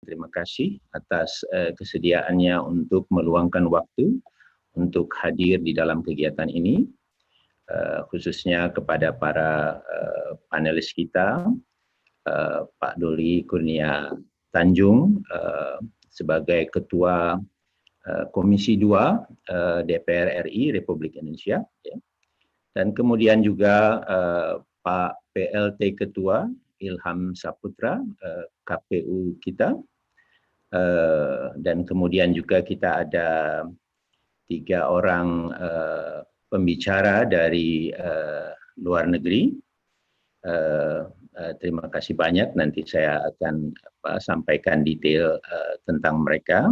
terima kasih atas kesediaannya untuk meluangkan waktu untuk hadir di dalam kegiatan ini, khususnya kepada para panelis kita, Pak Doli, Kurnia, Tanjung sebagai Ketua Komisi II DPR RI Republik Indonesia, ya. Dan kemudian juga Pak PLT Ketua Ilham Saputra, KPU kita, dan kemudian juga kita ada 3 orang pembicara dari luar negeri. Terima kasih banyak, nanti saya akan sampaikan detail tentang mereka,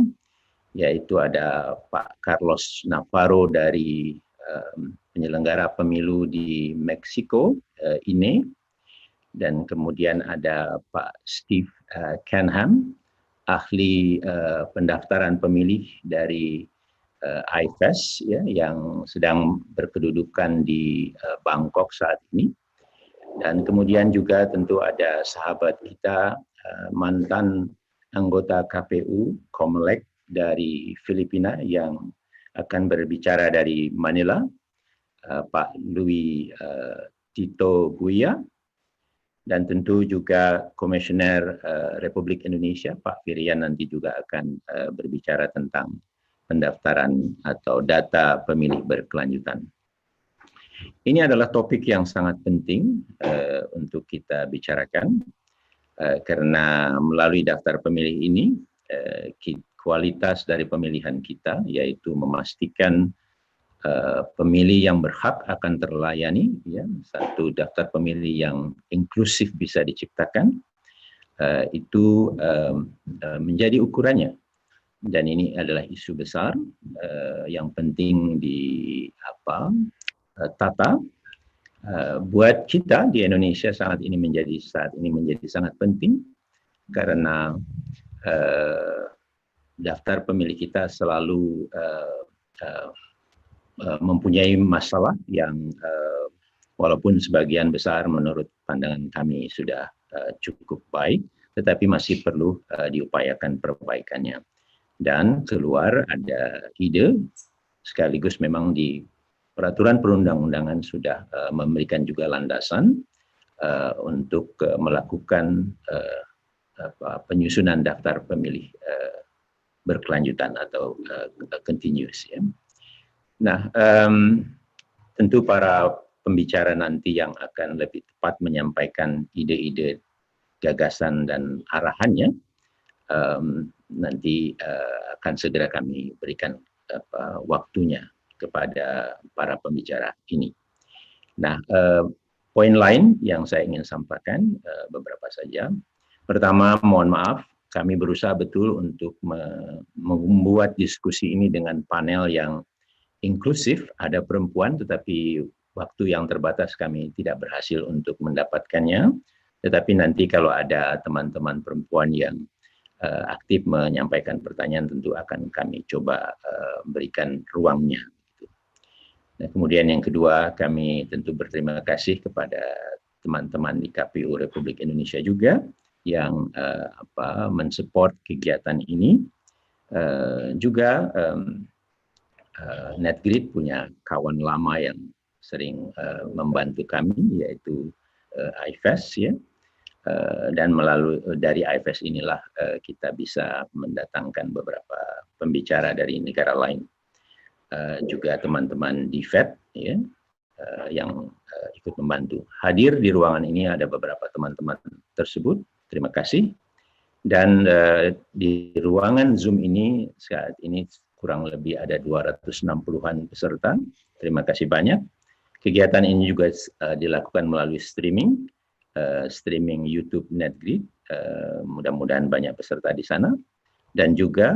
yaitu ada Pak Carlos Navarro dari penyelenggara pemilu di Meksiko, INE, dan kemudian ada Pak Steve Canham, ahli pendaftaran pemilih dari IFES, ya, yang sedang berkedudukan di Bangkok saat ini. Dan kemudian juga tentu ada sahabat kita, mantan anggota KPU Comelec dari Filipina yang akan berbicara dari Manila, Pak Louis Tito Guia, dan tentu juga Komisioner Republik Indonesia, Pak Firian, nanti juga akan berbicara tentang pendaftaran atau data pemilih berkelanjutan. Ini adalah topik yang sangat penting untuk kita bicarakan, karena melalui daftar pemilih ini, kualitas dari pemilihan kita, yaitu memastikan pemilih yang berhak akan terlayani, ya, satu daftar pemilih yang inklusif bisa diciptakan, itu menjadi ukurannya. Dan ini adalah isu besar yang penting tata. Buat kita di Indonesia saat ini menjadi sangat penting, karena daftar pemilih kita selalu mempunyai masalah yang walaupun sebagian besar menurut pandangan kami sudah cukup baik, tetapi masih perlu diupayakan perbaikannya. Dan keluar ada ide, sekaligus memang di peraturan perundang-undangan sudah memberikan juga landasan untuk melakukan penyusunan daftar pemilih berkelanjutan atau continuous, ya. Nah, tentu para pembicara nanti yang akan lebih tepat menyampaikan ide-ide, gagasan dan arahannya, nanti akan segera kami berikan waktunya kepada para pembicara ini. Nah, poin lain yang saya ingin sampaikan beberapa saja. Pertama, mohon maaf, kami berusaha betul untuk membuat diskusi ini dengan panel yang inklusif, ada perempuan, tetapi waktu yang terbatas kami tidak berhasil untuk mendapatkannya. Tetapi nanti kalau ada teman-teman perempuan yang aktif menyampaikan pertanyaan, tentu akan kami coba berikan ruangnya. Nah, kemudian yang kedua, kami tentu berterima kasih kepada teman-teman di KPU Republik Indonesia juga yang mensupport kegiatan ini. Juga Netgrit punya kawan lama yang sering membantu kami, yaitu IFES, ya. Dan melalui dari IFES inilah kita bisa mendatangkan beberapa pembicara dari negara lain. Juga teman-teman di FED, ya, yang ikut membantu. Hadir di ruangan ini ada beberapa teman-teman tersebut, terima kasih. Dan di ruangan Zoom ini saat ini kurang lebih ada 260-an peserta. Terima kasih banyak. Kegiatan ini juga dilakukan melalui streaming YouTube Netgrit. Mudah-mudahan banyak peserta di sana. Dan juga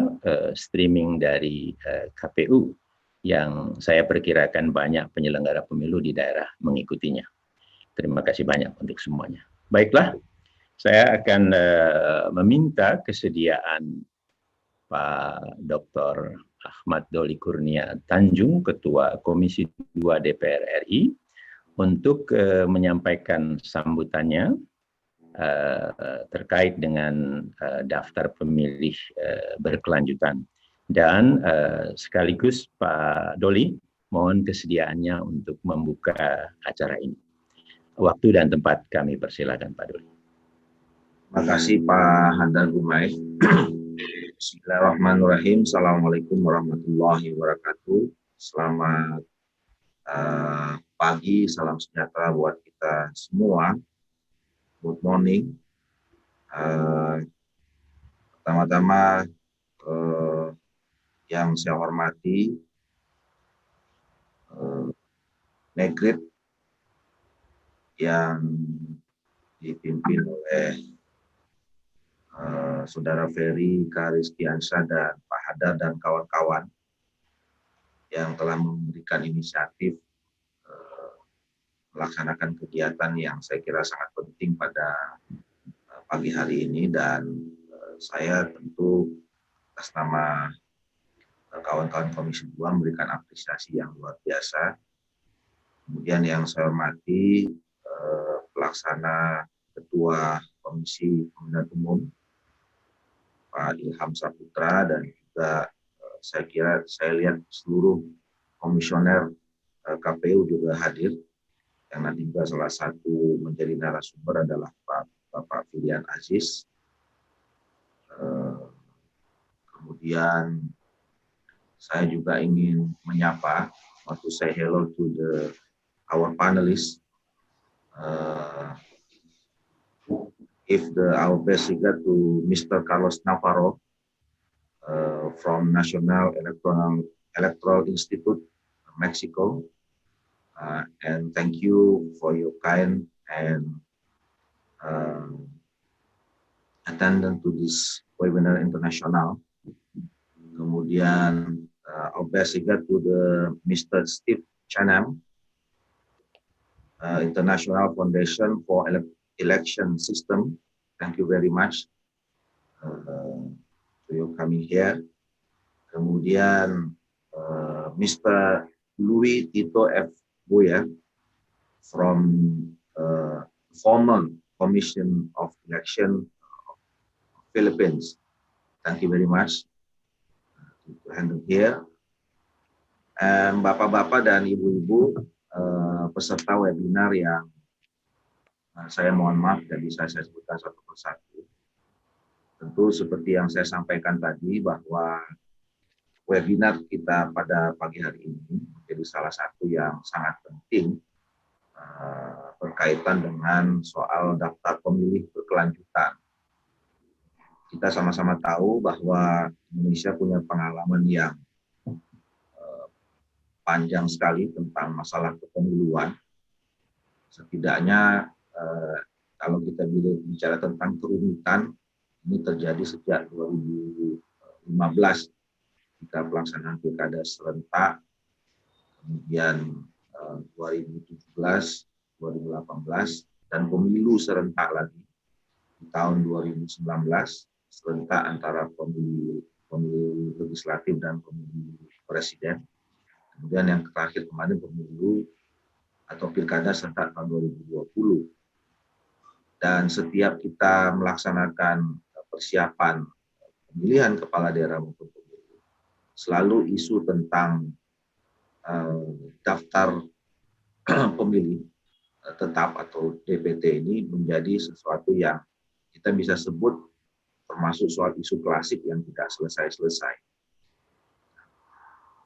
streaming dari KPU yang saya perkirakan banyak penyelenggara pemilu di daerah mengikutinya. Terima kasih banyak untuk semuanya. Baiklah, saya akan meminta kesediaan Pak Dr. Ahmad Doli Kurnia Tanjung, Ketua Komisi II DPR RI, untuk menyampaikan sambutannya terkait dengan daftar pemilih berkelanjutan. Dan sekaligus Pak Doli, mohon kesediaannya untuk membuka acara ini. Waktu dan tempat kami persilakan Pak Doli. Terima kasih Pak Hadan Gumai. Bismillahirrahmanirrahim. Assalamualaikum warahmatullahi wabarakatuh. Selamat pagi, salam sejahtera buat kita semua. Good morning. Pertama-tama yang saya hormati Netgrit yang dipimpin oleh Saudara Ferry, Kariskiansyah, dan Pak Hadar dan kawan-kawan yang telah memberikan inisiatif melaksanakan kegiatan yang saya kira sangat penting pada pagi hari ini, dan saya tentu atas nama kawan-kawan Komisi II memberikan apresiasi yang luar biasa. Kemudian yang saya hormati pelaksana Ketua Komisi Pemilihan Umum Pak Ilham Saputra, dan juga saya lihat seluruh komisioner KPU juga hadir, yang nanti juga salah satu menjadi narasumber adalah Bapak Filian Aziz. Kemudian saya juga ingin menyapa, want to say hello to our panelists. Our best regard to Mr. Carlos Navarro from National Electoral Institute, Mexico, and thank you for your kind and attendance to this Webinar Internasional. Kemudian our best regard to Mr. Steve Chanam, International Foundation for Election System. Thank you very much for your coming here. Kemudian Mr. Louis Tito F. Boya from former Commission of Election Philippines. Thank you very much to handle here. Bapak-bapak dan ibu-ibu peserta webinar yang saya mohon maaf tidak bisa saya sebutkan satu persatu. Tentu seperti yang saya sampaikan tadi, bahwa webinar kita pada pagi hari ini menjadi salah satu yang sangat penting berkaitan dengan soal daftar pemilih berkelanjutan. Kita sama-sama tahu bahwa Indonesia punya pengalaman yang panjang sekali tentang masalah kepemiluan. Setidaknya kalau kita bicara tentang kerumitan, ini terjadi sejak 2015 ketika pelaksanaan pilkada serentak, kemudian 2017, 2018, dan pemilu serentak lagi di tahun 2019, serentak antara pemilu legislatif dan pemilu presiden. Kemudian yang terakhir kemarin pemilu atau pilkada serentak tahun 2020. Dan setiap kita melaksanakan persiapan pemilihan kepala daerah maupun pemilu, selalu isu tentang daftar pemilih tetap atau DPT ini menjadi sesuatu yang kita bisa sebut termasuk soal isu klasik yang tidak selesai-selesai.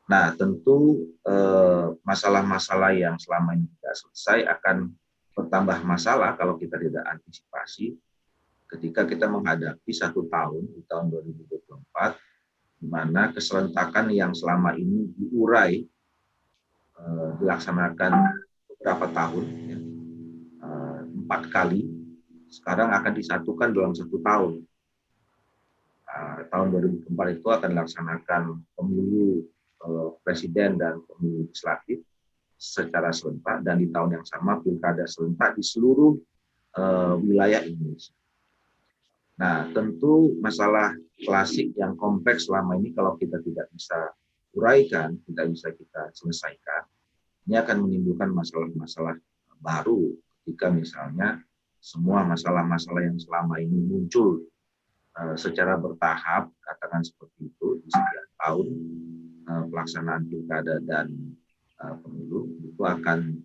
Nah, tentu masalah-masalah yang selama ini tidak selesai akan bertambah masalah kalau kita tidak antisipasi ketika kita menghadapi satu tahun, di tahun 2024, di mana keserentakan yang selama ini diurai, dilaksanakan beberapa tahun, 4 kali, sekarang akan disatukan dalam 1 tahun. Tahun 2024 itu akan dilaksanakan pemilu presiden dan pemilu legislatif secara serentak, dan di tahun yang sama pilkada serentak di seluruh wilayah Indonesia. Nah, tentu masalah klasik yang kompleks selama ini kalau kita tidak bisa uraikan, tidak bisa kita selesaikan, ini akan menimbulkan masalah-masalah baru ketika misalnya semua masalah-masalah yang selama ini muncul secara bertahap, katakan seperti itu, di sekian tahun pelaksanaan pilkada dan pemilu, itu akan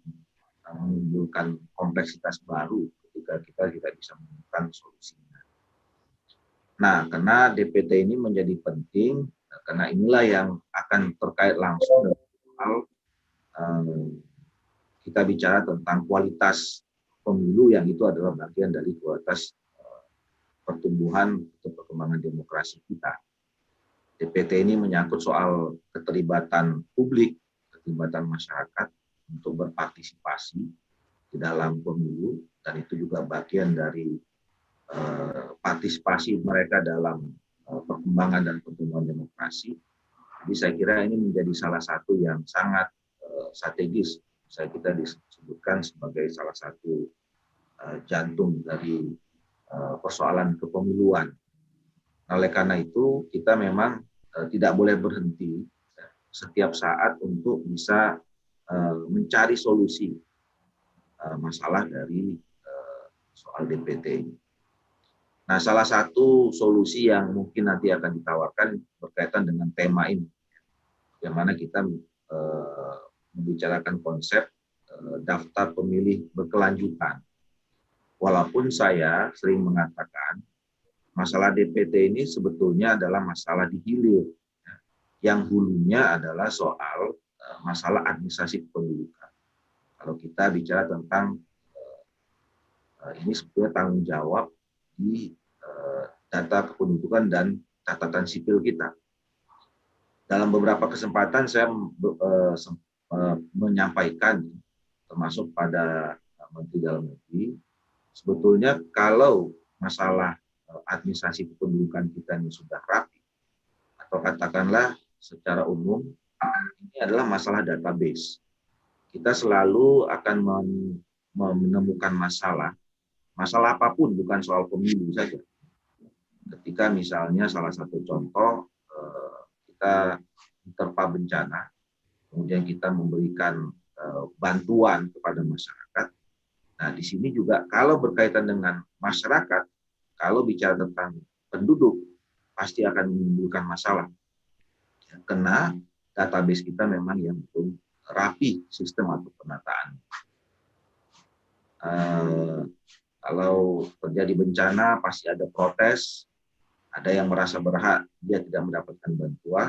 menimbulkan kompleksitas baru ketika kita tidak bisa menemukan solusinya. Nah, karena DPT ini menjadi penting, karena inilah yang akan terkait langsung dengan soal kita bicara tentang kualitas pemilu, yang itu adalah bagian dari kualitas pertumbuhan atau perkembangan demokrasi kita. DPT ini menyangkut soal keterlibatan publik, keterlibatan masyarakat untuk berpartisipasi di dalam pemilu, dan itu juga bagian dari partisipasi mereka dalam perkembangan dan pertumbuhan demokrasi. Jadi saya kira ini menjadi salah satu yang sangat strategis, bisa kita disebutkan sebagai salah satu jantung dari persoalan kepemiluan. Oleh karena itu, kita memang tidak boleh berhenti setiap saat untuk bisa mencari solusi masalah dari soal DPT ini. Nah, salah satu solusi yang mungkin nanti akan ditawarkan berkaitan dengan tema ini, yang mana kita membicarakan konsep daftar pemilih berkelanjutan. Walaupun saya sering mengatakan masalah DPT ini sebetulnya adalah masalah di hilir, yang hulunya adalah soal masalah administrasi kependudukan. Kalau kita bicara tentang ini sebetulnya tanggung jawab di data kependudukan dan catatan sipil kita. Dalam beberapa kesempatan saya menyampaikan, termasuk pada Menteri Dalam Negeri, sebetulnya kalau masalah administrasi kependudukan kita ini sudah rapi, atau katakanlah secara umum ini adalah masalah database, kita selalu akan menemukan masalah apapun, bukan soal pemilu saja. Ketika misalnya salah satu contoh, kita diterpa bencana, kemudian kita memberikan bantuan kepada masyarakat. Nah, di sini juga kalau berkaitan dengan masyarakat, kalau bicara tentang penduduk, pasti akan menimbulkan masalah. Karena database kita memang yang belum rapi sistem atau penataan. Kalau terjadi bencana, pasti ada protes, ada yang merasa berhak, dia tidak mendapatkan bantuan,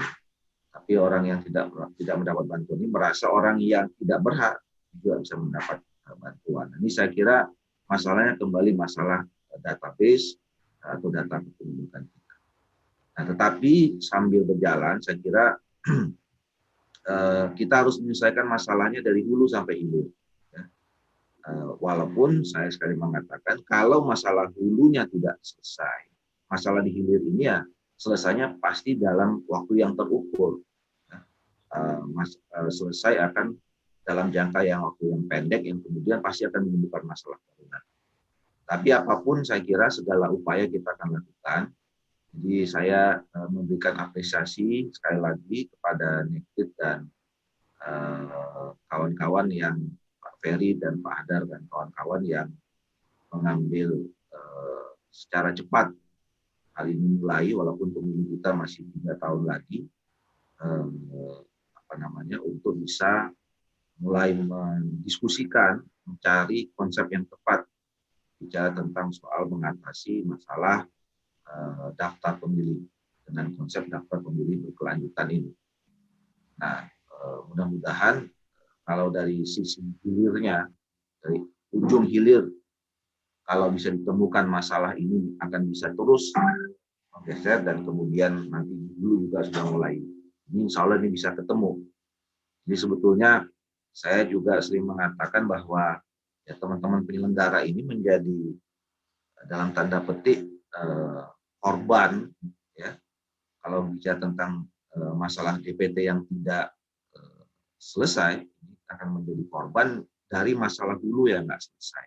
tapi orang yang tidak mendapat bantuan ini merasa orang yang tidak berhak juga bisa mendapat bantuan. Ini saya kira masalahnya kembali masalah database atau data kependudukan kita. Nah, tetapi sambil berjalan, saya kira kita harus menyelesaikan masalahnya dari hulu sampai hilir. Walaupun saya sekali mengatakan, kalau masalah hulunya tidak selesai, masalah di hilir ini ya selesainya pasti dalam waktu yang terukur. Selesai akan dalam jangka waktu yang pendek, yang kemudian pasti akan menimbulkan masalah baru. Tapi apapun saya kira segala upaya kita akan lakukan. Jadi saya memberikan apresiasi sekali lagi kepada Netgrit dan kawan-kawan yang Pak Ferry dan Pak Hadar dan kawan-kawan yang mengambil secara cepat hal ini mulai, walaupun pemilu kita masih 3 tahun lagi, untuk bisa mulai mendiskusikan, mencari konsep yang tepat bicara tentang soal mengatasi masalah daftar pemilih dengan konsep daftar pemilih berkelanjutan ini. Nah, mudah-mudahan kalau dari sisi hilirnya, dari ujung hilir, kalau bisa ditemukan masalah ini akan bisa terus menggeser, dan kemudian nanti dulu juga sudah mulai. Ini insya Allah ini bisa ketemu. Jadi sebetulnya saya juga sering mengatakan bahwa ya, teman-teman penyelenggara ini menjadi dalam tanda petik korban, ya, kalau bicara tentang masalah DPT yang tidak selesai, ini akan menjadi korban dari masalah hulu yang nggak selesai.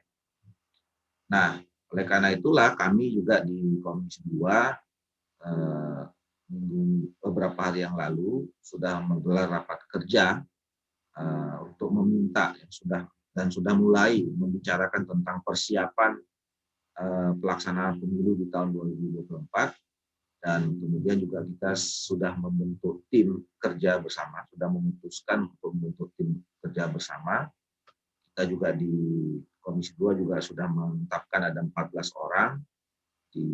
Nah, oleh karena itulah kami juga di Komisi II beberapa hari yang lalu sudah menggelar rapat kerja untuk meminta sudah mulai membicarakan tentang persiapan pelaksanaan pemilu di tahun 2024, dan kemudian juga kita sudah membentuk tim kerja bersama, sudah memutuskan untuk membentuk tim kerja bersama. Kita juga di Komisi II juga sudah menetapkan ada 14 orang, di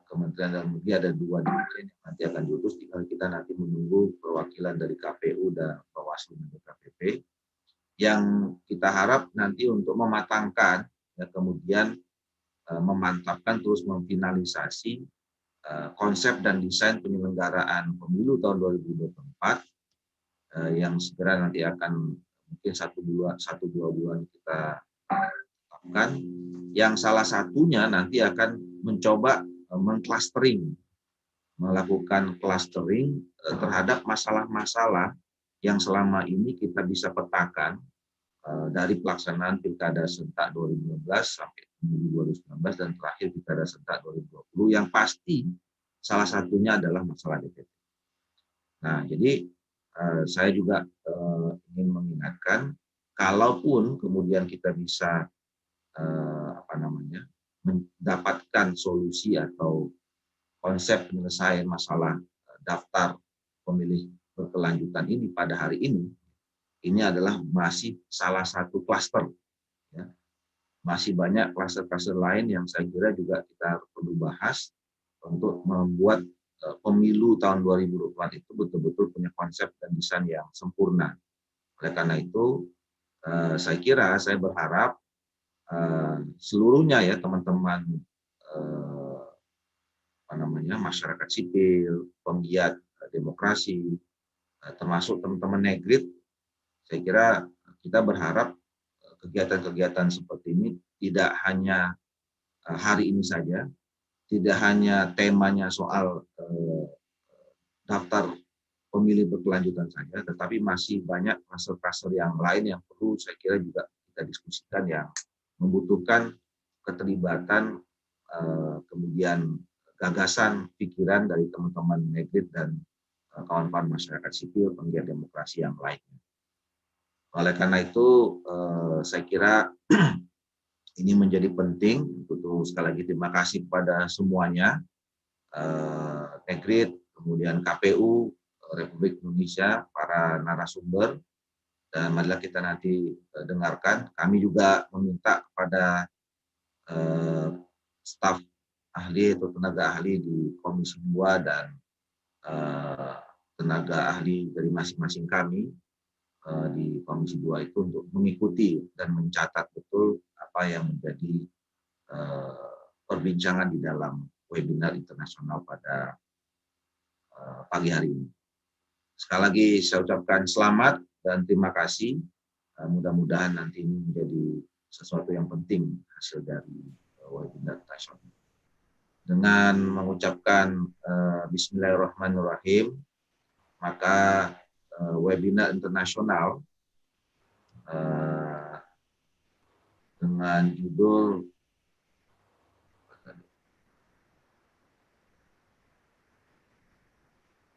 Kementerian Dalam Negeri ada 2 dirjen yang nanti akan diutus. Tinggal kita nanti menunggu perwakilan dari KPU dan Bawaslu dan DKPP, yang kita harap nanti untuk mematangkan, ya, kemudian memantapkan terus memfinalisasi konsep dan desain penyelenggaraan pemilu tahun 2024 yang segera nanti akan mungkin 1-2 bulan kita tetapkan, yang salah satunya nanti akan mencoba mengclustering, melakukan clustering terhadap masalah-masalah yang selama ini kita bisa petakan dari pelaksanaan Pilkada serentak 2015 sampai 2019 dan terakhir Pilkada serentak 2020, yang pasti salah satunya adalah masalah DPT. Nah, jadi saya juga ingin mengingatkan, kalaupun kemudian kita bisa mendapatkan solusi atau konsep penyelesaian masalah daftar pemilih berkelanjutan ini pada hari ini adalah masih salah satu klaster. Ya. Masih banyak klaster-klaster lain yang saya kira juga kita perlu bahas untuk membuat pemilu tahun 2024 itu betul-betul punya konsep dan desain yang sempurna. Oleh karena itu, saya berharap seluruhnya, ya, teman-teman masyarakat sipil, penggiat demokrasi, termasuk teman-teman Netgrit, saya kira kita berharap kegiatan-kegiatan seperti ini tidak hanya hari ini saja, tidak hanya temanya soal daftar pemilih berkelanjutan saja, tetapi masih banyak klaster-klaster yang lain yang perlu saya kira juga kita diskusikan, yang membutuhkan keterlibatan kemudian gagasan, pikiran dari teman-teman Netgrit dan kawan-kawan masyarakat sipil, penggiat demokrasi yang lainnya. Oleh karena itu, saya kira ini menjadi penting. Untuk sekali lagi terima kasih kepada semuanya, Netgrit, kemudian KPU Republik Indonesia, para narasumber, dan marilah kita nanti dengarkan. Kami juga meminta kepada staf ahli atau tenaga ahli di Komisi II dan tenaga ahli dari masing-masing kami di Komisi II itu untuk mengikuti dan mencatat betul apa yang menjadi perbincangan di dalam webinar internasional pada pagi hari ini. Sekali lagi saya ucapkan selamat dan terima kasih. Mudah-mudahan nanti ini menjadi sesuatu yang penting hasil dari webinar internasional. Dengan mengucapkan Bismillahirrahmanirrahim, maka webinar internasional dengan judul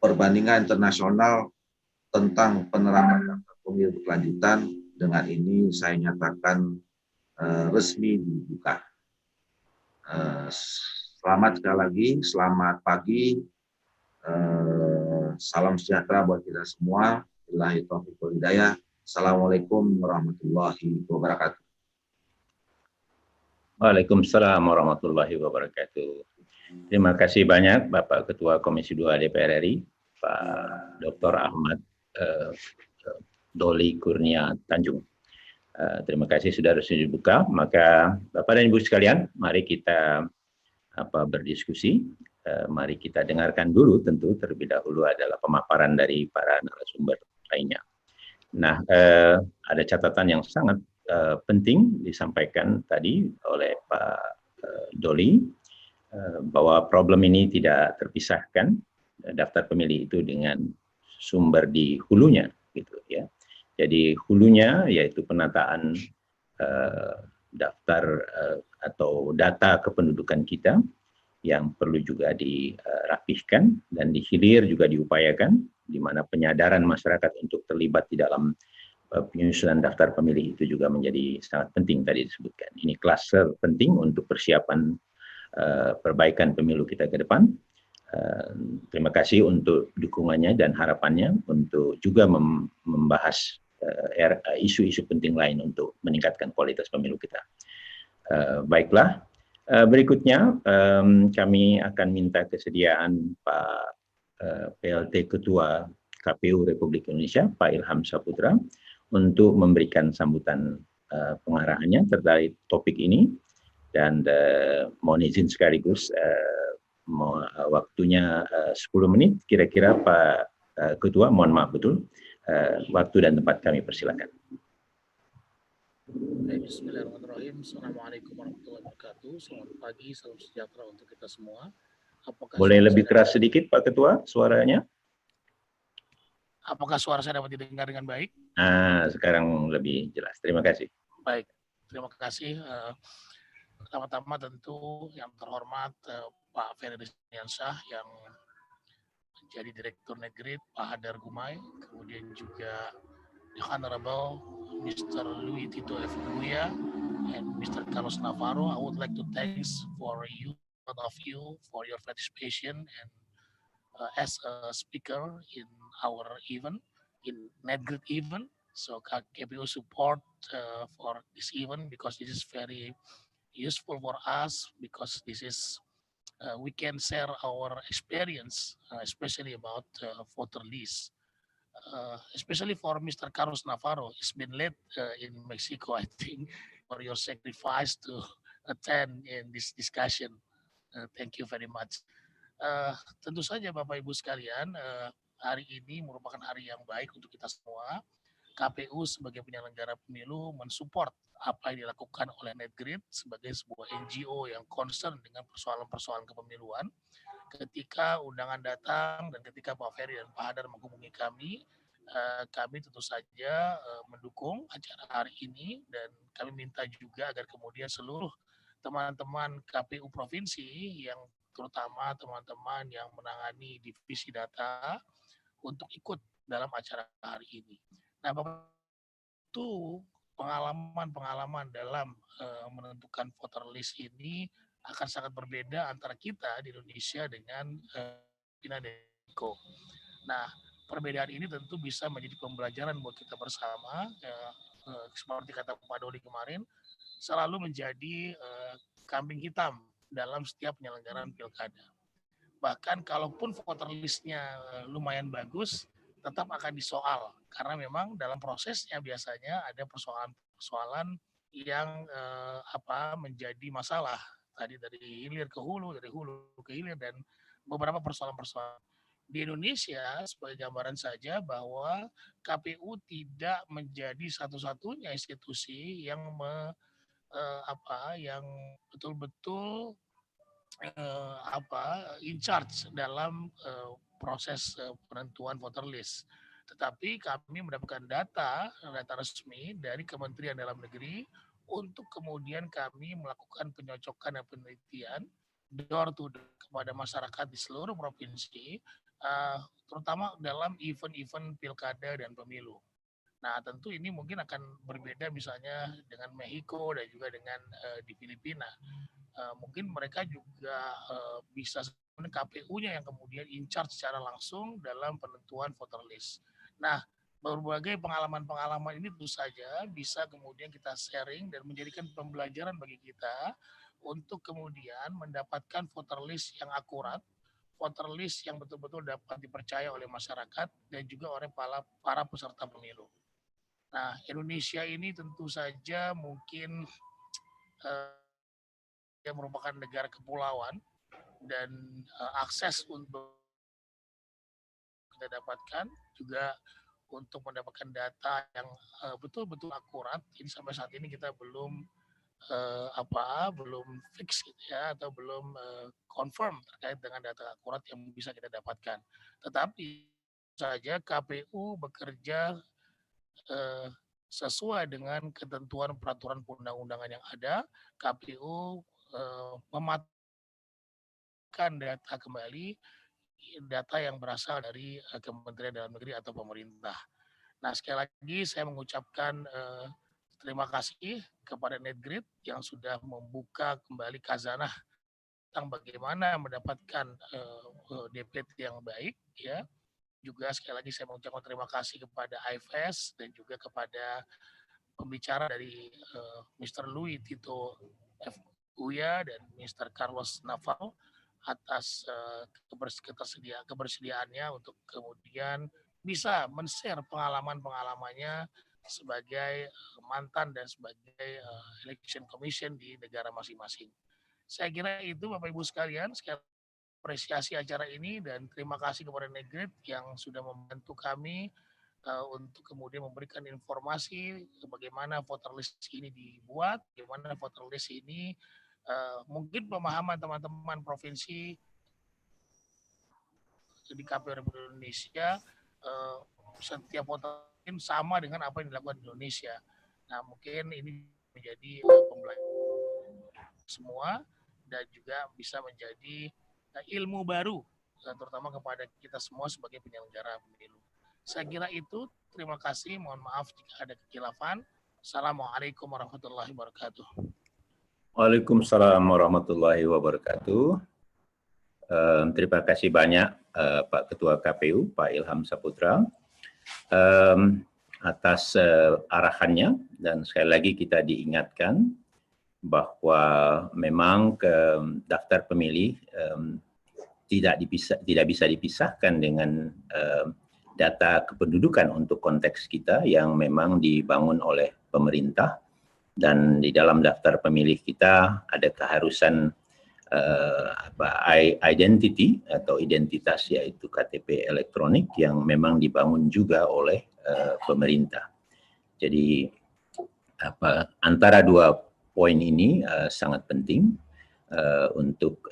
Perbandingan Internasional tentang Penerapan Daftar Pemilih Berkelanjutan, dengan ini saya nyatakan resmi dibuka. Selamat sekali lagi, selamat pagi, salam sejahtera buat kita semua. Billahi taufiq wal hidayah. Assalamualaikum warahmatullahi wabarakatuh. Waalaikumsalam warahmatullahi wabarakatuh. Terima kasih banyak Bapak Ketua Komisi II DPR RI, Pak Dr. Ahmad Doli, Kurnia, Tanjung. Terima kasih sudah resmi dibuka. Maka Bapak dan Ibu sekalian, mari kita berdiskusi. Mari kita dengarkan dulu, tentu terlebih dahulu adalah pemaparan dari para narasumber lainnya. Nah, ada catatan yang sangat penting disampaikan tadi oleh Pak Doli, bahwa problem ini tidak terpisahkan, daftar pemilih itu dengan sumber di hulunya, gitu ya. Jadi hulunya yaitu penataan daftar atau data kependudukan kita, yang perlu juga dirapihkan, dan di hilir juga diupayakan, di mana penyadaran masyarakat untuk terlibat di dalam penyusunan daftar pemilih itu juga menjadi sangat penting tadi disebutkan. Ini klaster penting untuk persiapan perbaikan pemilu kita ke depan. Terima kasih untuk dukungannya dan harapannya untuk juga membahas isu-isu penting lain untuk meningkatkan kualitas pemilu kita. Baiklah, berikutnya kami akan minta kesediaan Pak PLT Ketua KPU Republik Indonesia, Pak Ilham Saputra, untuk memberikan sambutan pengarahannya terkait topik ini, dan mohon izin sekaligus waktunya 10 menit kira-kira Pak Ketua, mohon maaf betul, waktu dan tempat kami persilakan. Bismillahirrahmanirrahim. Assalamualaikum warahmatullahi wabarakatuh. Selamat pagi, salam sejahtera untuk kita semua. Boleh lebih keras sedikit Pak Ketua suaranya? Apakah suara saya dapat didengar dengan baik? Sekarang lebih jelas. Terima kasih. Baik, terima kasih. Pertama-tama tentu yang terhormat Pak Ferry Syah yang menjadi Direktur Netgrit, Pak Hadar Gumai, kemudian juga The Honorable Mr. Louis Tito F. Guya and Mr. Carlos Navarro. I would like to thanks for you, all of you, for your participation and as a speaker in our event, in Netgrit event. So KPU support for this event because this is very useful for us, because this is we can share our experience, especially about voter list. Especially for Mr. Carlos Navarro, it's been late in Mexico, I think, for your sacrifice to attend in this discussion. Thank you very much. Tentu saja Bapak Ibu sekalian, hari ini merupakan hari yang baik untuk kita semua. KPU sebagai penyelenggara pemilu mensupport apa yang dilakukan oleh Netgrit sebagai sebuah NGO yang concern dengan persoalan-persoalan kepemiluan. Ketika undangan datang dan ketika Pak Ferry dan Pak Hadar menghubungi kami tentu saja mendukung acara hari ini, dan kami minta juga agar kemudian seluruh teman-teman KPU provinsi, yang terutama teman-teman yang menangani divisi data, untuk ikut dalam acara hari ini. Nah, Bapak, itu pengalaman dalam menentukan voter list ini akan sangat berbeda antara kita di Indonesia dengan Filipina dan Meksiko. Nah, perbedaan ini tentu bisa menjadi pembelajaran buat kita bersama. Seperti kata Pak Doli kemarin, selalu menjadi kambing hitam dalam setiap penyelenggaraan pilkada. Bahkan kalaupun voter listnya lumayan bagus, tetap akan disoal, karena memang dalam prosesnya biasanya ada persoalan-persoalan yang menjadi masalah tadi dari hilir ke hulu, dari hulu ke hilir, dan beberapa persoalan-persoalan. Di Indonesia sebagai gambaran saja bahwa KPU tidak menjadi satu-satunya institusi yang yang betul-betul in charge dalam proses penentuan voter list. Tetapi kami mendapatkan data resmi dari Kementerian Dalam Negeri untuk kemudian kami melakukan penyocokan dan penelitian door to door kepada masyarakat di seluruh provinsi, terutama dalam event-event pilkada dan pemilu. Nah, tentu ini mungkin akan berbeda misalnya dengan Meksiko dan juga dengan di Filipina. Mungkin mereka juga bisa KPU-nya yang kemudian in charge secara langsung dalam penentuan voter list. Nah, berbagai pengalaman-pengalaman ini tentu saja bisa kemudian kita sharing dan menjadikan pembelajaran bagi kita untuk kemudian mendapatkan voter list yang akurat, voter list yang betul-betul dapat dipercaya oleh masyarakat dan juga oleh para peserta pemilu. Nah, Indonesia ini tentu saja mungkin yang merupakan negara kepulauan, dan akses untuk kita dapatkan juga untuk mendapatkan data yang betul-betul akurat. Ini sampai saat ini kita belum belum fix gitu ya, atau belum confirm terkait dengan data akurat yang bisa kita dapatkan. Tetapi saja KPU bekerja sesuai dengan ketentuan peraturan perundang-undangan yang ada. KPU mematahkan data kembali, data yang berasal dari Kementerian Dalam Negeri atau pemerintah. Nah, sekali lagi saya mengucapkan terima kasih kepada Netgrit yang sudah membuka kembali khazanah tentang bagaimana mendapatkan DPT yang baik, ya. Juga sekali lagi saya mengucapkan terima kasih kepada IFS dan juga kepada pembicara dari Mr. Louis Tito F. Uya dan Mr. Carlos Naval atas kebersediaannya untuk kemudian bisa men-share pengalaman-pengalamannya sebagai mantan dan sebagai election commission di negara masing-masing. Saya kira itu Bapak Ibu sekalian, apresiasi acara ini dan terima kasih kepada Netgrit yang sudah membantu kami untuk kemudian memberikan informasi bagaimana voter list ini dibuat, bagaimana voter list ini mungkin pemahaman teman-teman provinsi di KPU Republik Indonesia setiap voter sama dengan apa yang dilakukan di Indonesia. Nah, mungkin ini menjadi pembelajaran semua dan juga bisa menjadi ilmu baru terutama kepada kita semua sebagai penyelenggara pemilu. Saya kira itu. Terima kasih. Mohon maaf jika ada kekhilafan. Assalamualaikum warahmatullahi wabarakatuh. Waalaikumsalam warahmatullahi wabarakatuh. Terima kasih banyak Pak Ketua KPU, Pak Ilham Saputra, atas arahannya, dan sekali lagi kita diingatkan bahwa memang daftar pemilih tidak bisa dipisahkan dengan data kependudukan untuk konteks kita yang memang dibangun oleh pemerintah, dan di dalam daftar pemilih kita ada keharusan identity atau identitas, yaitu KTP elektronik yang memang dibangun juga oleh pemerintah. Jadi antara dua poin ini sangat penting untuk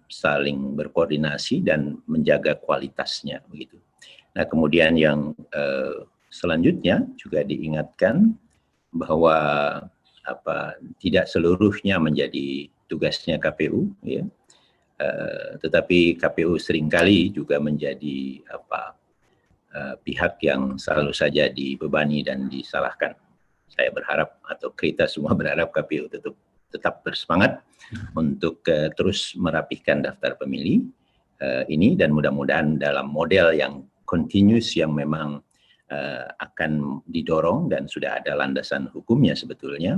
saling berkoordinasi dan menjaga kualitasnya, begitu. Nah, kemudian yang selanjutnya juga diingatkan bahwa tidak seluruhnya menjadi tugasnya KPU, ya, tetapi KPU seringkali juga menjadi pihak yang selalu saja dibebani dan disalahkan. Saya berharap, atau kita semua berharap, KPU tetap bersemangat untuk terus merapihkan daftar pemilih ini, dan mudah-mudahan dalam model yang continuous yang memang akan didorong dan sudah ada landasan hukumnya sebetulnya,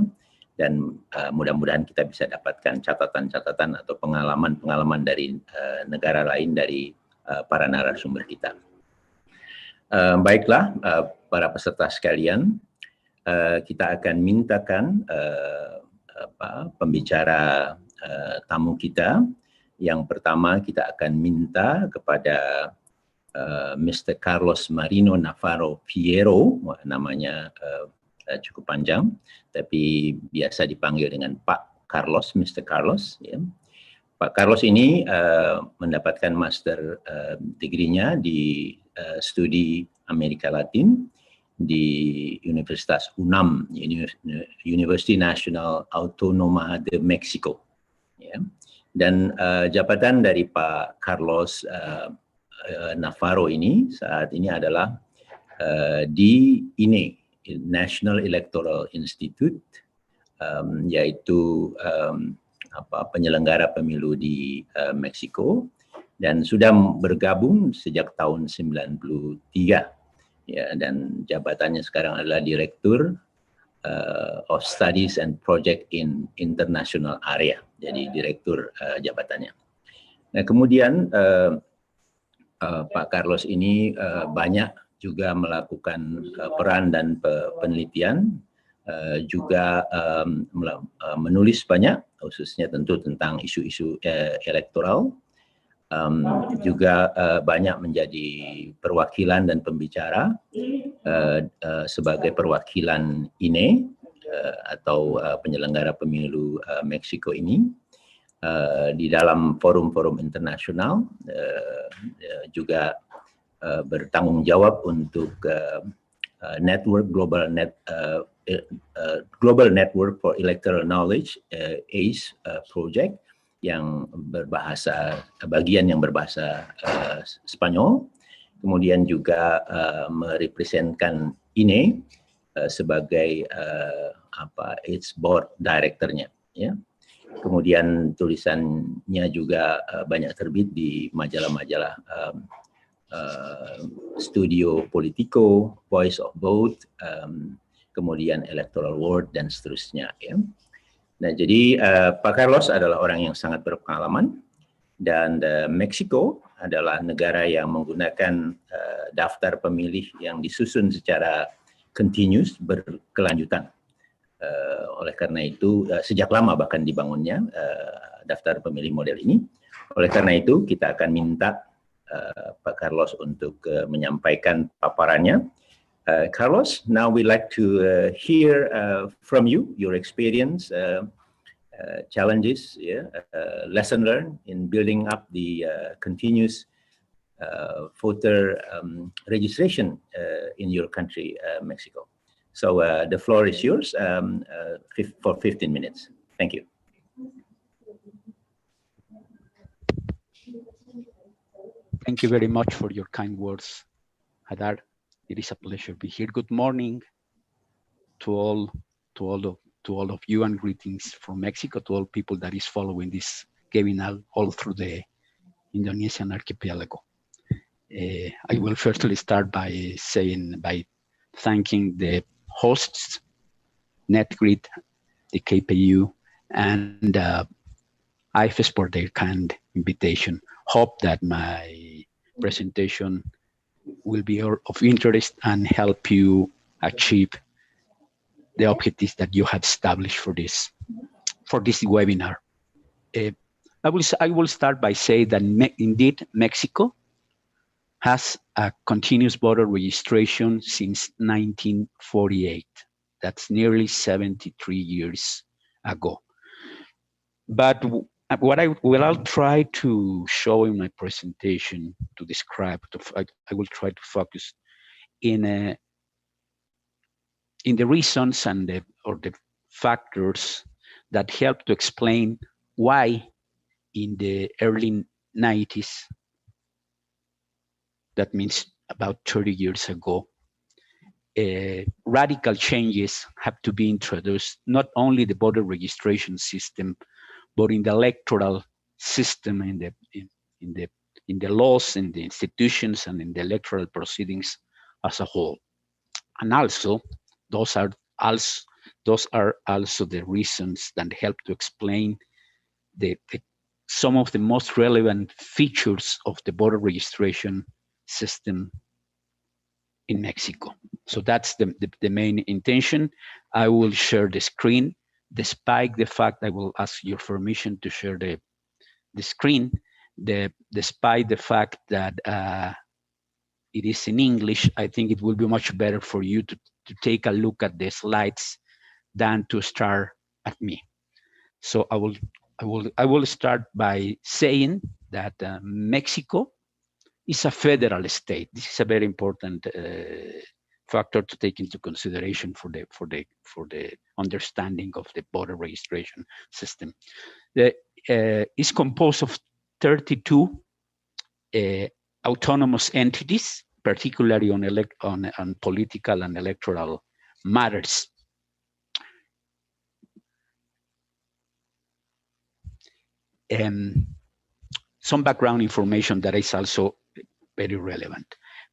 dan mudah-mudahan kita bisa dapatkan catatan-catatan atau pengalaman-pengalaman dari negara lain, dari para narasumber kita. Baiklah, para peserta sekalian, kita akan mintakan pembicara tamu kita. Yang pertama kita akan minta kepada Mr. Carlos Marino Navarro Piero, namanya cukup panjang, tapi biasa dipanggil dengan Pak Carlos, Mr. Carlos. Ya. Pak Carlos ini mendapatkan master degree-nya di studi Amerika Latin di Universitas UNAM, University National Autonoma de Mexico. Ya. Dan jabatan dari Pak Carlos Navarro ini saat ini adalah di INE, National Electoral Institute, yaitu penyelenggara pemilu di Meksiko, dan sudah bergabung sejak tahun 93, ya, dan jabatannya sekarang adalah Direktur of Studies and Project in International Area, jadi direktur jabatannya. Nah, kemudian Pak Carlos ini banyak juga melakukan peran dan penelitian, juga menulis banyak, khususnya tentu tentang isu-isu elektoral, juga banyak menjadi perwakilan dan pembicara sebagai perwakilan INE atau penyelenggara pemilu Meksiko ini di dalam forum-forum internasional, juga bertanggung jawab untuk network Global Network for Electoral Knowledge ACE project yang bagian yang berbahasa Spanyol, kemudian juga merepresentkan INE sebagai its board directornya, ya. Kemudian tulisannya juga banyak terbit di majalah-majalah Studio Politico, Voice of Vote, kemudian Electoral World dan seterusnya, ya. Nah, jadi Pak Carlos adalah orang yang sangat berpengalaman, dan Meksiko adalah negara yang menggunakan daftar pemilih yang disusun secara continuous, berkelanjutan. Oleh karena itu, sejak lama bahkan dibangunnya daftar pemilih model ini. Oleh karena itu, kita akan minta Pak Carlos untuk menyampaikan paparannya. Carlos, now we'd like to hear from you, your experience, challenges, lesson learned in building up the continuous voter registration in your country, Mexico. So the floor is yours for 15 minutes. Thank you. Thank you very much for your kind words, Hadar. It is a pleasure to be here. Good morning to all of you, and greetings from Mexico to all people that is following this webinar all through the Indonesian archipelago. I will firstly start by thanking the hosts, Netgrit, the KPU, and IFES for their kind invitation. Hope that my presentation will be of interest and help you achieve the objectives that you have established for this webinar. I will start by saying that indeed Mexico has a continuous voter registration since 1948. That's nearly 73 years ago. But what I'll try to show in my presentation, to describe, I will try to focus in the reasons and the factors that help to explain why in the early 90s, that means about 30 years ago, radical changes have to be introduced, not only the voter registration system, but in the electoral system, in the laws, in the institutions, and in the electoral proceedings as a whole. And also, those are also the reasons that help to explain some of the most relevant features of the voter registration system in Mexico. So that's the main intention. I will share the screen, despite the fact I will ask your permission to share the screen, despite the fact that it is in English. I think it will be much better for you to take a look at the slides than to stare at me. So I will start by saying that Mexico is a federal state. This is a very important factor to take into consideration for the understanding of the voter registration system. It's composed of 32 autonomous entities, particularly on political and electoral matters. Some background information that is also very relevant.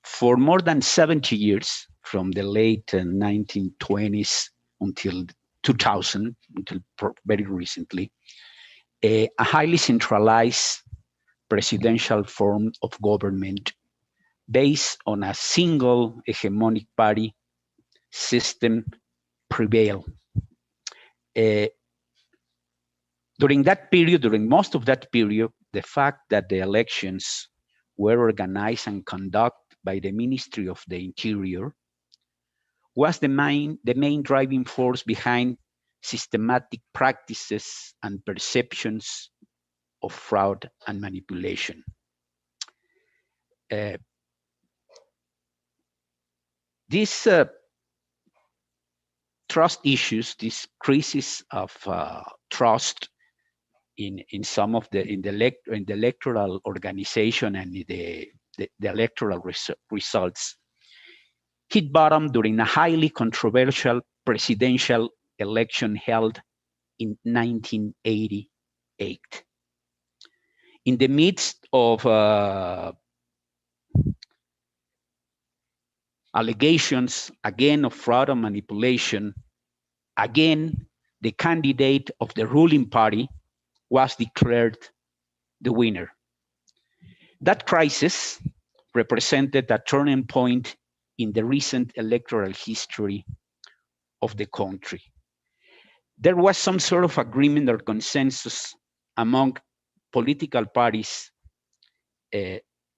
For more than 70 years, from the late 1920s until 2000, until very recently, a highly centralized presidential form of government based on a single hegemonic party system prevailed. During that period, during most of that period, the fact that the elections were organized and conducted by the Ministry of the Interior was the main driving force behind systematic practices and perceptions of fraud and manipulation. These trust issues, this crisis of trust in some of the electoral organization and the the electoral results, hit bottom during a highly controversial presidential election held in 1988. In the midst of allegations, again, of fraud and manipulation, again, the candidate of the ruling party was declared the winner. That crisis represented a turning point in the recent electoral history of the country. There was some sort of agreement or consensus among political parties,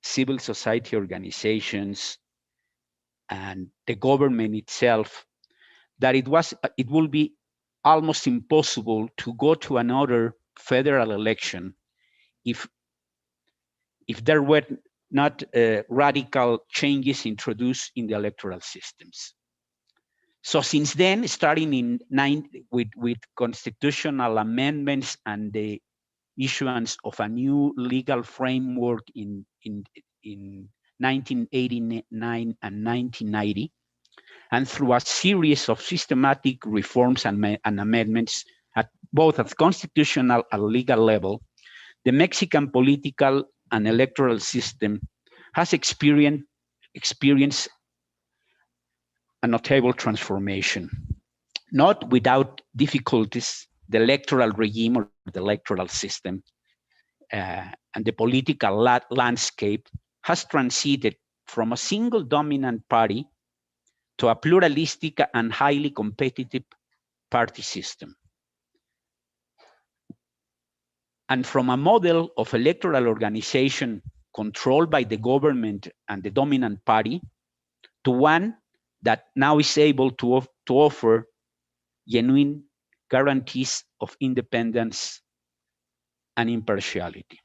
civil society organizations, and the government itself, that it will be almost impossible to go to another federal election if there were not radical changes introduced in the electoral systems. So since then, starting with constitutional amendments and the issuance of a new legal framework in 1989 and 1990, and through a series of systematic reforms and amendments at both at constitutional and legal level, the Mexican political and electoral system has experienced a notable transformation. Not without difficulties, the electoral regime or the electoral system and the political landscape has transited from a single dominant party to a pluralistic and highly competitive party system. And from a model of electoral organization controlled by the government and the dominant party to one that now is able to offer genuine guarantees of independence and impartiality.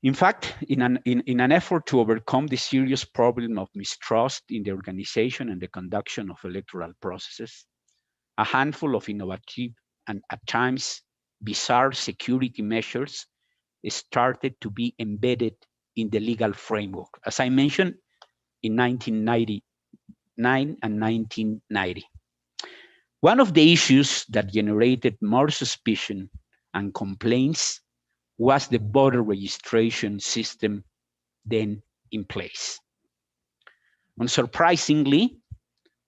In fact, in an effort to overcome the serious problem of mistrust in the organization and the conduction of electoral processes, a handful of innovative and at times bizarre security measures started to be embedded in the legal framework, as I mentioned, in 1999 and 1990. One of the issues that generated more suspicion and complaints was the voter registration system then in place. Unsurprisingly,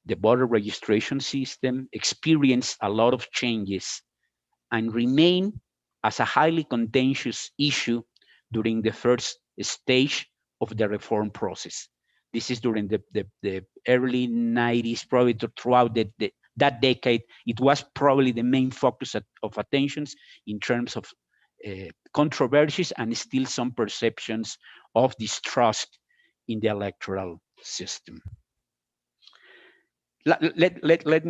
the voter registration system experienced a lot of changes and remained as a highly contentious issue during the first stage of the reform process. This is during the early 90s, probably throughout that decade. It was probably the main focus of attentions in terms of controversies and still some perceptions of distrust in the electoral system. Let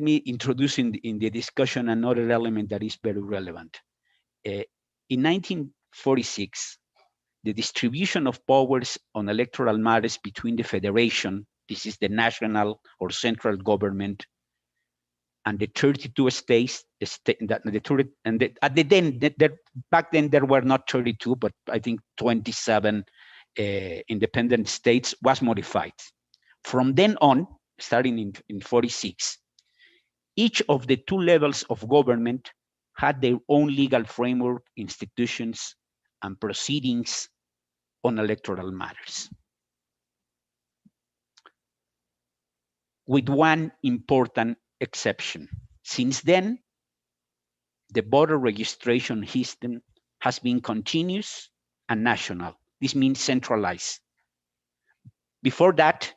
me introduce in the discussion another element that is very relevant. In 1946, the distribution of powers on electoral matters between the federation, this is the national or central government, and the 32 states, back then there were not 32, but I think 27 independent states, was modified. From then on, starting in 46, each of the two levels of government had their own legal framework, institutions, and proceedings on electoral matters. With one important exception. Since then, the voter registration system has been continuous and national. This means centralized. Before that,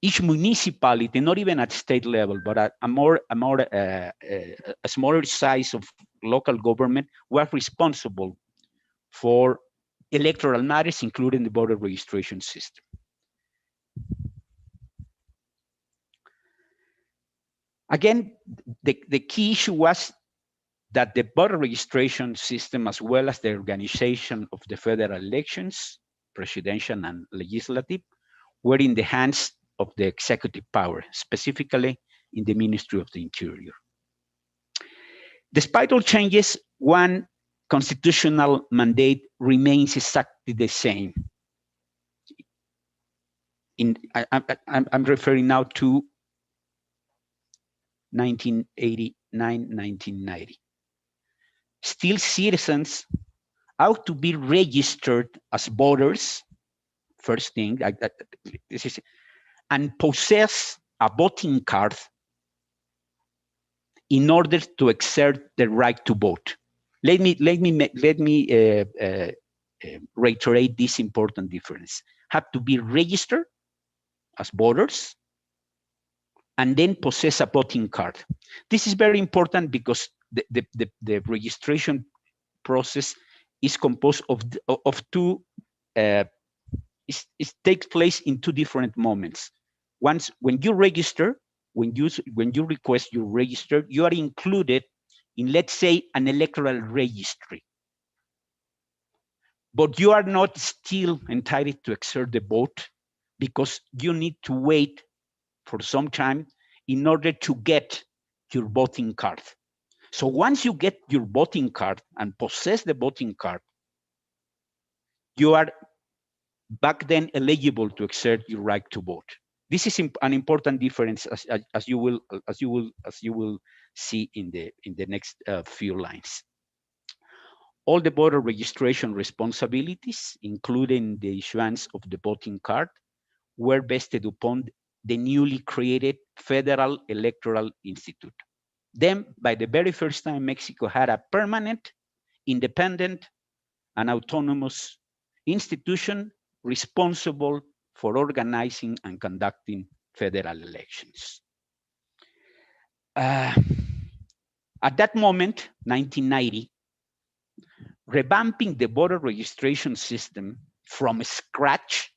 each municipality, not even at state level, but at a smaller size of local government, was responsible for electoral matters, including the voter registration system. Again, the key issue was that the voter registration system, as well as the organization of the federal elections, presidential and legislative, were in the hands of the executive power, specifically in the Ministry of the Interior. Despite all changes, one constitutional mandate remains exactly the same. I'm referring now to 1989, 1990. Still, citizens ought to be registered as voters, first thing, this is, and possess a voting card in order to exert the right to vote. Let me reiterate this important difference. Have to be registered as voters and then possess a voting card. This is very important because the registration process is composed of two, it takes place in two different moments. Once, when you register, when you request you register, you are included in, let's say, an electoral registry. But you are not still entitled to exert the vote because you need to wait for some time in order to get your voting card. So once you get your voting card and possess the voting card, you are back then eligible to exert your right to vote. This is an important difference, as you will see in the next few lines. All the voter registration responsibilities, including the issuance of the voting card, were vested upon the newly created Federal Electoral Institute. Then, by the very first time, Mexico had a permanent, independent, and autonomous institution responsible for organizing and conducting federal elections. At that moment, 1990, revamping the voter registration system from scratch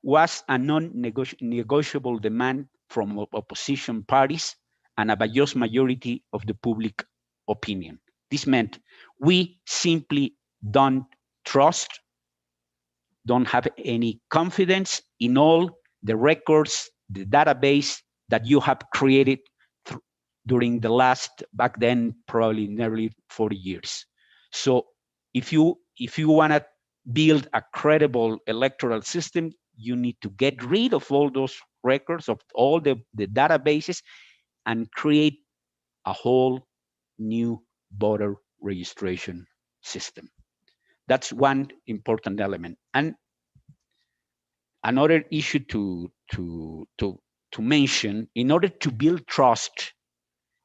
was a non-negotiable demand from opposition parties and a vast majority of the public opinion. This meant we simply don't trust, don't have any confidence in all the records, the database that you have created during the last, back then, probably nearly 40 years. So if you want to build a credible electoral system, you need to get rid of all those records, of all the databases, and create a whole new voter registration system. That's one important element. And another issue to mention, in order to build trust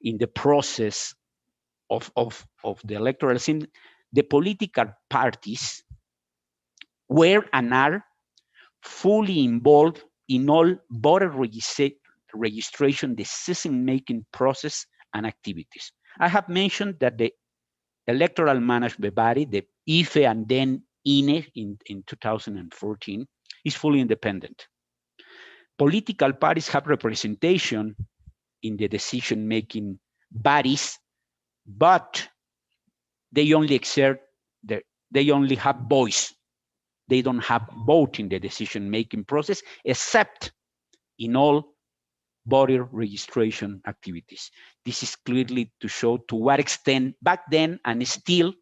in the process of the electoral system, the political parties were and are fully involved in all voter registration, decision-making process and activities. I have mentioned that the electoral management body, the IFE and then INE in 2014, is fully independent. Political parties have representation in the decision-making bodies, but they only they only have voice. They don't have vote in the decision-making process, except in all voter registration activities. This is clearly to show to what extent back then and still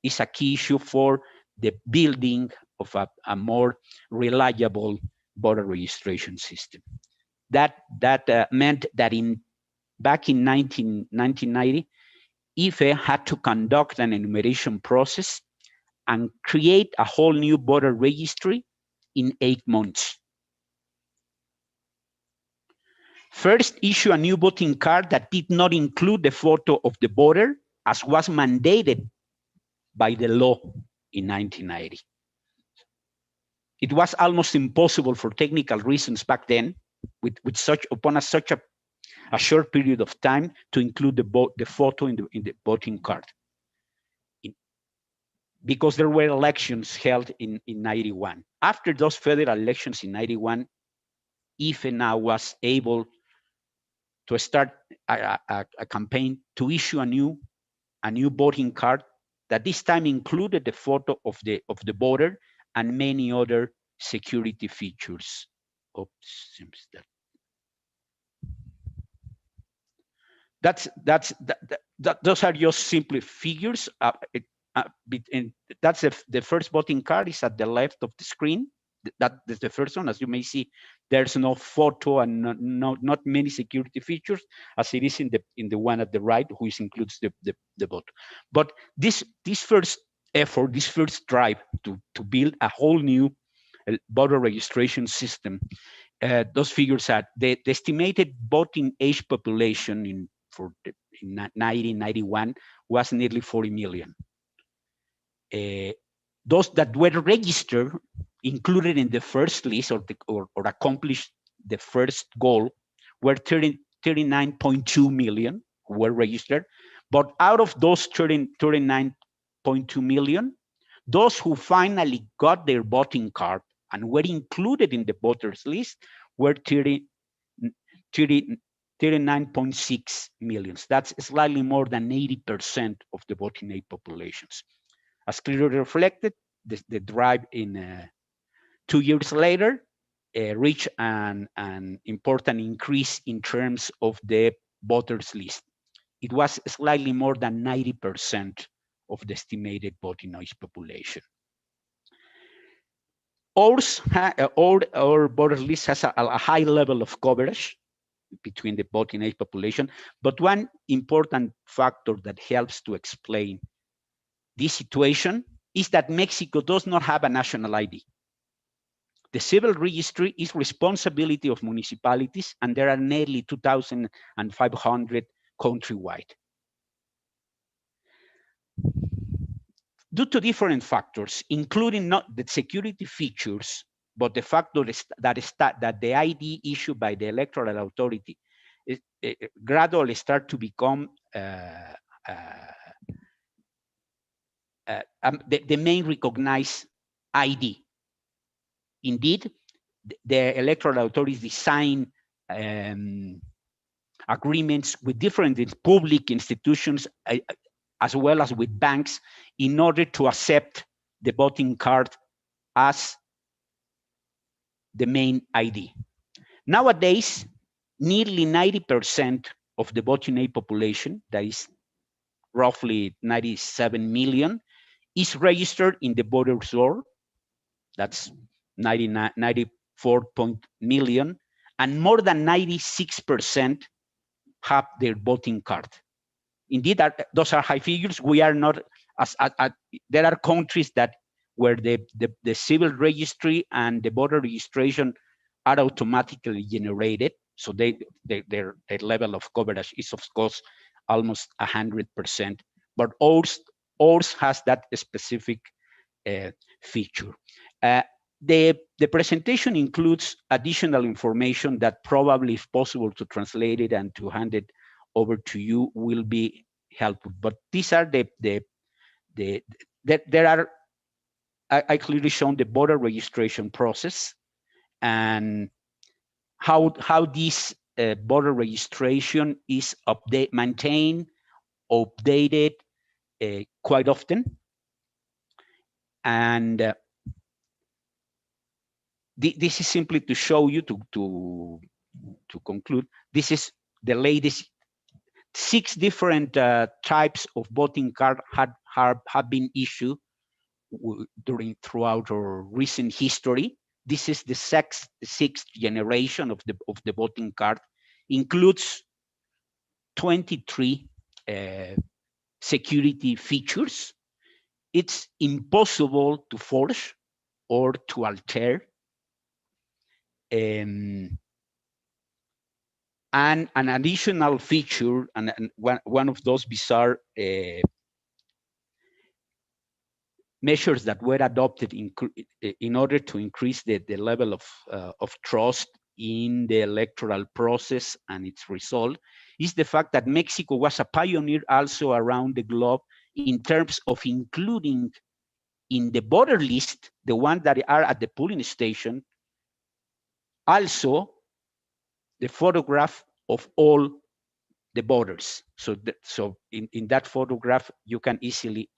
is a key issue for the building of a more reliable voter registration system. That meant that back in 1990, IFE had to conduct an enumeration process and create a whole new voter registry in 8 months. First, issue a new voting card that did not include the photo of the voter, as was mandated by the law in 1990. It was almost impossible for technical reasons back then, with such a short period of time, to include the photo in the voting card. Because there were elections held in 91. After those federal elections in 91, IFE now was able to start a campaign to issue a new voting card that this time included the photo of the voter and many other security features. Oops, seems that. those are just simply figures. And that's the first voting card is at the left of the screen. That is the first one. As you may see, there's no photo and not many security features as it is in the one at the right, which includes the vote. But this first effort, this first drive to build a whole new voter registration system, those figures are the estimated voting age population in 1991 was nearly 40 million. Those that were registered, included in the first list or accomplished the first goal, were 39.2 million who were registered. But out of those 39.2 million, those who finally got their voting card and were included in the voters list were 39.6 million. That's slightly more than 80% of the voting age populations. As clearly reflected, the drive in 2 years later reached an important increase in terms of the voters list. It was slightly more than 90% of the estimated voting age population. Our voters list has a high level of coverage between the voting age population, but one important factor that helps to explain this situation is that Mexico does not have a national ID. The civil registry is responsibility of municipalities, and there are nearly 2,500 countrywide. Due to different factors, including not the security features, but the factor that the ID issued by the electoral authority gradually start to become the main recognized ID. Indeed, the electoral authorities design agreements with different public institutions as well as with banks in order to accept the voting card as the main ID. Nowadays, nearly 90% of the voting age population, that is roughly 97 million, is registered in the voters roll. That's 94 million, and more than 96% have their voting card. Indeed, those are high figures. We are not, there are countries that where the civil registry and the voter registration are automatically generated. So their level of coverage is, of course, almost 100%. But ours has that specific feature. The presentation includes additional information that probably, if possible, to translate it and to hand it over to you will be helpful. But these are I clearly shown the voter registration process and how this voter registration is maintained, updated quite often. And this is simply to show you, to conclude, this is the latest 6 different types of voting card have been issued throughout our recent history. This is the sixth generation of the voting card, includes 23 security features. It's impossible to forge or to alter. And an additional feature, and one of those bizarre measures that were adopted in order to increase the level of trust in the electoral process and its result, is the fact that Mexico was a pioneer also around the globe in terms of including in the voter list, the ones that are at the polling station, also the photograph of all the voters. So in that photograph, you can easily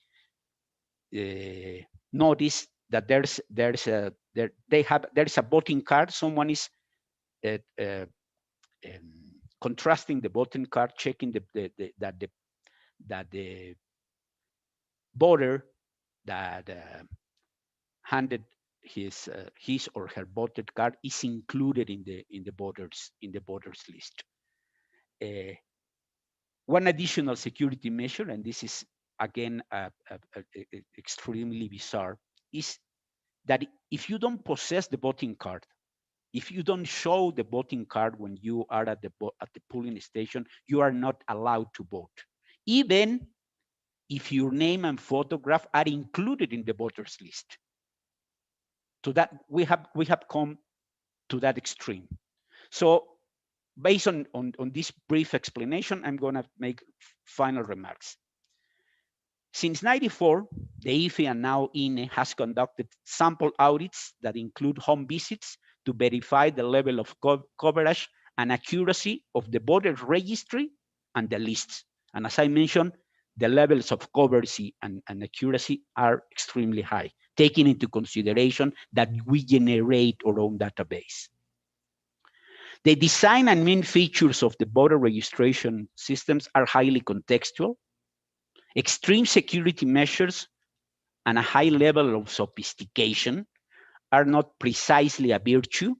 notice that there's a voting card. Someone is contrasting the voting card, checking that that the voter that handed his or her voter card is included in the voters list. One additional security measure, and this is again extremely bizarre, is that if you don't possess the voting card, if you don't show the voting card when you are at the polling station, you are not allowed to vote, even if your name and photograph are included in the voters list. So that we have come to that extreme. So based on this brief explanation, I'm going to make final remarks. Since '94, the IFE and now INE has conducted sample audits that include home visits to verify the level of coverage and accuracy of the voter registry and the lists. And as I mentioned, the levels of coverage and accuracy are extremely high, taking into consideration that we generate our own database. The design and main features of the voter registration systems are highly contextual. Extreme security measures and a high level of sophistication are not precisely a virtue,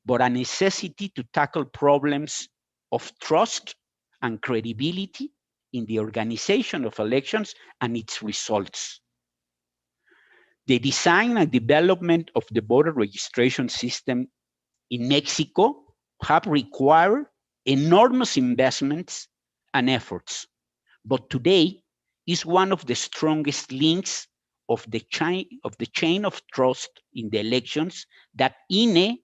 but a necessity to tackle problems of trust and credibility in the organization of elections and its results. The design and development of the voter registration system in Mexico have required enormous investments and efforts, but today is one of the strongest links of the chain of trust in the elections that INE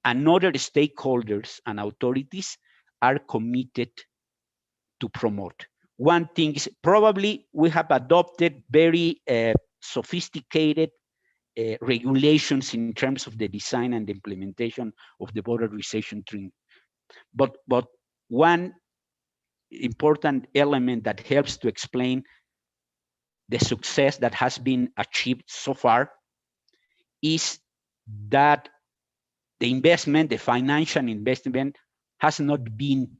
and other stakeholders and authorities are committed to promote. One thing is probably we have adopted very sophisticated regulations in terms of the design and the implementation of the voter registration tree. But one important element that helps to explain the success that has been achieved so far is that the investment, the financial investment, has not been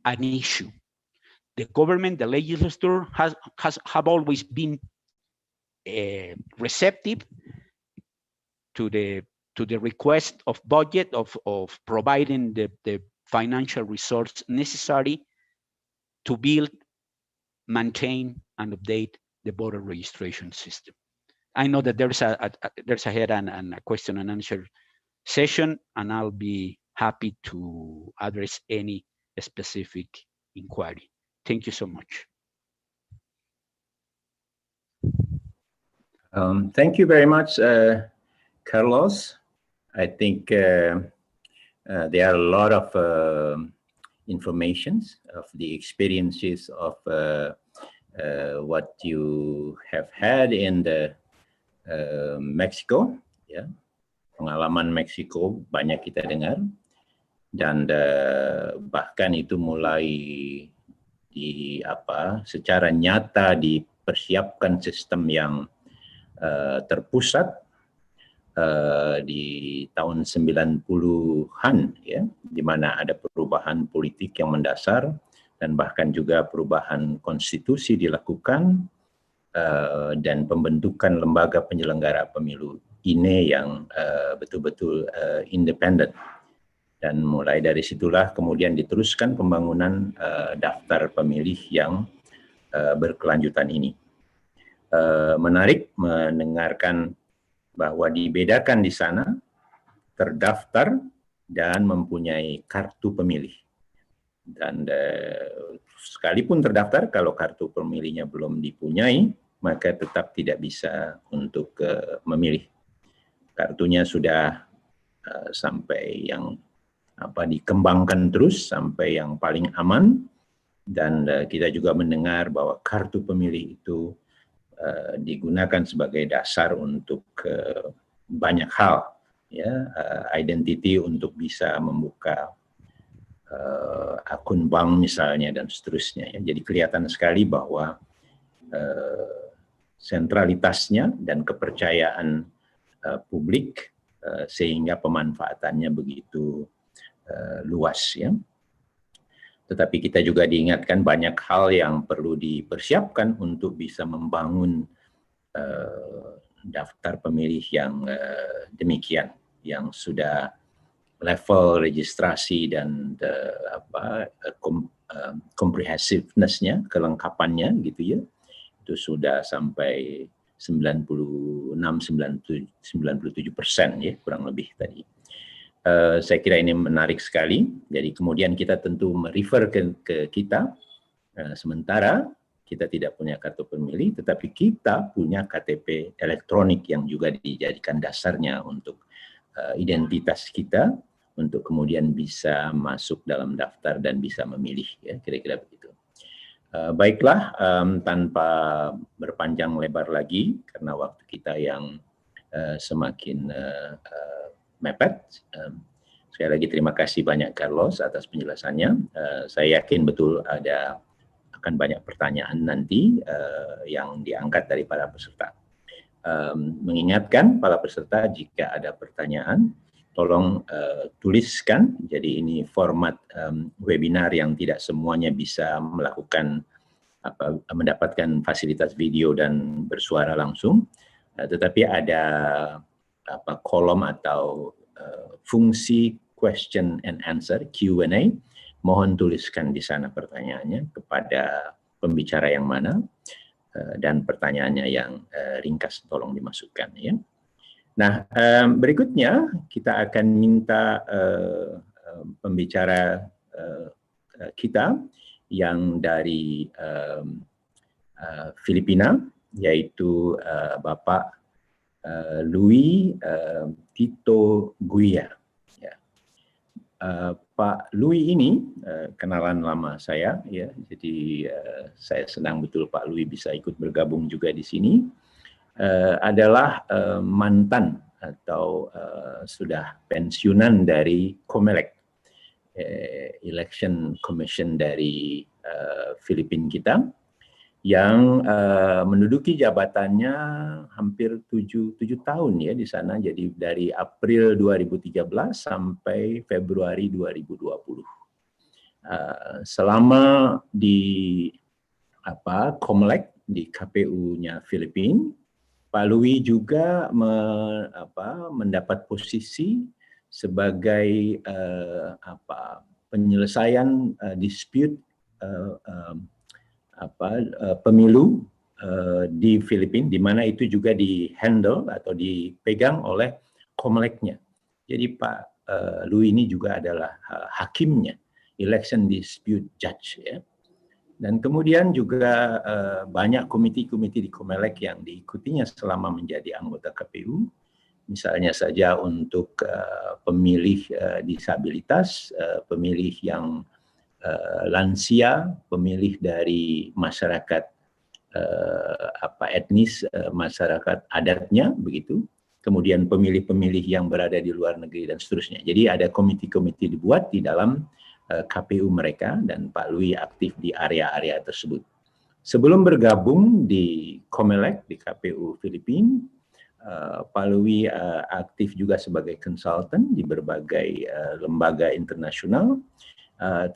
an issue. The government, the legislature have always been receptive to the request of budget of providing the financial resource necessary to build, maintain, and update the voter registration system. I know that there's ahead and a question and answer session, and I'll be happy to address any specific inquiry. Thank you so much. Thank you very much, Carlos. I think there are a lot of informations of the experiences of what you have had in the Mexico, ya. Pengalaman Meksiko banyak kita dengar, dan bahkan itu mulai secara nyata dipersiapkan sistem yang terpusat di tahun 90-an, ya, di mana ada perubahan politik yang mendasar dan bahkan juga perubahan konstitusi dilakukan dan pembentukan lembaga penyelenggara pemilu INE yang betul-betul independen. Dan mulai dari situlah kemudian diteruskan pembangunan daftar pemilih yang berkelanjutan ini. Menarik mendengarkan bahwa dibedakan di sana terdaftar dan mempunyai kartu pemilih. Dan sekalipun terdaftar, kalau kartu pemilihnya belum dipunyai, maka tetap tidak bisa untuk memilih. Kartunya sudah sampai yang dikembangkan terus sampai yang paling aman, dan kita juga mendengar bahwa kartu pemilih itu digunakan sebagai dasar untuk banyak hal, ya, identity untuk bisa membuka akun bank misalnya dan seterusnya, ya. Jadi kelihatan sekali bahwa sentralitasnya dan kepercayaan publik sehingga pemanfaatannya begitu luas, ya. Tetapi kita juga diingatkan banyak hal yang perlu dipersiapkan untuk bisa membangun daftar pemilih yang demikian, yang sudah level registrasi dan comprehensiveness-nya, kelengkapannya gitu ya, itu sudah sampai 96-97% ya kurang lebih tadi. Saya kira ini menarik sekali. Jadi kemudian kita tentu merefer ke kita, sementara kita tidak punya kartu pemilih, tetapi kita punya KTP elektronik yang juga dijadikan dasarnya untuk identitas kita, untuk kemudian bisa masuk dalam daftar dan bisa memilih, ya kira-kira begitu. Baiklah, tanpa berpanjang lebar lagi, karena waktu kita yang semakin mepet. Sekali lagi terima kasih banyak Carlos atas penjelasannya. Saya yakin betul akan banyak pertanyaan nanti yang diangkat dari para peserta. Mengingatkan para peserta jika ada pertanyaan, tolong tuliskan. Jadi ini format webinar yang tidak semuanya bisa mendapatkan fasilitas video dan bersuara langsung, tetapi ada kolom atau fungsi question and answer Q&A. Mohon tuliskan di sana pertanyaannya kepada pembicara yang mana, dan pertanyaannya yang ringkas tolong dimasukkan ya. Nah, berikutnya kita akan minta pembicara kita yang dari Filipina, yaitu Bapak Louis Tito Guia. Ya. Pak Louis ini kenalan lama saya, ya. Jadi saya senang betul Pak Louis bisa ikut bergabung juga di sini. Adalah mantan atau sudah pensiunan dari Comelec, Election Commission dari Filipina kita, yang menduduki jabatannya hampir 7 tahun ya di sana. Jadi dari April 2013 sampai Februari 2020. Selama di Comelec di KPU-nya Filipina, Pak Louis juga mendapat posisi sebagai penyelesaian dispute pemilu di Filipina, di mana itu juga di-handle atau dipegang oleh Comelec-nya. Jadi Pak Louis ini juga adalah hakimnya, election dispute judge ya. Dan kemudian juga banyak komite-komite di Comelec yang diikutinya selama menjadi anggota KPU. Misalnya saja untuk pemilih disabilitas, pemilih yang lansia, pemilih dari masyarakat etnis, masyarakat adatnya begitu. Kemudian pemilih-pemilih yang berada di luar negeri dan seterusnya. Jadi ada komite-komite dibuat di dalam KPU mereka, dan Pak Louis aktif di area-area tersebut. Sebelum bergabung di Comelec di KPU Filipina, Pak Louis aktif juga sebagai konsultan di berbagai lembaga internasional,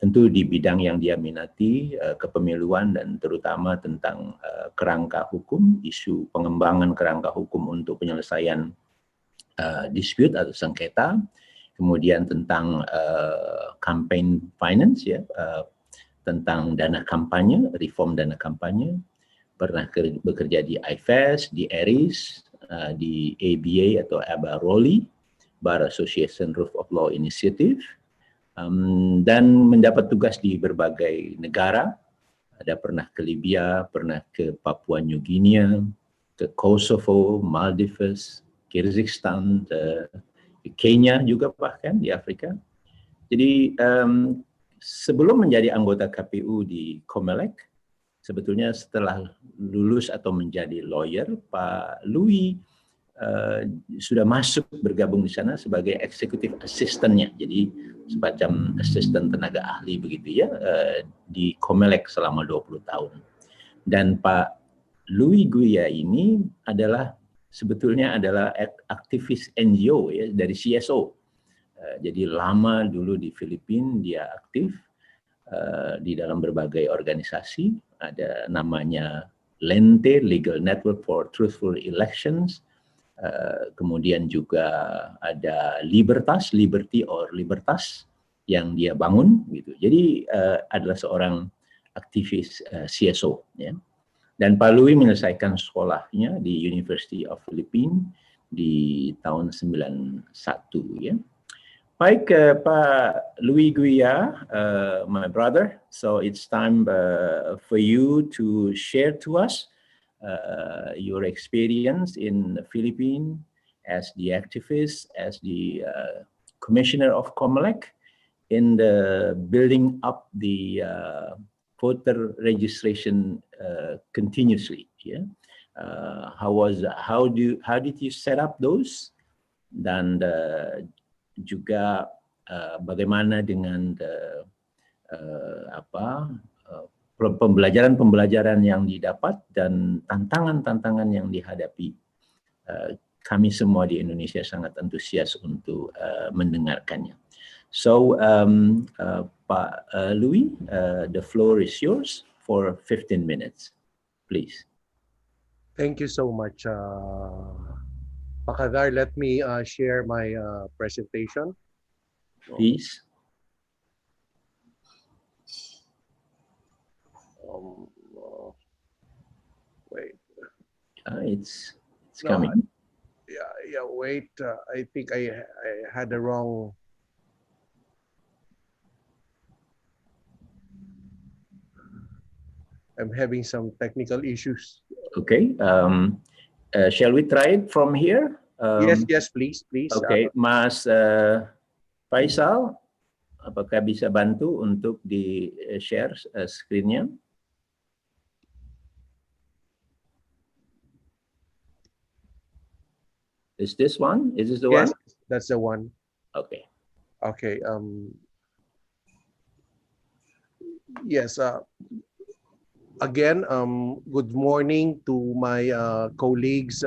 tentu di bidang yang dia minati, kepemiluan dan terutama tentang kerangka hukum, isu pengembangan kerangka hukum untuk penyelesaian dispute atau sengketa. Kemudian tentang campaign finance ya, tentang dana kampanye, reform dana kampanye, pernah bekerja di IFES, di ERIS, di ABA atau ABA-ROLI, Bar Association Rule of Law Initiative, dan mendapat tugas di berbagai negara. Ada pernah ke Libya, pernah ke Papua New Guinea, ke Kosovo, Maldives, Kyrgyzstan, Kenya juga bahkan di Afrika. Jadi sebelum menjadi anggota KPU di Comelec, sebetulnya setelah lulus atau menjadi lawyer, Pak Louis sudah masuk bergabung di sana sebagai executive assistant-nya. Jadi semacam asisten tenaga ahli begitu ya, di Comelec selama 20 tahun. Dan Pak Louis Guia ini sebetulnya adalah aktivis NGO ya, dari CSO. Jadi lama dulu di Filipina dia aktif, di dalam berbagai organisasi. Ada namanya LENTE, Legal Network for Truthful Elections. Kemudian juga ada Libertas, Liberty or Libertas yang dia bangun gitu. Jadi adalah seorang aktivis CSO ya. Dan Pak Louis menyelesaikan sekolahnya di University of Philippines di tahun 91 ya. Baik, Pak Louis Guia, my brother. So it's time for you to share to us your experience in the Philippines as the activist, as the commissioner of COMELEC in the building up the voter registration continuously. Yeah, how did you set up those? Dan juga bagaimana dengan pembelajaran yang didapat dan tantangan-tantangan yang dihadapi. Kami semua di Indonesia sangat antusias untuk mendengarkannya. So, Pak Louis, the floor is yours for 15 minutes, please. Thank you so much, Pakadar. Let me share my presentation. Please. Wait. It's coming. Yeah. Wait. I think I had the wrong. I'm having some technical issues. Okay. Shall we try it from here? Yes, please. Okay, Mas Faisal, apakah bisa bantu untuk di-share screen-nya? Is this one? Is this the one? Yes, that's the one. Okay. Okay. Yes. Again, good morning to my colleagues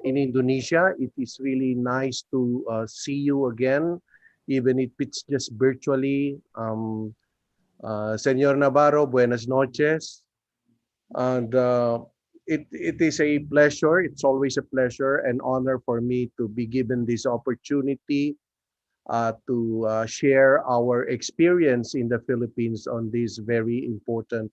in Indonesia. It is really nice to see you again, even if it's just virtually. Senor Navarro, buenas noches. And it is a pleasure. It's always a pleasure and honor for me to be given this opportunity to share our experience in the Philippines on this very important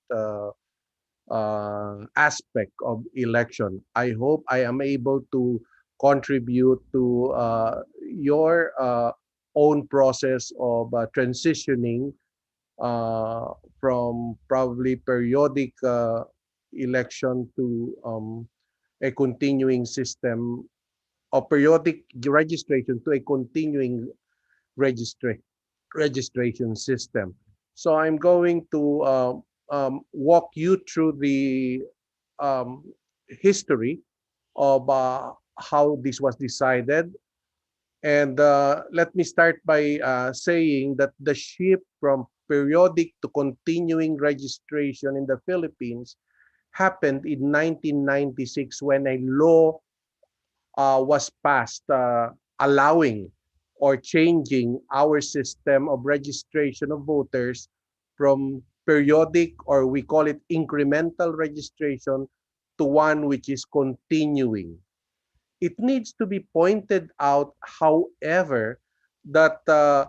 aspect of election. I hope I am able to contribute to your own process of transitioning from probably periodic election to a continuing system, or periodic registration to a continuing registration system. So I'm going to walk you through the history of how this was decided. And let me start by saying that the shift from periodic to continuing registration in the Philippines happened in 1996 when a law was passed allowing or changing our system of registration of voters from periodic, or we call it incremental registration, to one which is continuing. It needs to be pointed out, however, that the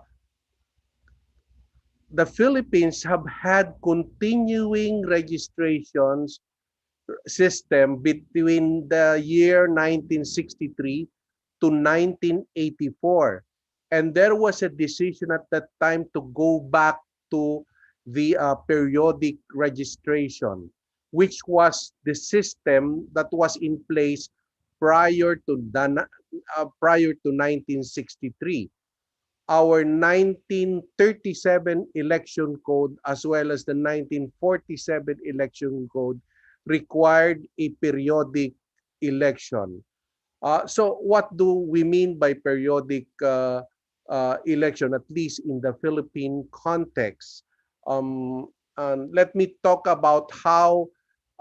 Philippines have had continuing registrations system between the year 1963 to 1984. And there was a decision at that time to go back to the periodic registration, which was the system that was in place prior to 1963. Our 1937 election code, as well as the 1947 election code, required a periodic election. So what do we mean by periodic election, at least in the Philippine context? Let me talk about how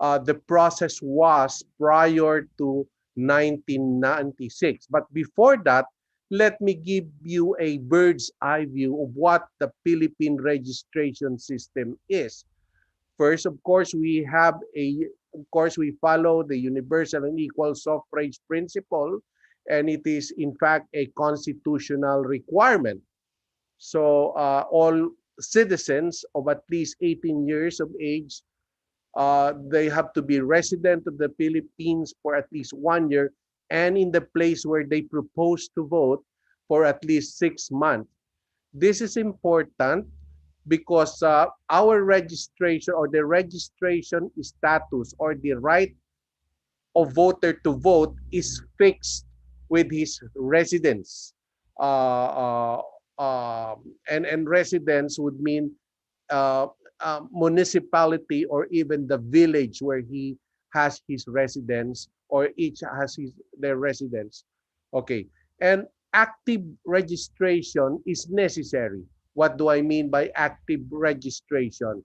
the process was prior to 1996. But before that, let me give you a bird's eye view of what the Philippine registration system is. First, of course, we follow the universal and equal suffrage principle, and it is in fact a constitutional requirement. So all citizens of at least 18 years of age, they have to be resident of the Philippines for at least 1 year and in the place where they propose to vote for at least 6 months. This is important because our registration or the registration status or the right of voter to vote is fixed with his residence. And residence would mean municipality or even the village where he has his residence, or each has their residence. Okay, and active registration is necessary. What do I mean by active registration?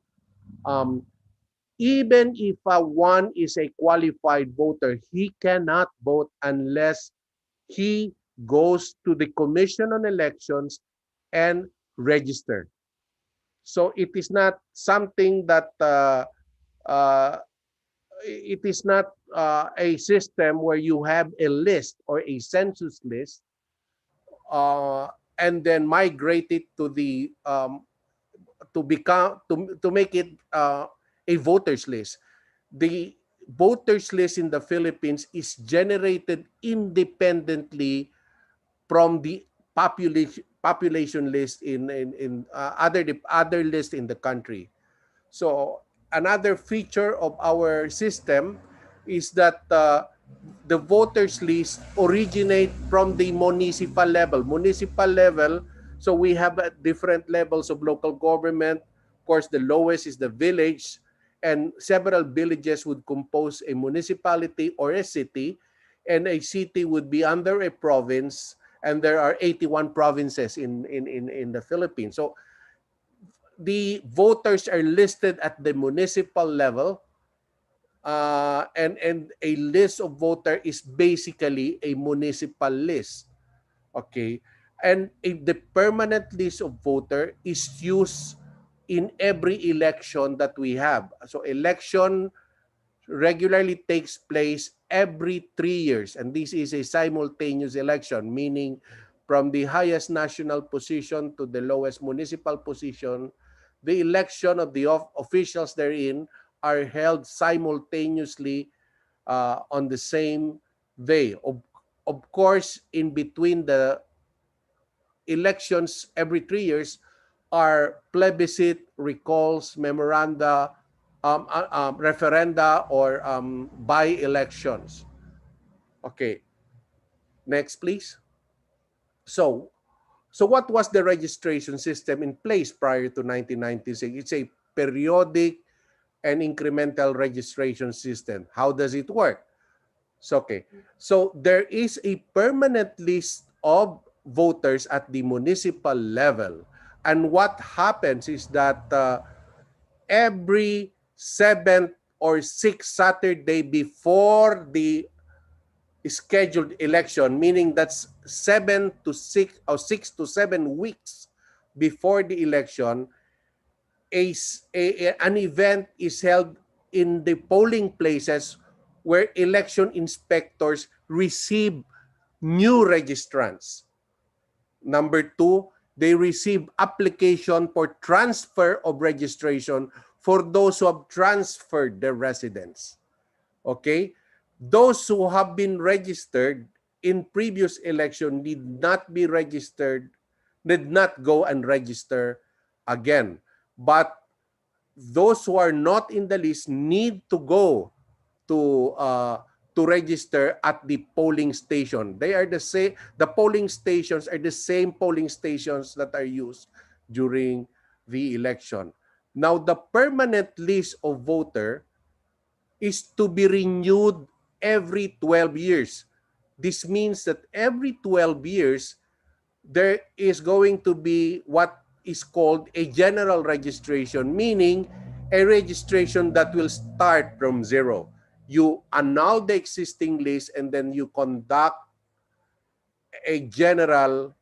Even if one is a qualified voter, he cannot vote unless he goes to the Commission on Elections and register. So it is not something that it is not a system where you have a list or a census list and then migrate it to the to make it a voters list. The voters list in the Philippines is generated independently from the population list in other list in the country. So another feature of our system is that the voters list originate from the municipal level. Municipal level, so we have different levels of local government. Of course, the lowest is the village, and several villages would compose a municipality or a city, and a city would be under a province, and there are 81 provinces in the Philippines. So the voters are listed at the municipal level, and a list of voter is basically a municipal list. Okay, and the permanent list of voter is used in every election that we have. So election regularly takes place every 3 years, and this is a simultaneous election, meaning from the highest national position to the lowest municipal position, the election of the officials therein are held simultaneously on the same day. Of course, in between the elections every 3 years are plebiscite, recalls, memoranda, referenda, or by-elections. Okay, next please. So what was the registration system in place prior to 1996? It's a periodic and incremental registration system. How does it work? So, okay, so there is a permanent list of voters at the municipal level. And what happens is that every 7th or 6th Saturday before the scheduled election, meaning that's 7 to 6 or 6 to 7 weeks before the election, an event is held in the polling places where election inspectors receive new registrants. Number 2, they receive application for transfer of registration for those who have transferred their residence. Okay? Those who have been registered in previous election did not be registered, did not go and register again. But those who are not in the list need to go to register at the polling station. They are the same. The polling stations are the same polling stations that are used during the election. Now, the permanent list of voter is to be renewed every 12 years. This means that every 12 years, there is going to be what is called a general registration, meaning a registration that will start from zero. You annul the existing list and then you conduct a general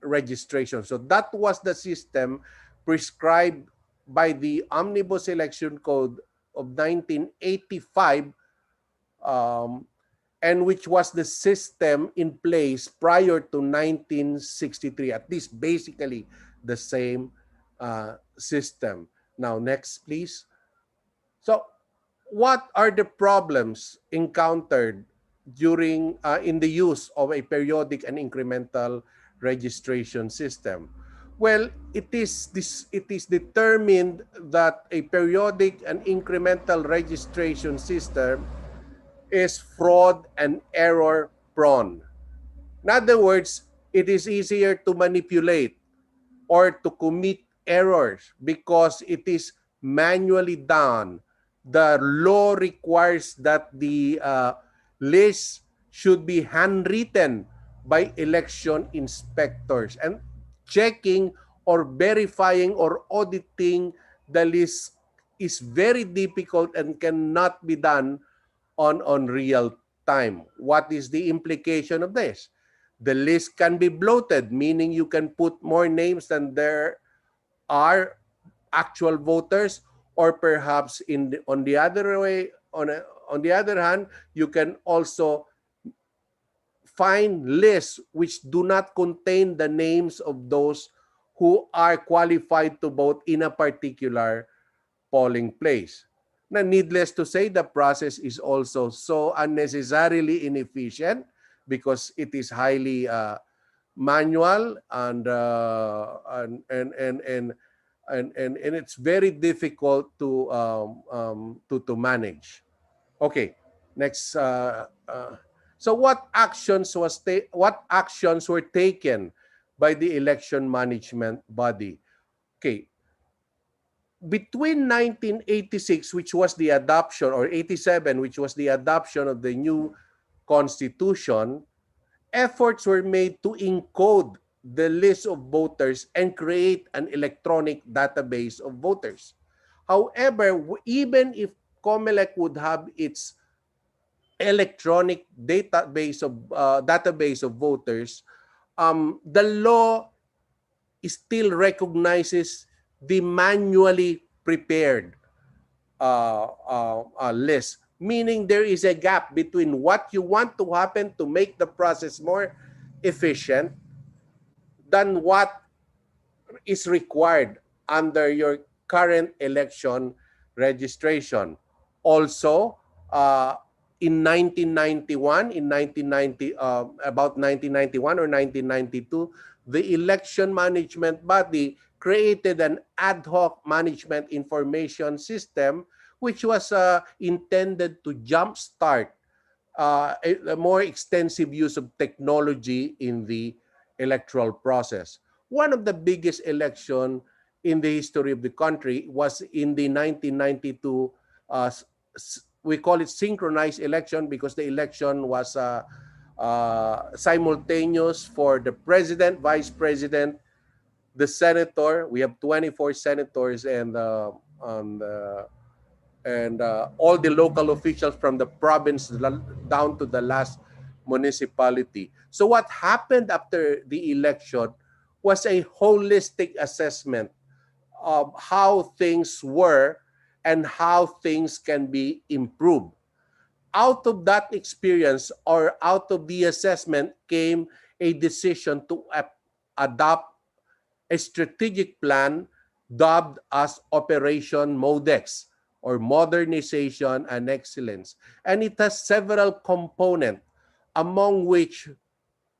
registration. So that was the system prescribed by the Omnibus Election Code of 1985, and which was the system in place prior to 1963, at least basically the same system. Now, next, please. So, what are the problems encountered during in the use of a periodic and incremental registration system? Well, it is determined that a periodic and incremental registration system is fraud and error prone. In other words, it is easier to manipulate or to commit errors because it is manually done. The law requires that the list should be handwritten by election inspectors, and checking or verifying or auditing the list is very difficult and cannot be done on real time. What is the implication of this? The list can be bloated, meaning you can put more names than there are actual voters, or perhaps on the other way, on the other hand, you can also find lists which do not contain the names of those who are qualified to vote in a particular polling place. Now, needless to say, the process is also so unnecessarily inefficient because it is highly manual and it's very difficult to manage. Okay, next. So what actions were taken by the election management body? Okay. Between 1986, which was the adoption, or 87, which was the adoption of the new constitution, efforts were made to encode the list of voters and create an electronic database of voters. However, even if COMELEC would have its electronic database of voters, the law still recognizes the manually prepared list, meaning there is a gap between what you want to happen to make the process more efficient than what is required under your current election registration. Also, in 1991, about 1991 or 1992, the election management body created an ad hoc management information system which was intended to jumpstart a more extensive use of technology in the electoral process. One of the biggest elections in the history of the country was in the 1992, we call it synchronized election because the election was simultaneous for the president, vice president, the senator. We have 24 senators and all the local officials from the province down to the last municipality. So what happened after the election was a holistic assessment of how things were and how things can be improved. Out of that experience, or out of the assessment, came a decision to adopt a strategic plan dubbed as Operation MODEX, or Modernization and Excellence. And it has several components, among which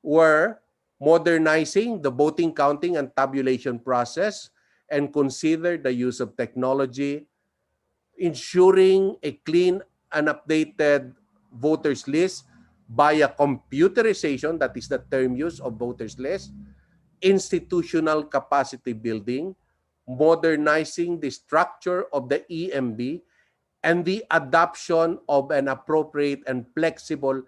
were modernizing the voting, counting, and tabulation process, and consider the use of technology, ensuring a clean and updated voters list via computerization, that is the term used of voters list, institutional capacity building, modernizing the structure of the EMB, and the adoption of an appropriate and flexible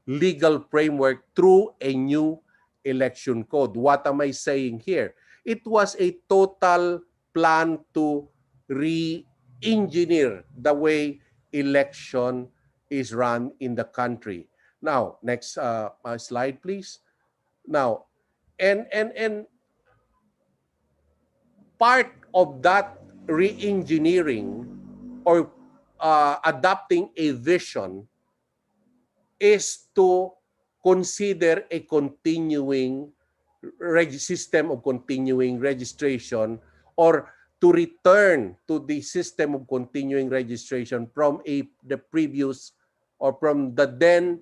legal framework through a new election code. What am I saying here? It was a total plan to re-engineer the way election is run in the country. Now, next slide, please. Now, and part of that re-engineering or adopting a vision is to consider a continuing system of continuing registration, or to return to the system of continuing registration from the previous or from the then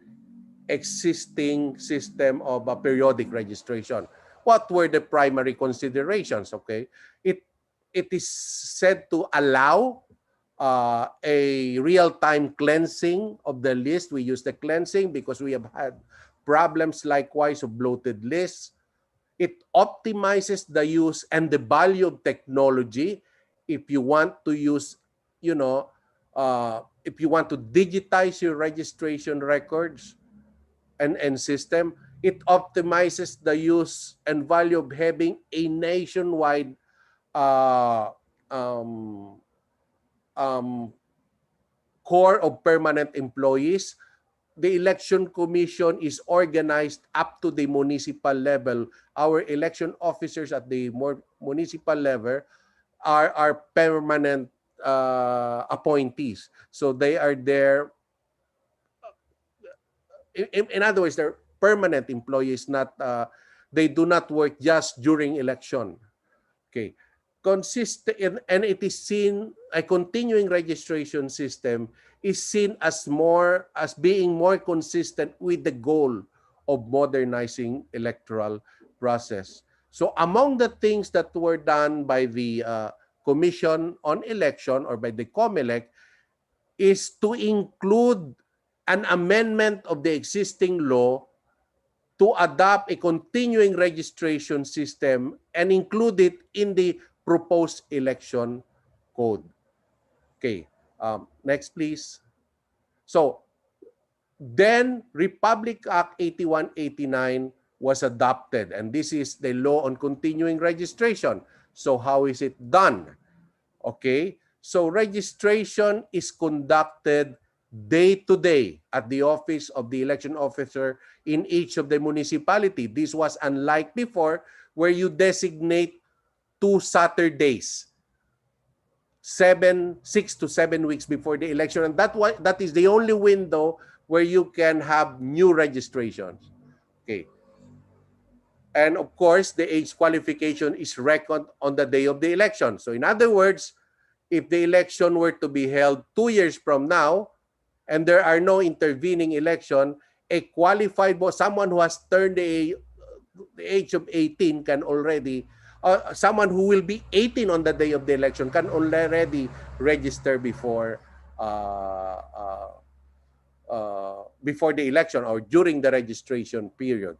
existing system of a periodic registration. What were the primary considerations? Okay, it is said to allow a real-time cleansing of the list. We use the cleansing because we have had problems likewise of bloated lists. It optimizes the use and the value of technology. If you want to use, if you want to digitize your registration records and system, it optimizes the use and value of having a nationwide core of permanent employees. The election commission is organized up to the municipal level. Our election officers at the municipal level are permanent appointees. So they are there. In other words, they're permanent employees. Not they do not work just during election. Okay. Consistent, and it is seen, a continuing registration system is seen as being more consistent with the goal of modernizing electoral process. So among the things that were done by the Commission on Election, or by the COMELEC, is to include an amendment of the existing law to adopt a continuing registration system and include it in the proposed election code. Okay, next please. So then Republic Act 8189 was adopted, and this is the law on continuing registration. So how is it done? Okay, so registration is conducted day to day at the office of the election officer in each of the municipality. This was unlike before, where you designate 2 Saturdays, 6 to 7 weeks before the election, and that is the only window where you can have new registrations. Okay, and of course the age qualification is reckoned on the day of the election. So in other words, if the election were to be held 2 years from now and there are no intervening election, a qualified voter, someone who has turned the age of 18 can already, someone who will be 18 on the day of the election can already register before the election or during the registration period.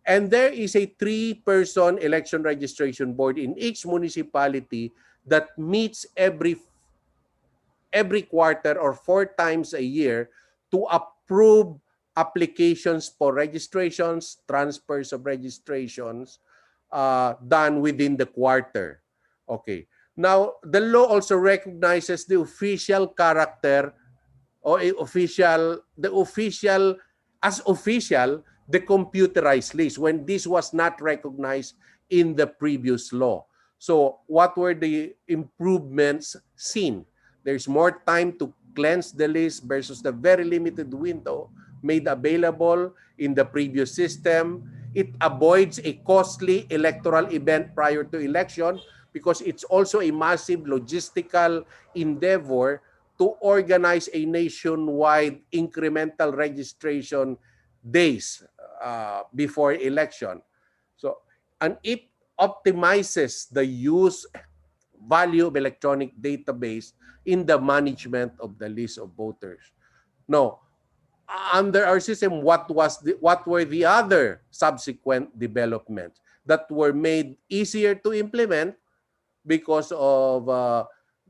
And there is a 3-person election registration board in each municipality that meets every quarter or 4 times a year to approve applications for registrations, transfers of registrations done within the quarter. Okay. Now, the law also recognizes the official character or the computerized list when this was not recognized in the previous law. So what were the improvements seen? There's more time to cleanse the list versus the very limited window made available in the previous system. It avoids a costly electoral event prior to election because it's also a massive logistical endeavor to organize a nationwide incremental registration days before election. So, and it optimizes the use value of electronic database in the management of the list of voters. Now, under our system, what were the other subsequent developments that were made easier to implement because of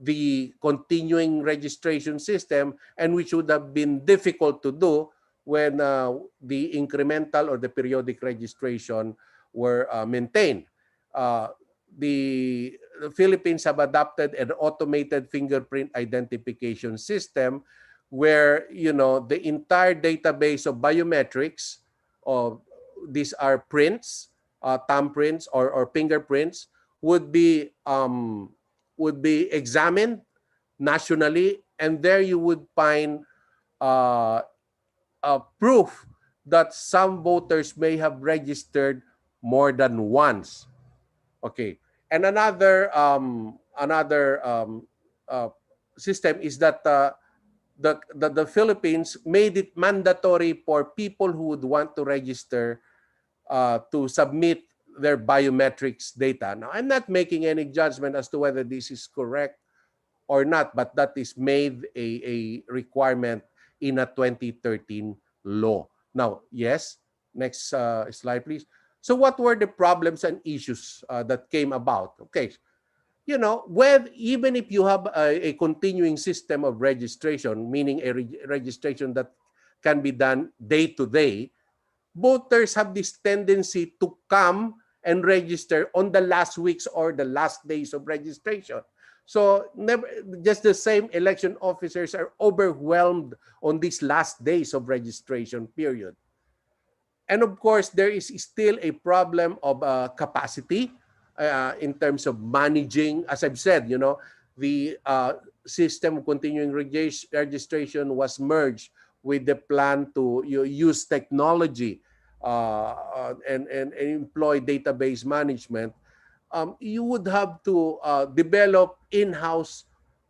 the continuing registration system, and which would have been difficult to do when the incremental or the periodic registration were maintained. The Philippines have adopted an automated fingerprint identification system where, the entire database of biometrics these are prints, thumbprints or fingerprints, would be examined nationally, and there you would find proof that some voters may have registered more than once. Okay, and another system is that the Philippines made it mandatory for people who would want to register to submit their biometrics data. Now, I'm not making any judgment as to whether this is correct or not, but that is made a requirement in a 2013 law. Now, yes, next slide, please. So what were the problems and issues that came about? Okay, you know, even if you have a continuing system of registration, meaning a registration that can be done day to day, voters have this tendency to come and register on the last weeks or the last days of registration. So just the same election officers are overwhelmed on these last days of registration period. And of course, there is still a problem of capacity in terms of managing. As I've said, you know, the system of continuing registration was merged with the plan to use technology and employ database management. You would have to develop in-house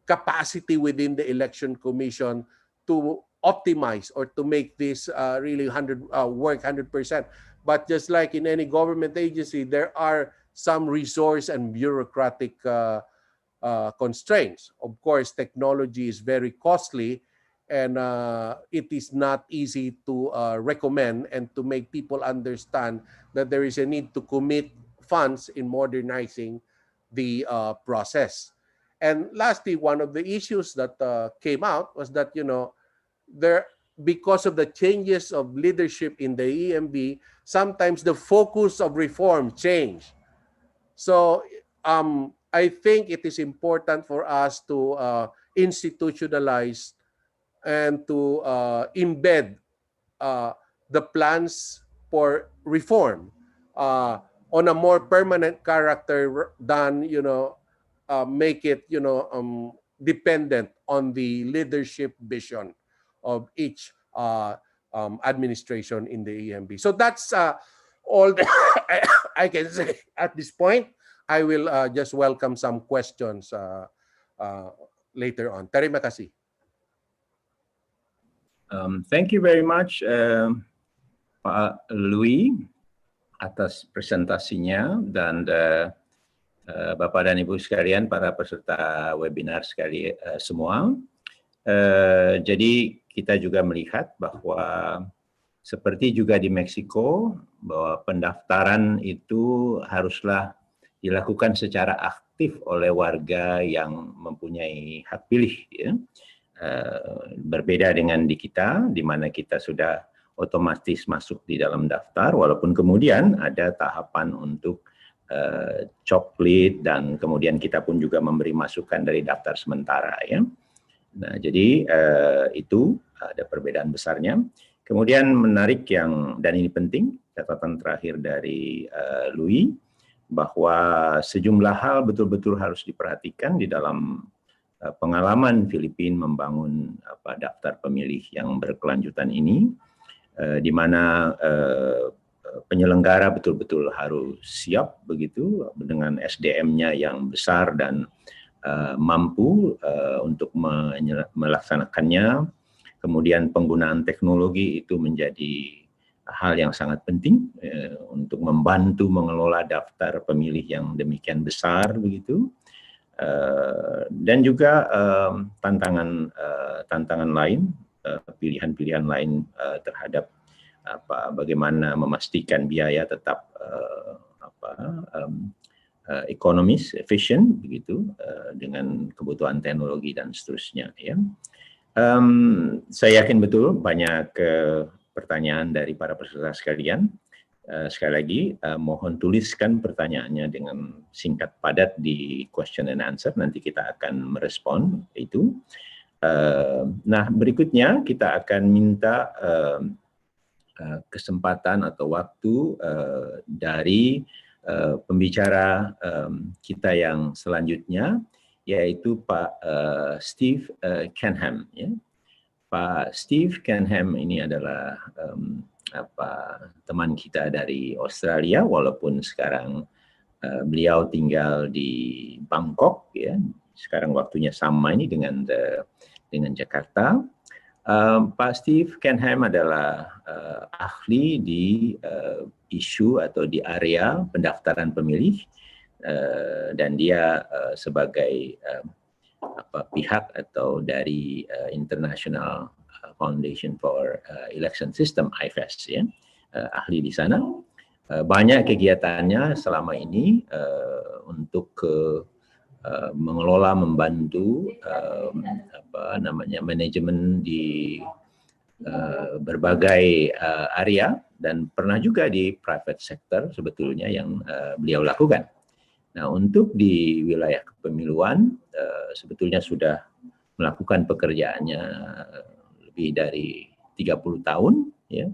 capacity within the election commission to optimize or to make this really work 100%. But just like in any government agency, there are some resource and bureaucratic constraints. Of course, technology is very costly, and it is not easy to recommend and to make people understand that there is a need to commit funds in modernizing the process. And lastly, one of the issues that came out was that, you know, because of the changes of leadership in the EMB, sometimes the focus of reform changed. So I think it is important for us to institutionalize and to embed the plans for reform on a more permanent character than, you know, make it, you know, dependent on the leadership vision of each administration in the EMB. So that's all that I can say at this point. I will just welcome some questions later on. Terima kasih. Thank you very much, Pak Louis, atas presentasinya, dan Bapak dan Ibu sekalian, para peserta webinar semua. Jadi kita juga melihat bahwa seperti juga di Meksiko, bahwa pendaftaran itu haruslah dilakukan secara aktif oleh warga yang mempunyai hak pilih, ya. Berbeda dengan di kita, di mana kita sudah otomatis masuk di dalam daftar, walaupun kemudian ada tahapan untuk coklit, dan kemudian kita pun juga memberi masukan dari daftar sementara, ya. Nah, jadi itu ada perbedaan besarnya. Kemudian menarik dan ini penting, catatan terakhir dari Louis, bahwa sejumlah hal betul-betul harus diperhatikan di dalam pengalaman Filipina membangun daftar pemilih yang berkelanjutan ini, di mana penyelenggara betul-betul harus siap begitu dengan SDM-nya yang besar dan mampu untuk melaksanakannya. Kemudian penggunaan teknologi itu menjadi hal yang sangat penting untuk membantu mengelola daftar pemilih yang demikian besar begitu. Dan juga tantangan lain, pilihan-pilihan lain terhadap bagaimana memastikan biaya tetap ekonomis, efisien begitu, dengan kebutuhan teknologi dan seterusnya, ya. Saya yakin betul banyak pertanyaan dari para peserta sekalian. Sekali lagi, mohon tuliskan pertanyaannya dengan singkat padat di question and answer. Nanti kita akan merespon itu. Nah, berikutnya kita akan minta kesempatan atau waktu dari pembicara kita yang selanjutnya, yaitu Pak Steve Kenham. Ya. Pak Steve Kenham ini adalah teman kita dari Australia, walaupun sekarang beliau tinggal di Bangkok. Ya. Sekarang waktunya sama ini dengan Jakarta. Pak Steve Kenham adalah ahli di isu atau di area pendaftaran pemilih, dan dia sebagai pihak atau dari International Foundation for Election System (IFES), ya, ahli di sana. Banyak kegiatannya selama ini untuk mengelola, membantu manajemen di berbagai area, dan pernah juga di private sector sebetulnya yang beliau lakukan. Nah, untuk di wilayah kepemiluan sebetulnya sudah melakukan pekerjaannya lebih dari 30 tahun, ya,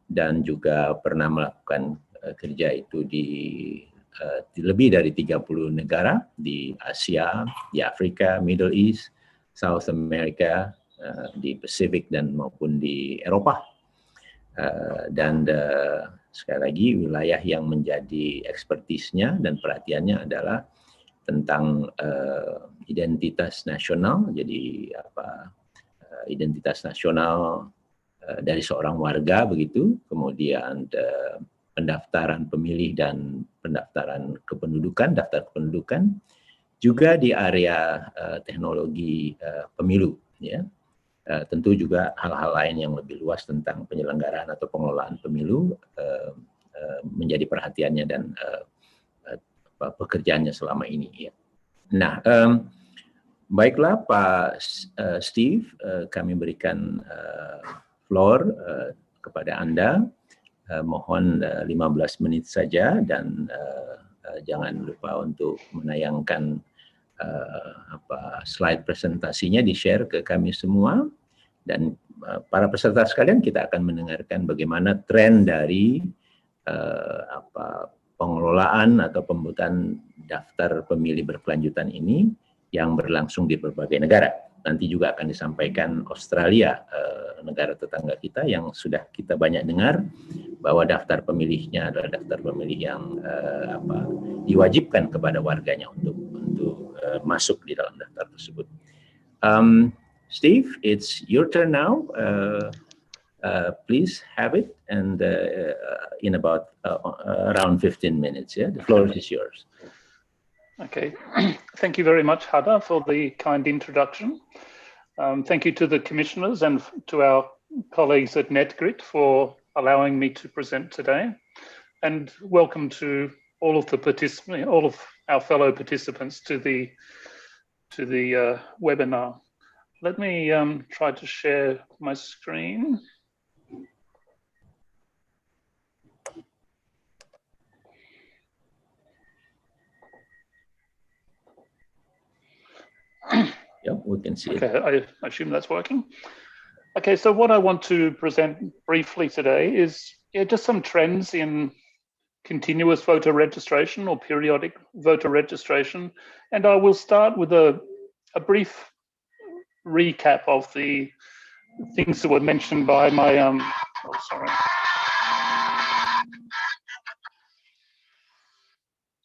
dan juga pernah melakukan kerja itu di lebih dari 30 negara di Asia, di Afrika, Middle East, South America, di Pasifik dan maupun di Eropa. Dan sekali lagi wilayah yang menjadi ekspertisnya dan perhatiannya adalah tentang identitas nasional. Jadi identitas nasional dari seorang warga begitu, kemudian pendaftaran pemilih dan pendaftaran kependudukan, daftar kependudukan, juga di area teknologi pemilu, ya. Tentu juga hal-hal lain yang lebih luas tentang penyelenggaraan atau pengelolaan pemilu menjadi perhatiannya dan pekerjaannya selama ini, ya. Nah, baiklah Pak Steve, kami berikan floor kepada Anda. Mohon 15 menit saja, dan jangan lupa untuk menayangkan slide presentasinya, di-share ke kami semua. Dan para peserta sekalian, kita akan mendengarkan bagaimana tren dari pengelolaan atau pembuatan daftar pemilih berkelanjutan ini yang berlangsung di berbagai negara. Nanti juga akan disampaikan Australia, negara tetangga kita yang sudah kita banyak dengar bahwa daftar pemilihnya adalah daftar pemilih yang diwajibkan kepada warganya untuk masuk di dalam daftar tersebut. Steve, it's your turn now. Please have it, and in about around 15 minutes. Yeah, the floor is yours. Okay, thank you very much, Hada, for the kind introduction. Thank you to the commissioners and to our colleagues at Netgrit for allowing me to present today, and welcome to all of the participants, all of our fellow participants to the webinar. Let me try to share my screen. Yep, we can see it. Okay, I assume that's working. Okay, so what I want to present briefly today is just some trends in continuous voter registration or periodic voter registration. And I will start with a brief recap of the things that were mentioned by my,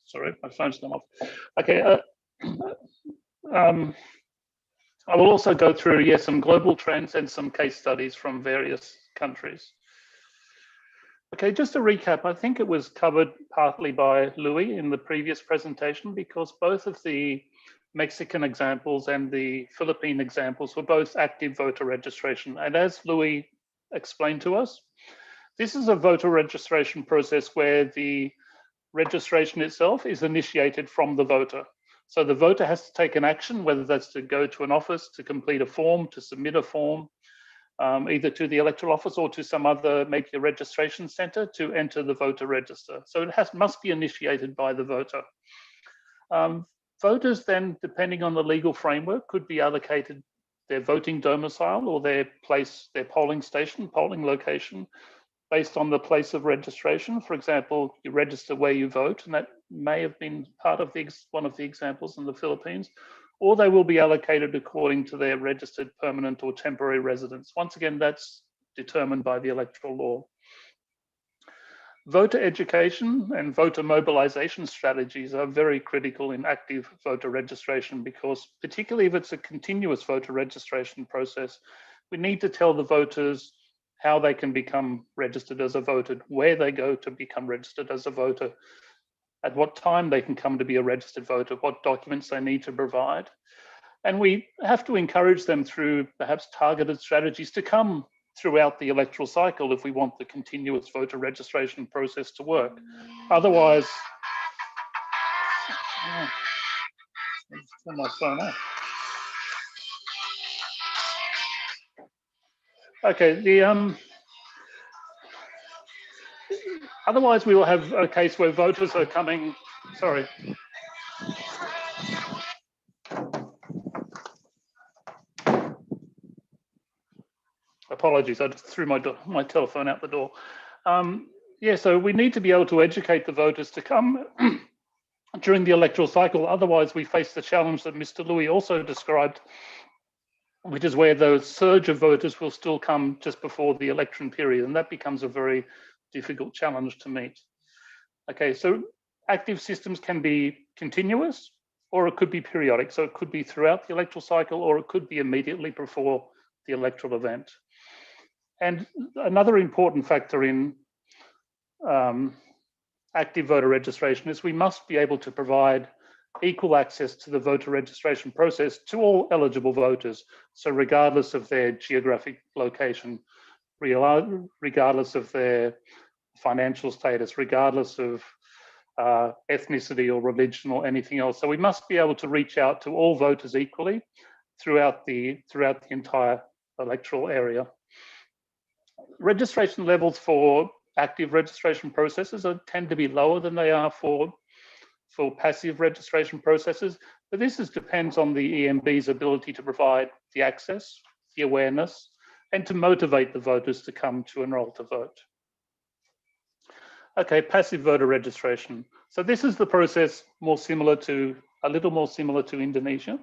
sorry, my phone's gone off. Okay, I will also go through, some global trends and some case studies from various countries. Okay, just to recap, I think it was covered partly by Louis in the previous presentation, because both of the Mexican examples and the Philippine examples were both active voter registration. And as Louis explained to us, this is a voter registration process where the registration itself is initiated from the voter. So the voter has to take an action, whether that's to go to an office, to complete a form, to submit a form, either to the electoral office or to some other maybe a registration center to enter the voter register. So it must be initiated by the voter. Voters then, depending on the legal framework, could be allocated their voting domicile or their place, their polling station, polling location, based on the place of registration. For example, you register where you vote, and that may have been part of one of the examples in the Philippines, or they will be allocated according to their registered permanent or temporary residence. Once again, that's determined by the electoral law. Voter education and voter mobilization strategies are very critical in active voter registration, because particularly if it's a continuous voter registration process, we need to tell the voters how they can become registered as a voter, where they go to become registered as a voter, at what time they can come to be a registered voter, what documents they need to provide. And we have to encourage them through perhaps targeted strategies to come throughout the electoral cycle if we want the continuous voter registration process to work. Otherwise, let's turn my phone off. Okay, otherwise we will have a case where voters are coming, sorry. Apologies, I just threw my telephone out the door. Yeah, so we need to be able to educate the voters to come during the electoral cycle. Otherwise, we face the challenge that Mr. Louis also described, which is where the surge of voters will still come just before the election period, and that becomes a very difficult challenge to meet. Okay, so active systems can be continuous, or it could be periodic. So it could be throughout the electoral cycle, or it could be immediately before the electoral event. And another important factor in active voter registration is we must be able to provide equal access to the voter registration process to all eligible voters. So regardless of their geographic location, regardless of their financial status, regardless of ethnicity or religion or anything else. So we must be able to reach out to all voters equally throughout the entire electoral area. Registration levels for active registration processes tend to be lower than they are for passive registration processes, but this depends on the EMB's ability to provide the access, the awareness, and to motivate the voters to come to enroll to vote. Okay, passive voter registration. So this is the process a little more similar to Indonesia,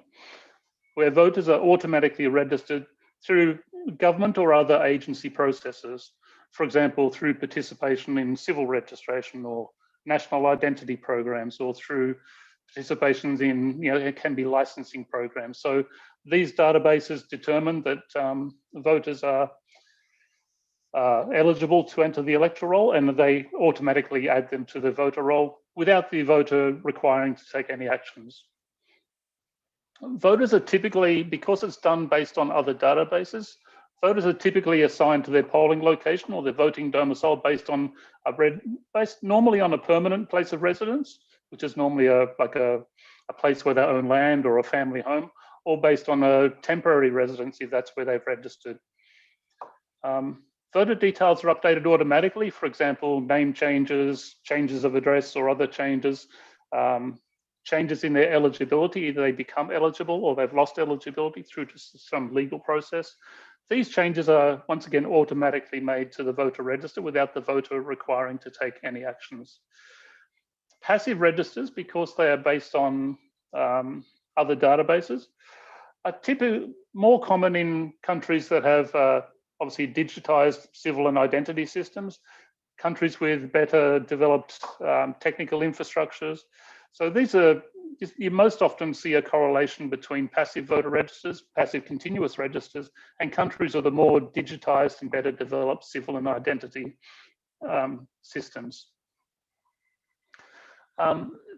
where voters are automatically registered through government or other agency processes. For example, through participation in civil registration or national identity programs, or through participations in, it can be licensing programs. So these databases determine that voters are eligible to enter the electoral roll, and they automatically add them to the voter roll without the voter requiring to take any actions. Voters are typically, because it's done based on other databases, voters are typically assigned to their polling location or their voting domicile based normally on a permanent place of residence, which is normally a place where they own land or a family home, or based on a temporary residency, that's where they've registered. Voter details are updated automatically. For example, name changes, changes of address or other changes, changes in their eligibility, either they become eligible or they've lost eligibility through to some legal process. These changes are once again automatically made to the voter register without the voter requiring to take any actions. Passive registers, because they are based on other databases, are typically more common in countries that have obviously digitized civil and identity systems, countries with better developed technical infrastructures. So these are, you most often see a correlation between passive voter registers, passive continuous registers, and countries with the more digitized and better developed civil and identity systems.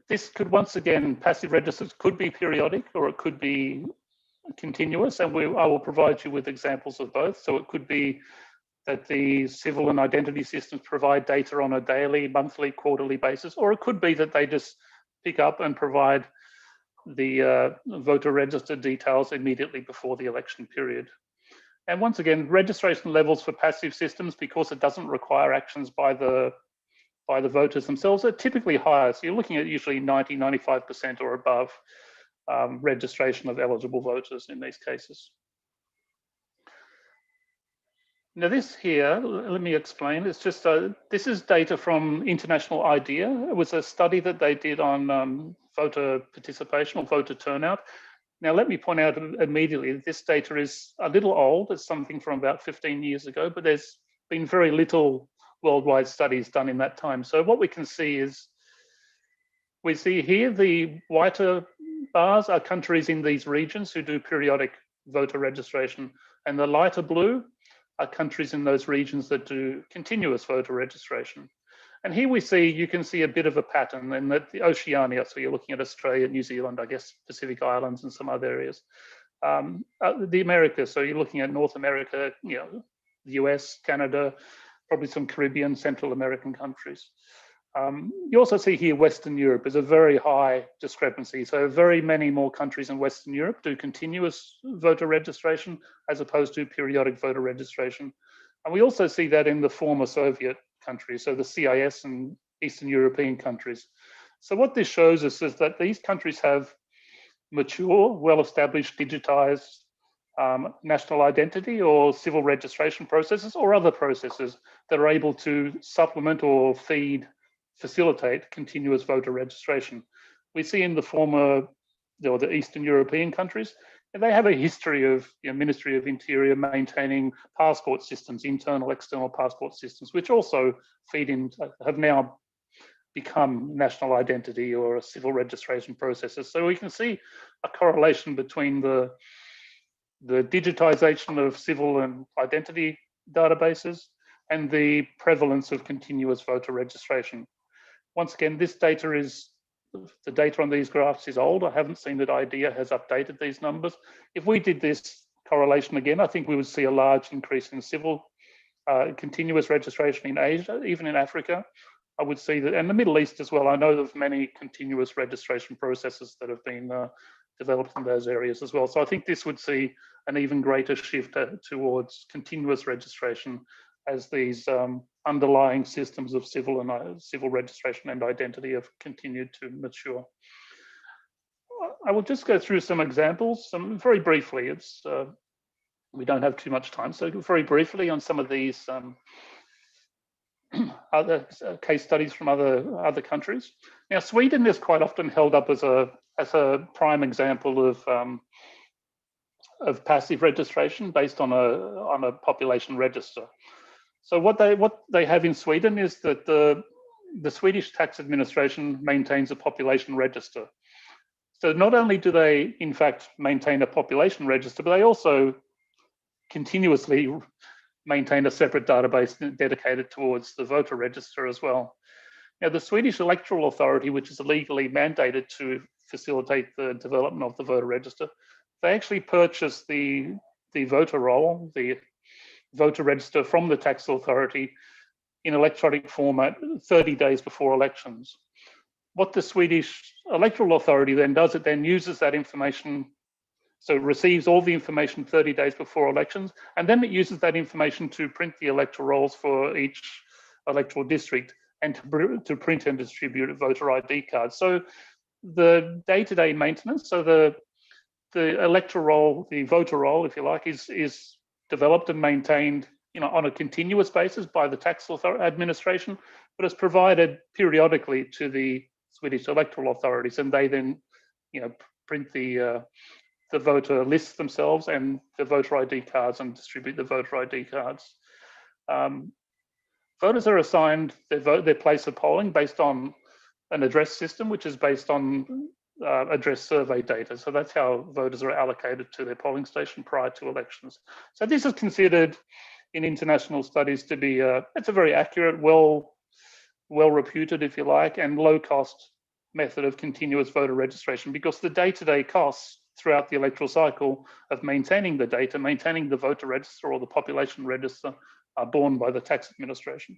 This could, once again, passive registers could be periodic or it could be continuous, and I will provide you with examples of both. So it could be that the civil and identity systems provide data on a daily, monthly, quarterly basis, or it could be that they just pick up and provide the voter register details immediately before the election period. And once again, registration levels for passive systems, because it doesn't require actions by the voters themselves, are typically higher. So you're looking at usually 90–95% or above registration of eligible voters in these cases. Now this here, let me explain. It's just this is data from International IDEA. It was a study that they did on voter participation or voter turnout. Now let me point out immediately that this data is a little old. It's something from about 15 years ago, but there's been very little worldwide studies done in that time. So what we can see is, we see here the whiter bars are countries in these regions who do periodic voter registration, and the lighter blue are countries in those regions that do continuous voter registration. And here we see, you can see a bit of a pattern in that the Oceania, so you're looking at Australia, New Zealand, I guess Pacific Islands and some other areas. The Americas, so you're looking at North America, you know, the US, Canada, probably some Caribbean, Central American countries. You also see here Western Europe is a very high discrepancy. So very many more countries in Western Europe do continuous voter registration as opposed to periodic voter registration. And we also see that in the former Soviet countries, so the CIS and Eastern European countries. So what this shows us is that these countries have mature, well-established, digitized national identity or civil registration processes or other processes that are able to supplement or facilitate continuous voter registration. We see in the former, or the Eastern European countries, and they have a history of, you know, Ministry of Interior maintaining passport systems, internal, external passport systems, which also feed in, have now become national identity or civil registration processes. So we can see a correlation between the digitization of civil and identity databases and the prevalence of continuous voter registration. Once again, this data is, the data on these graphs is old. I haven't seen that IDEA has updated these numbers. If we did this correlation again, I think we would see a large increase in civil continuous registration in Asia, even in Africa. I would see that, and the Middle East as well. I know of many continuous registration processes that have been developed in those areas as well. So I think this would see an even greater shift towards continuous registration as these underlying systems of civil registration and identity have continued to mature. I will just go through some examples, very briefly. It's we don't have too much time, so very briefly on some of these other case studies from other countries. Now, Sweden is quite often held up as a prime example of passive registration based on a population register. So what they have in Sweden is that the Swedish tax administration maintains a population register. So not only do they in fact maintain a population register, but they also continuously maintain a separate database dedicated towards the voter register as well. Now, the Swedish Electoral Authority, which is legally mandated to facilitate the development of the voter register, they actually purchase the voter roll, the voter register from the tax authority in electronic format 30 days before elections. What the Swedish Electoral Authority then does, it then uses that information, so it receives all the information 30 days before elections, and then it uses that information to print the electoral rolls for each electoral district and to print and distribute voter ID cards. So the day-to-day maintenance, so the electoral roll, the voter roll, if you like, is developed and maintained, you know, on a continuous basis by the tax administration, but it's provided periodically to the Swedish Electoral Authorities, and they then, you know, print the voter lists themselves and the voter ID cards and distribute the voter ID cards. Voters are assigned their place of polling based on an address system, which is based on address survey data. So that's how voters are allocated to their polling station prior to elections. So this is considered in international studies to be it's a very accurate, well reputed, if you like, and low cost method of continuous voter registration, because the day-to-day costs throughout the electoral cycle of maintaining the data, maintaining the voter register or the population register, are borne by the tax administration.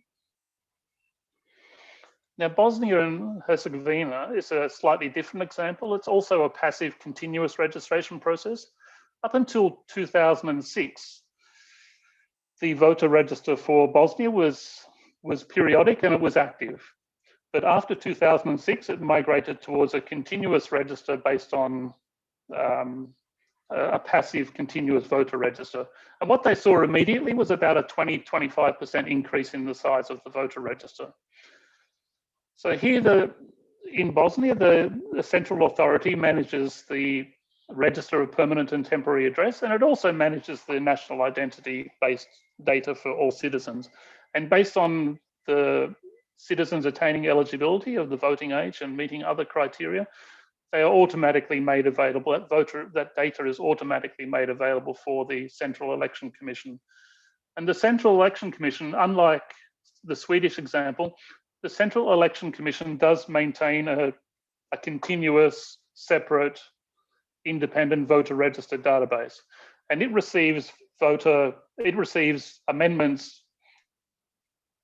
Now, Bosnia and Herzegovina is a slightly different example. It's also a passive continuous registration process. Up until 2006, the voter register for Bosnia was periodic and it was active. But after 2006, it migrated towards a continuous register based on a passive continuous voter register. And what they saw immediately was about a 20–25% increase in the size of the voter register. So here, in Bosnia, the central authority manages the register of permanent and temporary address, and it also manages the national identity-based data for all citizens. And based on the citizens attaining eligibility of the voting age and meeting other criteria, they are automatically made available. That data is automatically made available for the Central Election Commission. And the Central Election Commission, unlike the Swedish example, the Central Election Commission does maintain a continuous, separate, independent voter register database, and it receives amendments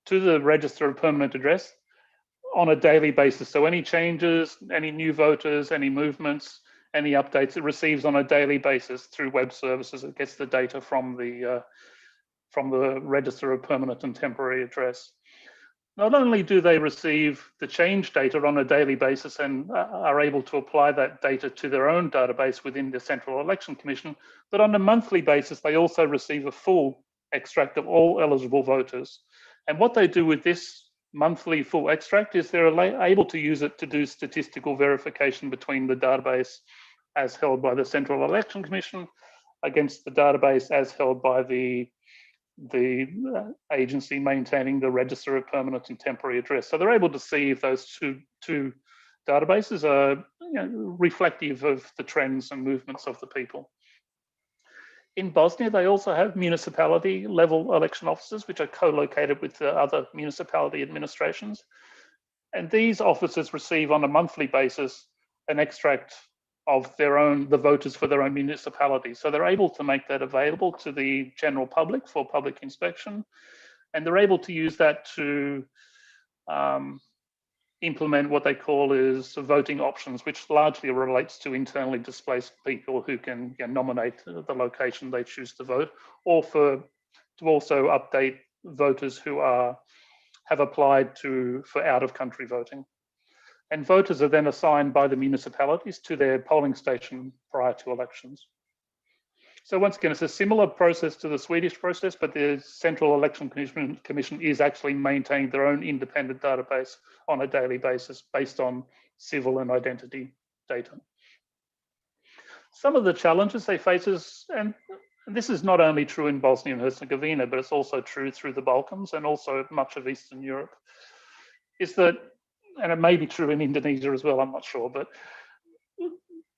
to the register of permanent address on a daily basis. So any changes, any new voters, any movements, any updates, it receives on a daily basis through web services. It gets the data from the register of permanent and temporary address. Not only do they receive the change data on a daily basis and are able to apply that data to their own database within the Central Election Commission, but on a monthly basis, they also receive a full extract of all eligible voters. And what they do with this monthly full extract is they're able to use it to do statistical verification between the database as held by the Central Election Commission against the database as held by the agency maintaining the register of permanent and temporary address. So they're able to see if those two databases are reflective of the trends and movements of the people. In Bosnia, they also have municipality level election offices, which are co-located with the other municipality administrations. And these offices receive on a monthly basis an extract of the voters for their own municipality. So they're able to make that available to the general public for public inspection. And they're able to use that to implement what they call is voting options, which largely relates to internally displaced people who can nominate the location they choose to vote, or to also update voters who have applied for out-of-country voting. And voters are then assigned by the municipalities to their polling station prior to elections. So once again, it's a similar process to the Swedish process, but the Central Election Commission is actually maintaining their own independent database on a daily basis based on civil and identity data. Some of the challenges they face is, and this is not only true in Bosnia and Herzegovina, but it's also true through the Balkans and also much of Eastern Europe, is that, and it may be true in Indonesia as well, I'm not sure, but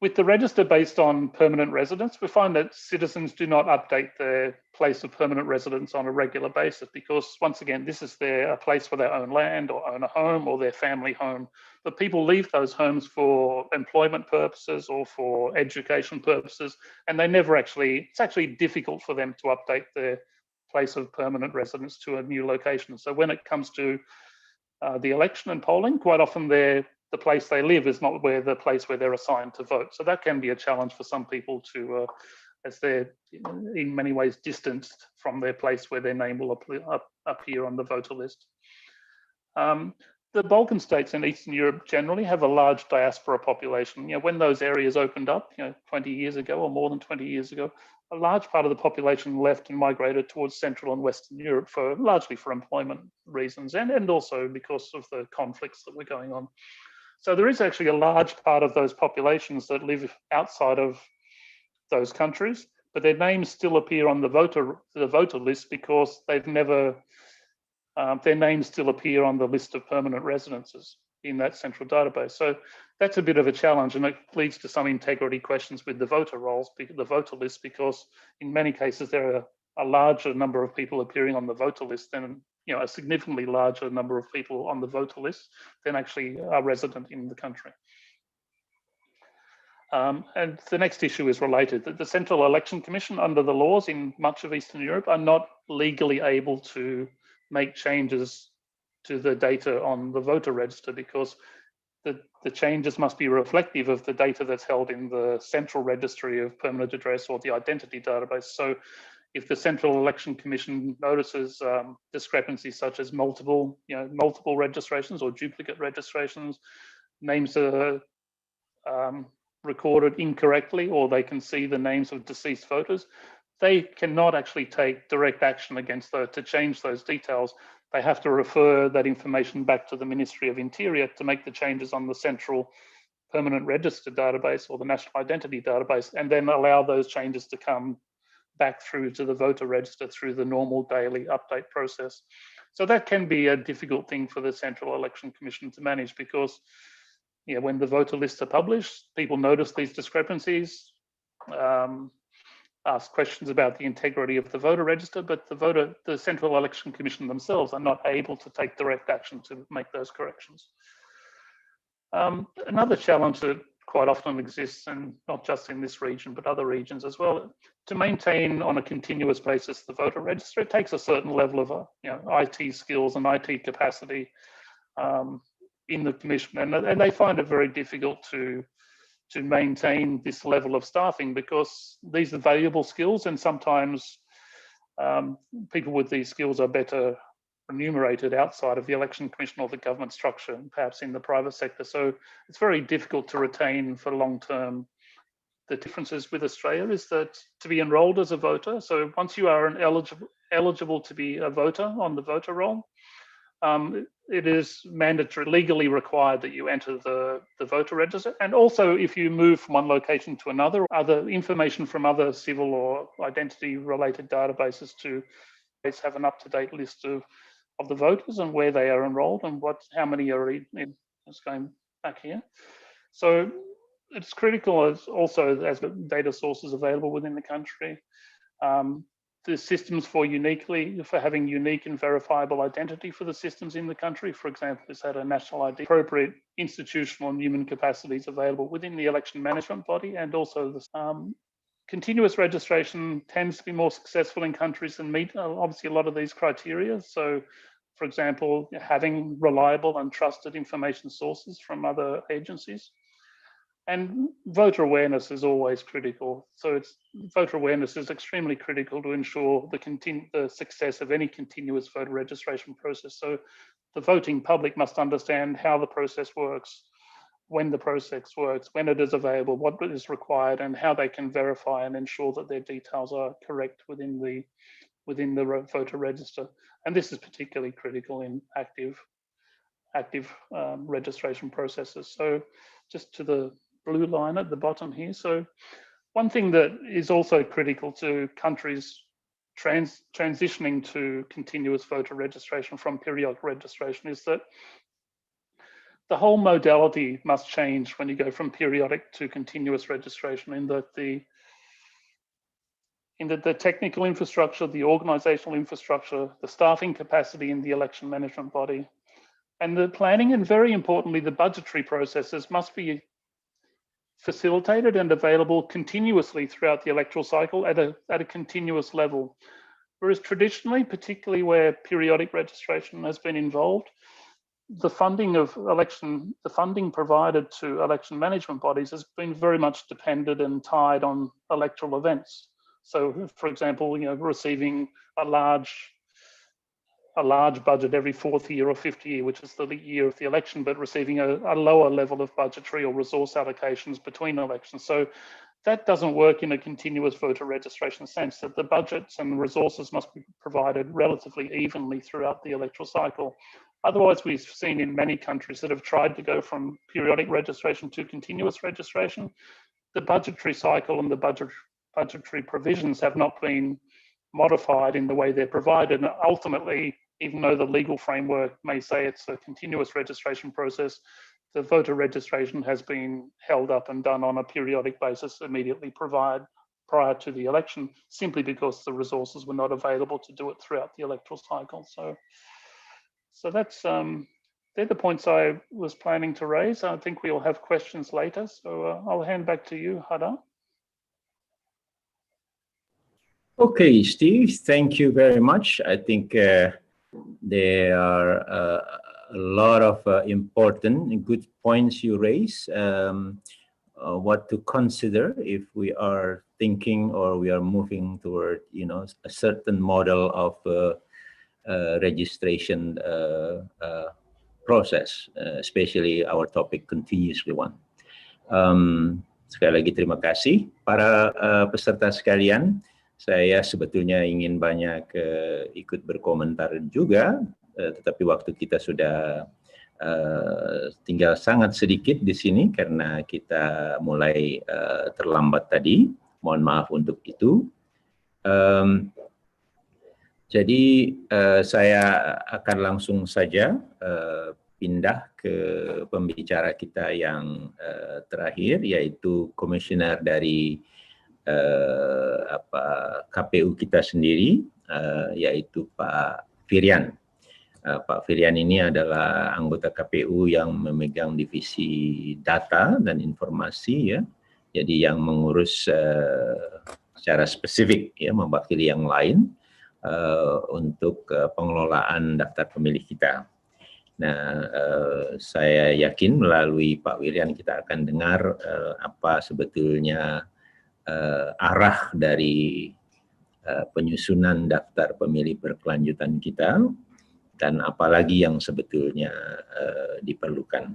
with the register based on permanent residence, we find that citizens do not update their place of permanent residence on a regular basis because, once again, this is a place where they own land or own a home or their family home. But people leave those homes for employment purposes or for education purposes, and it's actually difficult for them to update their place of permanent residence to a new location. So when it comes to the election and polling, quite often the place they live is not the place where they're assigned to vote. So that can be a challenge for some people as they're in many ways distanced from their place where their name will appear on the voter list. The Balkan states in Eastern Europe generally have a large diaspora population. When those areas opened up, 20 years ago or more than 20 years ago, a large part of the population left and migrated towards Central and Western Europe largely for employment reasons and also because of the conflicts that were going on. So there is actually a large part of those populations that live outside of those countries, but their names still appear on the voter list because they've never, their names still appear on the list of permanent residences in that central database. So that's a bit of a challenge, and it leads to some integrity questions with the voter rolls, the voter list, because in many cases there are a larger number of people appearing on the voter list than a significantly larger number of people on the voter list than actually are resident in the country. And the next issue is related. The Central Election Commission, under the laws in much of Eastern Europe, are not legally able to make changes to the data on the voter register because the changes must be reflective of the data that's held in the central registry of permanent address or the identity database. So if the Central Election Commission notices discrepancies such as multiple registrations or duplicate registrations, names are recorded incorrectly, or they can see the names of deceased voters, they cannot actually take direct action against those to change those details. They have to refer that information back to the Ministry of Interior to make the changes on the central permanent register database or the national identity database, and then allow those changes to come back through to the voter register through the normal daily update process. So that can be a difficult thing for the Central Election Commission to manage, because when the voter lists are published, people notice these discrepancies, ask questions about the integrity of the voter register, but the Central Election Commission themselves are not able to take direct action to make those corrections. Another challenge that quite often exists, and not just in this region, but other regions as well, to maintain on a continuous basis the voter register, it takes a certain level of IT skills and IT capacity in the commission, and they find it very difficult to maintain this level of staffing, because these are valuable skills, and sometimes people with these skills are better remunerated outside of the election commission or the government structure, and perhaps in the private sector. So it's very difficult to retain for long term. The differences with Australia is that to be enrolled as a voter, so once you are eligible to be a voter on the voter roll, it is mandatory, legally required that you enter the voter register. And also, if you move from one location to another, other information from other civil or identity related databases to have an up-to-date list of the voters and where they are enrolled and how many are in. It's going back here. So it's critical as data sources available within the country. The systems for having unique and verifiable identity for the systems in the country. For example, is that a national ID, appropriate institutional and human capacities available within the election management body, and also the continuous registration tends to be more successful in countries that meet obviously a lot of these criteria. So, for example, having reliable and trusted information sources from other agencies. And voter awareness is always critical. So voter awareness is extremely critical to ensure the success of any continuous voter registration process. So the voting public must understand how the process works, when the process works, when it is available, what is required, and how they can verify and ensure that their details are correct within the voter register. And this is particularly critical in active registration processes. So just to the blue line at the bottom here. So one thing that is also critical to countries transitioning to continuous voter registration from periodic registration is that the whole modality must change when you go from periodic to continuous registration, in that the technical infrastructure, the organizational infrastructure, the staffing capacity in the election management body, and the planning, and very importantly, the budgetary processes must be facilitated and available continuously throughout the electoral cycle at a continuous level. Whereas traditionally, particularly where periodic registration has been involved, the funding provided to election management bodies has been very much dependent and tied on electoral events. So, for example, receiving a large budget every fourth year or fifth year, which is the year of the election, but receiving a lower level of budgetary or resource allocations between elections. So that doesn't work in a continuous voter registration sense, that the budgets and resources must be provided relatively evenly throughout the electoral cycle. Otherwise, we've seen in many countries that have tried to go from periodic registration to continuous registration, the budgetary cycle and the budgetary provisions have not been modified in the way they're provided. And ultimately, even though the legal framework may say it's a continuous registration process, the voter registration has been held up and done on a periodic basis immediately prior to the election, simply because the resources were not available to do it throughout the electoral cycle. So that's they're the points I was planning to raise. I think we'll have questions later. So I'll hand back to you, Hada. Okay, Steve, thank you very much. I think there are a lot of important and good points you raise. What to consider if we are thinking or we are moving toward, a certain model of registration process, especially our topic continuously one. sekali lagi terima kasih para peserta sekalian. Saya sebetulnya ingin banyak ikut berkomentar juga, tetapi waktu kita sudah tinggal sangat sedikit di sini karena kita mulai terlambat tadi. Mohon maaf untuk itu. Jadi saya akan langsung saja pindah ke pembicara kita yang terakhir, yaitu komisioner dari KPU kita sendiri, yaitu Pak Firian. Pak Firian ini adalah anggota KPU yang memegang divisi data dan informasi, ya. Jadi yang mengurus secara spesifik, ya, mewakili yang lain untuk pengelolaan daftar pemilih kita. Nah, saya yakin melalui Pak Firian kita akan dengar apa sebetulnya arah dari penyusunan daftar pemilih berkelanjutan kita, dan apalagi yang sebetulnya diperlukan.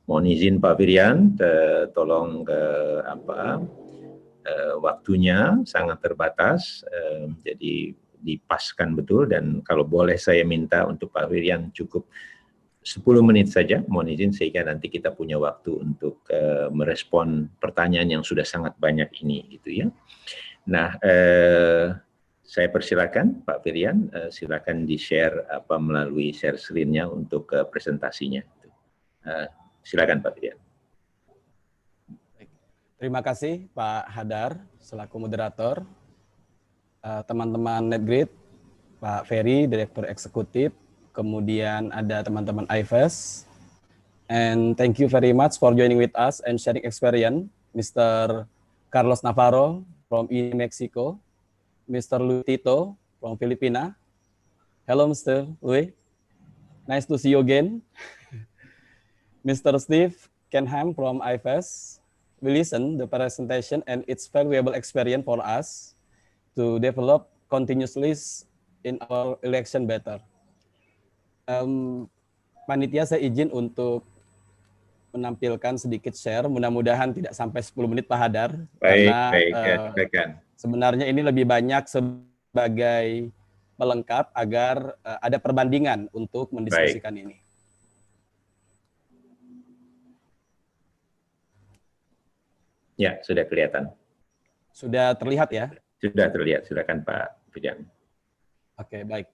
Mohon izin Pak Firian, tolong waktunya sangat terbatas, jadi dipaskan betul, dan kalau boleh saya minta untuk Pak Firian cukup 10 menit saja, mohon izin, sehingga nanti kita punya waktu untuk merespon pertanyaan yang sudah sangat banyak ini, gitu ya. Nah, saya persilakan Pak Firian, silakan di-share melalui share screen-nya untuk presentasinya. Silakan Pak Firian. Terima kasih Pak Hadar selaku moderator, teman-teman Netgrit, Pak Ferry, Direktur Eksekutif, kemudian ada teman-teman IFES, and thank you very much for joining with us and sharing experience, Mr. Carlos Navarro from Mexico, Mr. Luis Tito from Filipina. Hello, Mr. Luis. Nice to see you again. Mr. Steve Kenham from IFES. We listen the presentation and it's valuable experience for us to develop continuously in our election better. Panitia, saya izin untuk menampilkan sedikit share. Mudah-mudahan tidak sampai 10 menit Pak Hadar. Karena sebenarnya ini lebih banyak sebagai pelengkap agar ada perbandingan untuk mendiskusikan ini. Ya, sudah kelihatan. Sudah terlihat ya? Sudah terlihat, silakan Pak Firian. Oke, baik.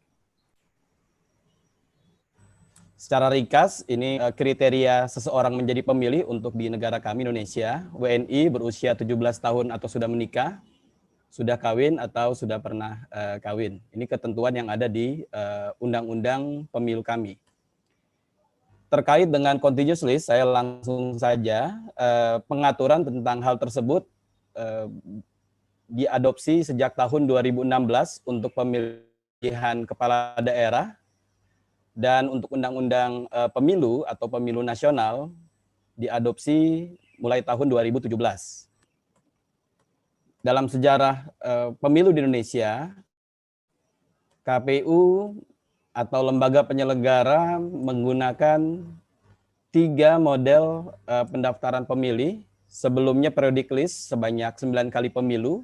Secara ringkas, ini kriteria seseorang menjadi pemilih untuk di negara kami Indonesia. WNI berusia 17 tahun atau sudah menikah, sudah kawin atau sudah pernah kawin. Ini ketentuan yang ada di Undang-Undang Pemilu kami. Terkait dengan continuous list, saya langsung saja, pengaturan tentang hal tersebut diadopsi sejak tahun 2016 untuk pemilihan kepala daerah, dan untuk undang-undang pemilu atau pemilu nasional diadopsi mulai tahun 2017. Dalam sejarah pemilu di Indonesia, KPU atau lembaga penyelenggara menggunakan 3 model pendaftaran pemilih. Sebelumnya periodic list sebanyak 9 kali pemilu,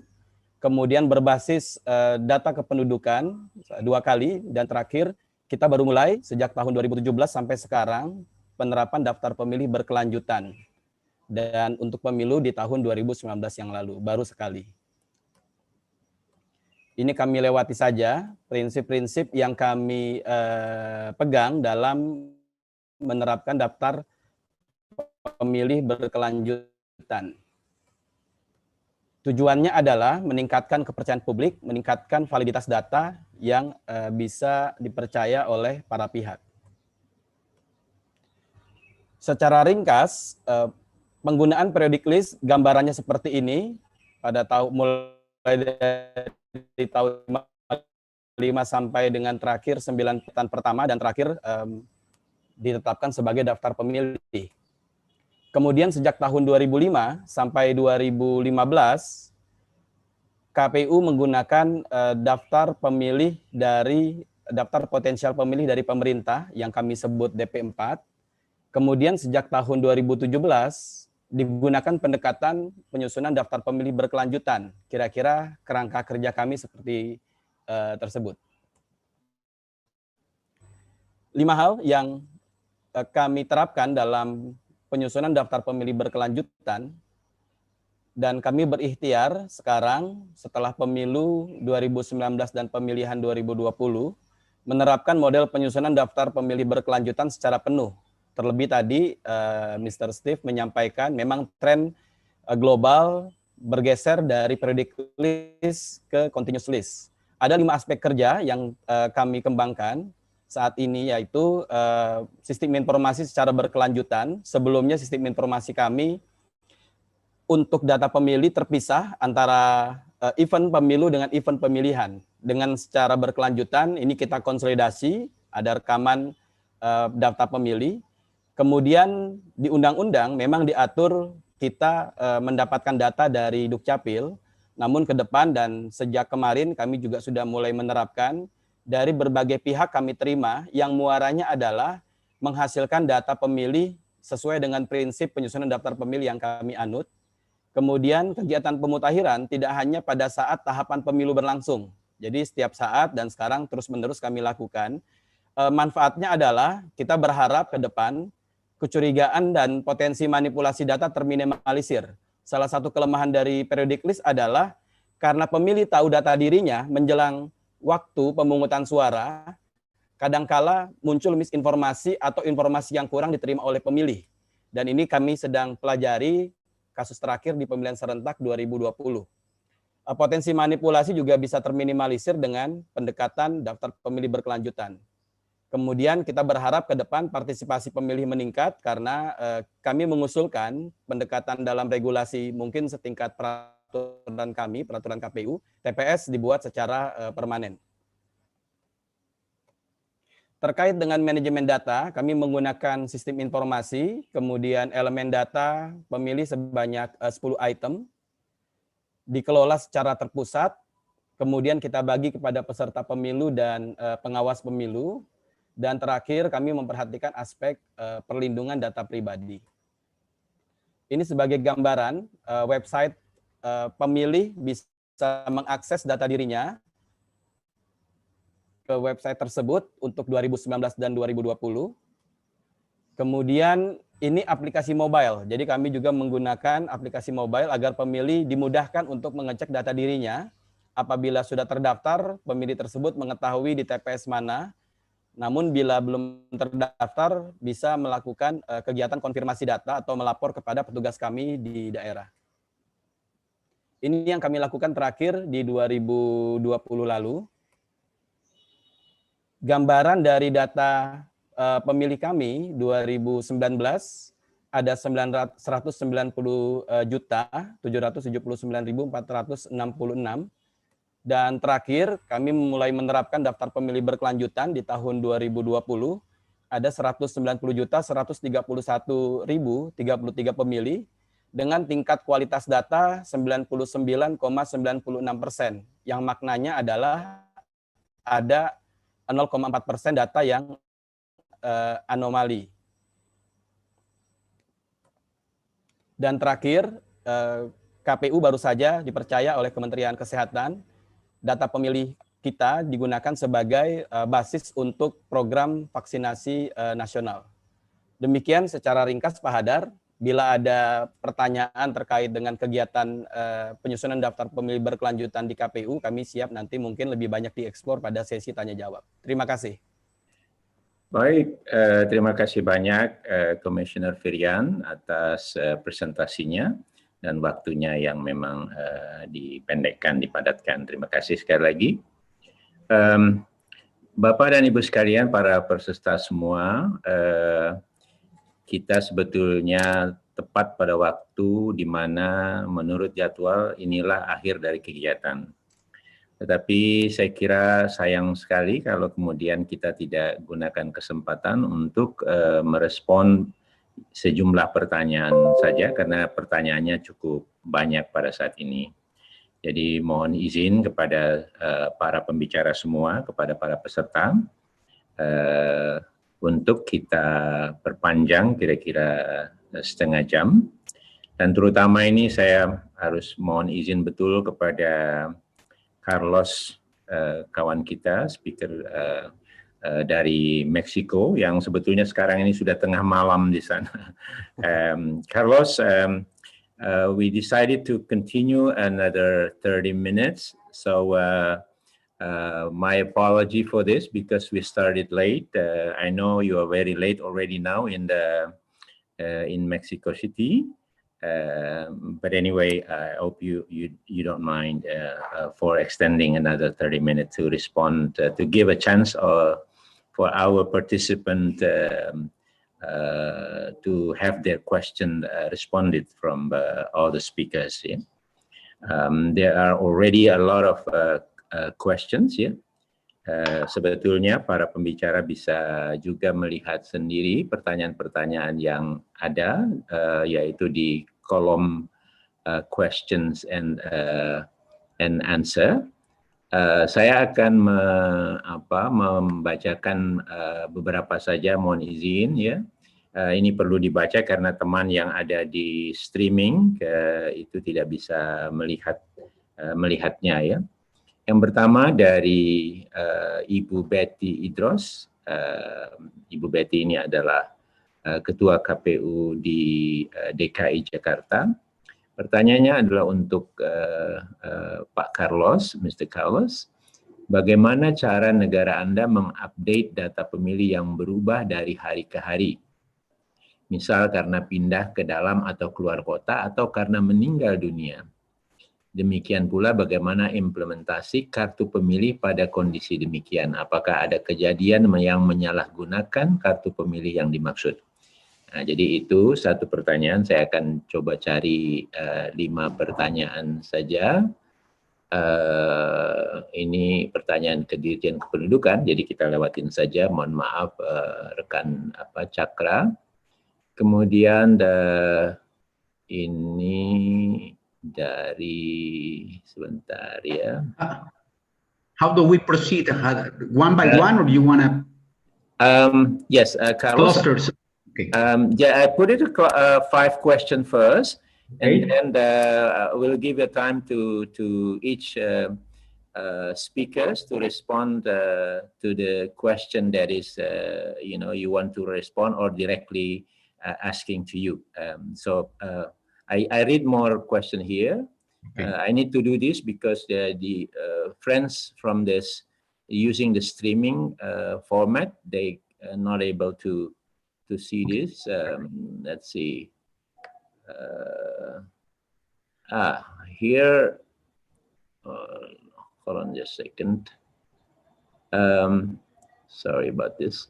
kemudian berbasis data kependudukan 2 kali, dan terakhir kita baru mulai sejak tahun 2017 sampai sekarang penerapan daftar pemilih berkelanjutan. Dan untuk pemilu di tahun 2019 yang lalu, baru sekali. Ini kami lewati saja prinsip-prinsip yang kami pegang dalam menerapkan daftar pemilih berkelanjutan. Tujuannya adalah meningkatkan kepercayaan publik, meningkatkan validitas data yang bisa dipercaya oleh para pihak. Secara ringkas, penggunaan periodic list gambarannya seperti ini pada mulai dari tahun 5 sampai dengan terakhir 9 tahun pertama, dan terakhir ditetapkan sebagai daftar pemilih. Kemudian sejak tahun 2005 sampai 2015, KPU menggunakan daftar pemilih dari daftar potensial pemilih dari pemerintah yang kami sebut DP4. Kemudian sejak tahun 2017 digunakan pendekatan penyusunan daftar pemilih berkelanjutan. Kira-kira kerangka kerja kami seperti tersebut. 5 hal yang kami terapkan dalam penyusunan daftar pemilih berkelanjutan, dan kami berikhtiar sekarang setelah pemilu 2019 dan pemilihan 2020 menerapkan model penyusunan daftar pemilih berkelanjutan secara penuh. Terlebih tadi Mr. Steve menyampaikan memang tren global bergeser dari periodic list ke continuous list. Ada 5 aspek kerja yang kami kembangkan saat ini, yaitu sistem informasi secara berkelanjutan. Sebelumnya sistem informasi kami untuk data pemilih terpisah antara event pemilu dengan event pemilihan. Dengan secara berkelanjutan ini kita konsolidasi, ada rekaman daftar pemilih. Kemudian di undang-undang memang diatur kita mendapatkan data dari Dukcapil, namun ke depan dan sejak kemarin kami juga sudah mulai menerapkan dari berbagai pihak kami terima yang muaranya adalah menghasilkan data pemilih sesuai dengan prinsip penyusunan daftar pemilih yang kami anut. Kemudian kegiatan pemutahiran tidak hanya pada saat tahapan pemilu berlangsung. Jadi setiap saat dan sekarang terus-menerus kami lakukan. Manfaatnya adalah kita berharap ke depan kecurigaan dan potensi manipulasi data terminimalisir. Salah satu kelemahan dari periodic list adalah karena pemilih tahu data dirinya menjelang waktu pemungutan suara, kadangkala muncul misinformasi atau informasi yang kurang diterima oleh pemilih. Dan ini kami sedang pelajari kasus terakhir di pemilihan serentak 2020. Potensi manipulasi juga bisa terminimalisir dengan pendekatan daftar pemilih berkelanjutan. Kemudian kita berharap ke depan partisipasi pemilih meningkat karena kami mengusulkan pendekatan dalam regulasi mungkin setingkat peraturan kami, peraturan KPU, TPS dibuat secara permanen. Terkait dengan manajemen data, kami menggunakan sistem informasi, kemudian elemen data pemilih sebanyak 10 item, dikelola secara terpusat, kemudian kita bagi kepada peserta pemilu dan pengawas pemilu, dan terakhir kami memperhatikan aspek perlindungan data pribadi. Ini sebagai gambaran, website pemilih bisa mengakses data dirinya ke website tersebut untuk 2019 dan 2020. Kemudian ini aplikasi mobile. Jadi kami juga menggunakan aplikasi mobile agar pemilih dimudahkan untuk mengecek data dirinya. Apabila sudah terdaftar, pemilih tersebut mengetahui di TPS mana. Namun bila belum terdaftar, bisa melakukan kegiatan konfirmasi data atau melapor kepada petugas kami di daerah. Ini yang kami lakukan terakhir di 2020 lalu. Gambaran dari data pemilih kami 2019 ada 190.779.466 dan terakhir kami mulai menerapkan daftar pemilih berkelanjutan di tahun 2020 ada 190.131.033 pemilih dengan tingkat kualitas data 99,96%, yang maknanya adalah ada 0,4% data yang anomali. Dan terakhir, KPU baru saja dipercaya oleh Kementerian Kesehatan, data pemilih kita digunakan sebagai basis untuk program vaksinasi nasional. Demikian secara ringkas Pak Hadar. Bila ada pertanyaan terkait dengan kegiatan penyusunan daftar pemilih berkelanjutan di KPU, kami siap nanti mungkin lebih banyak dieksplor pada sesi tanya jawab. Terima kasih. Baik, terima kasih banyak Komisioner Firian atas presentasinya dan waktunya yang memang dipendekkan, dipadatkan. Terima kasih sekali lagi. Bapak dan Ibu sekalian, para peserta semua, kita sebetulnya tepat pada waktu di mana menurut jadwal inilah akhir dari kegiatan. Tetapi saya kira sayang sekali kalau kemudian kita tidak gunakan kesempatan untuk merespon sejumlah pertanyaan saja karena pertanyaannya cukup banyak pada saat ini. Jadi mohon izin kepada para pembicara semua, kepada para peserta, untuk kita perpanjang kira-kira setengah jam Dan terutama ini saya harus mohon izin betul kepada Carlos, kawan kita, speaker dari Meksiko, yang sebetulnya sekarang ini sudah tengah malam di sana. Carlos, we decided to continue another 30 minutes, so my apology for this because we started late. I know you are very late already now in Mexico City. But anyway, I hope you don't mind for extending another 30 minutes to respond, to give a chance for our participant to have their question responded from all the speakers. Yeah? There are already a lot of questions. Yeah? Sebetulnya para pembicara bisa juga melihat sendiri pertanyaan-pertanyaan yang ada, yaitu di kolom questions and answer. Saya akan membacakan beberapa saja, mohon izin ya. Ini perlu dibaca karena teman yang ada di streaming itu tidak bisa melihatnya ya. Yang pertama dari Ibu Betty Idros. Ibu Betty ini adalah Ketua KPU di DKI Jakarta. Pertanyaannya adalah untuk Pak Carlos, Mr. Carlos. Bagaimana cara negara Anda mengupdate data pemilih yang berubah dari hari ke hari? Misal karena pindah ke dalam atau keluar kota atau karena meninggal dunia. Demikian pula bagaimana implementasi kartu pemilih pada kondisi demikian. Apakah ada kejadian yang menyalahgunakan kartu pemilih yang dimaksud? Nah, jadi itu satu pertanyaan. Saya akan coba cari 5 pertanyaan saja. Ini pertanyaan ke Dirjen Kependudukan, jadi kita lewatin saja. Mohon maaf rekan Cakra. Kemudian ini dari sebentar ya. How do we proceed? One by one, or do you want to? Yes, Carlos. Clusters. Okay. Yeah, I put it 5 questions first, Okay. and we'll give you time to each speakers to respond to the question that is you want to respond or directly asking to you. So I read more question here. Okay. I need to do this because the friends from this using the streaming format, they are not able to see this. Let's see. Here, hold on just a second. Sorry about this.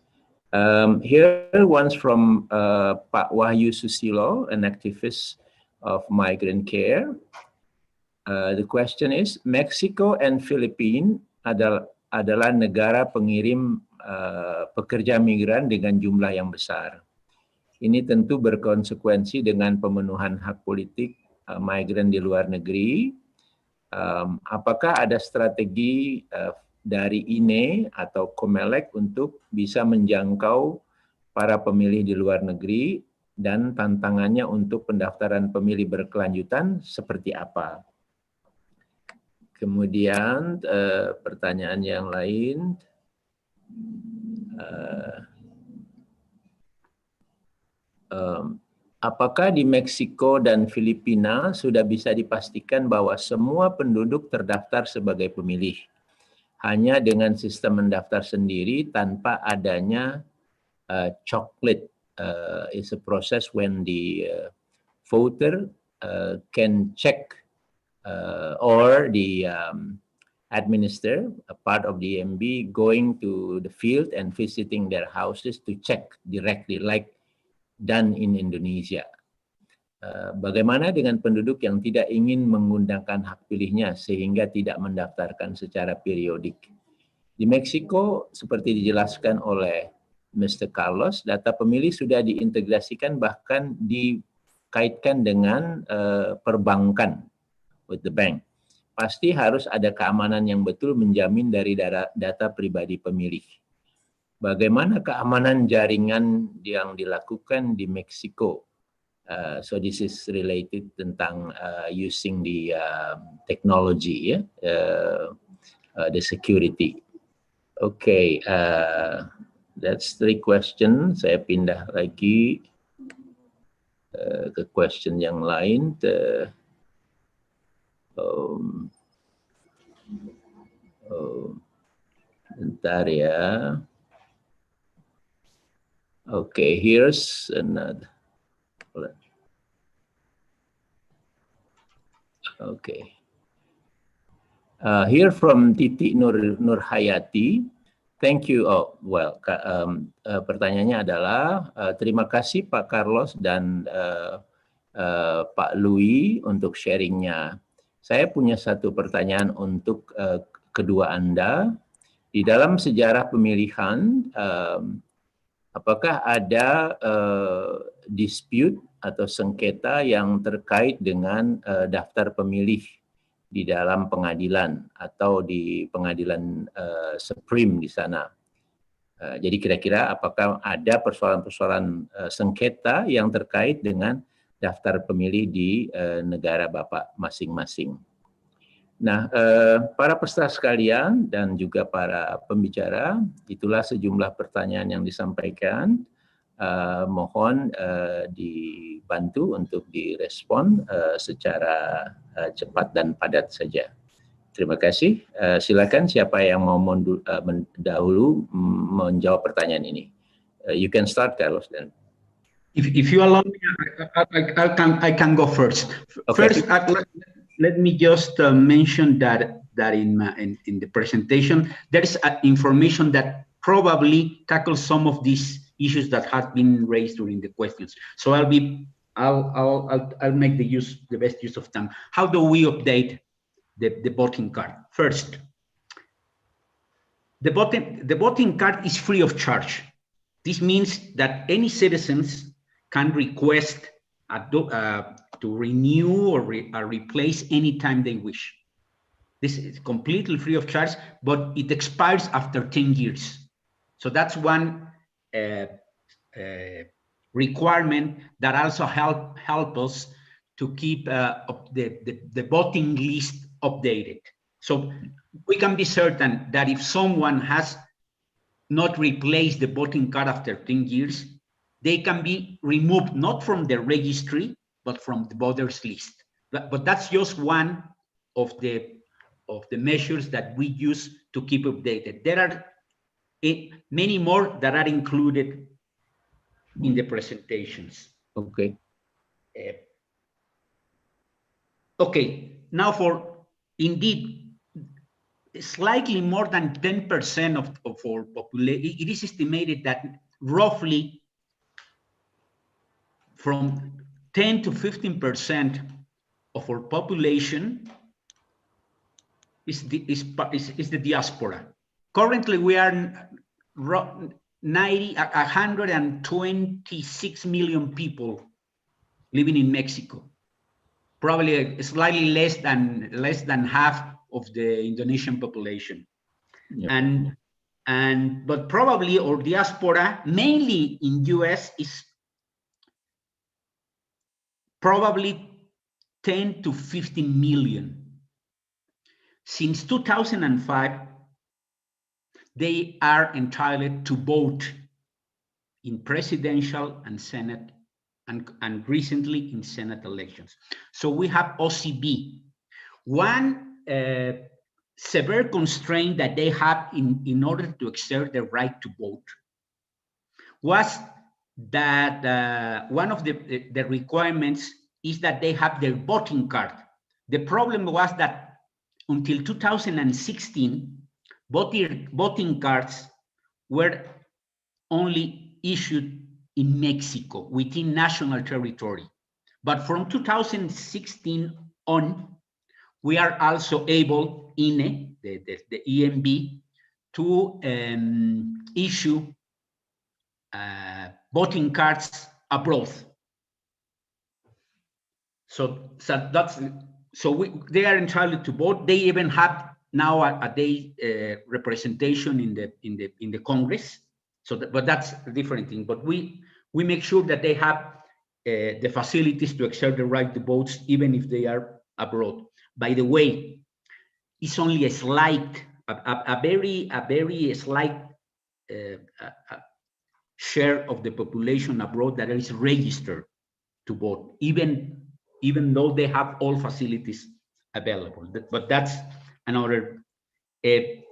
Here, one's from Pak Wahyu Susilo, an activist of migrant care. The question is, Mexico and Philippines adalah negara pengirim pekerja migran dengan jumlah yang besar. Ini tentu berkonsekuensi dengan pemenuhan hak politik migran di luar negeri. Apakah ada strategi dari INE atau Comelec untuk bisa menjangkau para pemilih di luar negeri, dan tantangannya untuk pendaftaran pemilih berkelanjutan seperti apa? Kemudian pertanyaan yang lain. Apakah di Meksiko dan Filipina sudah bisa dipastikan bahwa semua penduduk terdaftar sebagai pemilih hanya dengan sistem mendaftar sendiri tanpa adanya chocolate? Is a process when the voter can check or the administrator, a part of the EMB, going to the field and visiting their houses to check directly, like done in Indonesia. Bagaimana dengan penduduk yang tidak ingin menggunakan hak pilihnya sehingga tidak mendaftarkan secara periodik? Di Meksiko, seperti dijelaskan oleh Mr. Carlos, data pemilih sudah diintegrasikan bahkan dikaitkan dengan perbankan, with the bank. Pasti harus ada keamanan yang betul menjamin dari data pribadi pemilih. Bagaimana keamanan jaringan yang dilakukan di Meksiko? So this is related tentang using the technology, ya, the security. Okay, that's 3 questions. Saya pindah lagi ke question yang lain. Bentar ya. Okay, here's another. Okay. Here from Titi Nurhayati. Thank you. Oh, well, pertanyaannya adalah terima kasih Pak Carlos dan Pak Louis untuk sharingnya. Saya punya satu pertanyaan untuk kedua Anda. Di dalam sejarah pemilihan, apakah ada dispute atau sengketa yang terkait dengan daftar pemilih di dalam pengadilan atau di pengadilan Supreme di sana? Jadi kira-kira apakah ada persoalan-persoalan sengketa yang terkait dengan daftar pemilih di negara Bapak masing-masing? Nah, para peserta sekalian dan juga para pembicara, itulah sejumlah pertanyaan yang disampaikan. Mohon dibantu untuk direspon secara cepat dan padat saja. Terima kasih. Silakan siapa yang mau mendahulu menjawab pertanyaan ini. You can start, Carlos. Then. If you allow me, I can go first. Okay. First, let me just mention that in the presentation there is information that probably tackles some of these issues that have been raised during the questions. So I'll make the best use of time. How do we update the voting card? First, the voting card is free of charge. This means that any citizens can request to renew or replace anytime they wish. This is completely free of charge, but it expires after 10 years. So that's one requirement that also help us to keep the voting list updated. So we can be certain that if someone has not replaced the voting card after 10 years, they can be removed not from the registry, but from the voters list. But that's just one of the measures that we use to keep updated. There are many more that are included in the presentations. Okay. Okay, now for indeed slightly more than 10% of our population, it is estimated that roughly from 10 to 15% of our population is the diaspora. Currently, we are 126 million people living in Mexico. Probably slightly less than half of the Indonesian population. Yeah. But probably our diaspora, mainly in US, is probably 10 to 15 million. Since 2005, they are entitled to vote in presidential and Senate and recently in Senate elections. So we have OCB. One severe constraint that they have in order to exert their right to vote was that one of the requirements is that they have their voting card. The problem was that until 2016, voting cards were only issued in Mexico within national territory. But from 2016 on, we are also able, INE, the EMB, to issue voting cards abroad. They are entitled to vote. They even have now a day representation in the Congress. But that's a different thing. But we make sure that they have the facilities to exert the right to vote, even if they are abroad. By the way, it's only a slight, a very slight share of the population abroad that is registered to vote, even though they have all facilities available. But that's another. It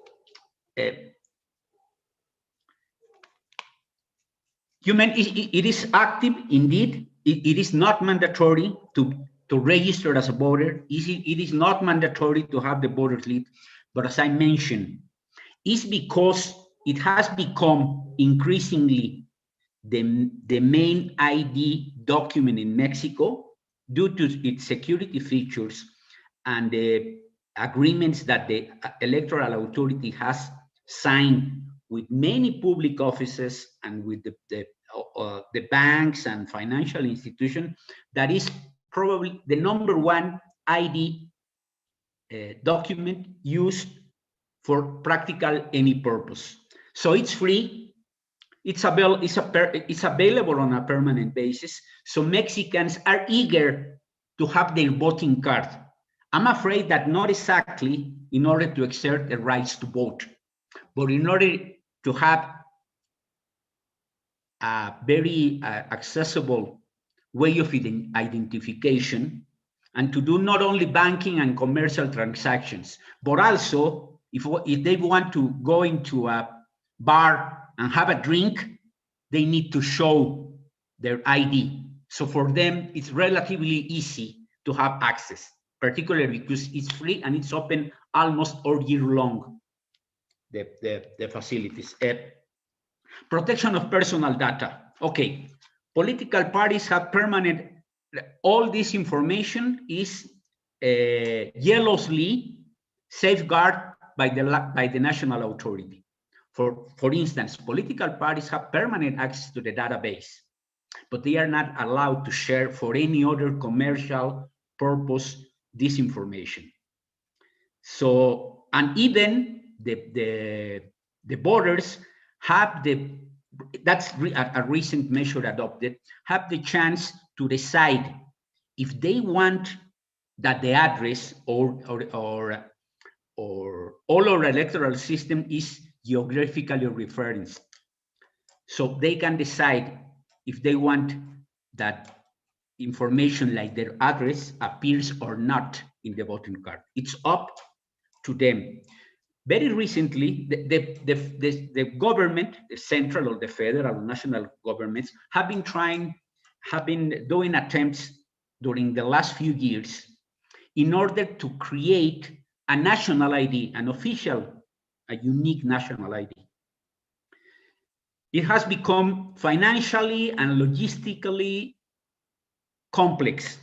is active indeed. It is not mandatory to register as a voter. It is not mandatory to have the voter slip. But as I mentioned, it's because it has become increasingly the main ID document in Mexico due to its security features and the agreements that the electoral authority has signed with many public offices and with the banks and financial institutions. That is probably the #1 ID document used for practical any purpose. So it's free. It's available on a permanent basis. So Mexicans are eager to have their voting card. I'm afraid that not exactly in order to exert the rights to vote, but in order to have a very accessible way of identification and to do not only banking and commercial transactions, but also if they want to go into a bar and have a drink, they need to show their ID. So for them, it's relatively easy to have access, particularly because it's free and it's open almost all year long, the facilities. Protection of personal data. Okay, political parties have permanent, all this information is jealously safeguarded by the national authority. For instance, political parties have permanent access to the database, but they are not allowed to share for any other commercial purpose this information. So, and even the voters have that's a recent measure adopted, have the chance to decide if they want that the address or all our electoral system is geographically referenced. So they can decide if they want that information like their address appears or not in the voting card. It's up to them. Very recently, the government, the central or the federal or national governments have been doing attempts during the last few years in order to create a national ID, an official, a unique national ID. It has become financially and logistically complex.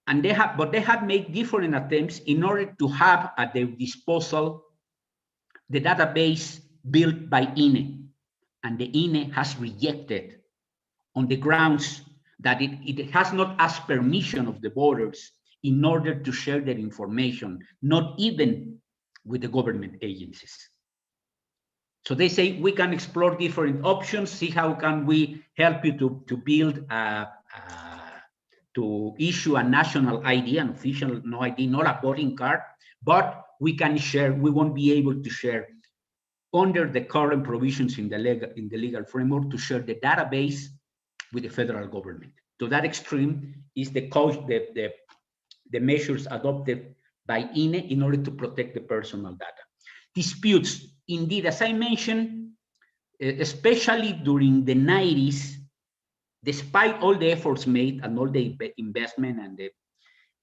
And they have made different attempts in order to have at their disposal the database built by INE. And the INE has rejected on the grounds that it has not asked permission of the voters in order to share their information, not even with the government agencies. So they say, we can explore different options, see how can we help you to build to issue a national ID, an official no ID, not a voting card, but we can share, we won't be able to share under the current provisions in the legal framework to share the database with the federal government. To that extreme is the measures adopted by INE in order to protect the personal data. Disputes, indeed, as I mentioned, especially during the 90s, despite all the efforts made and all the investment and the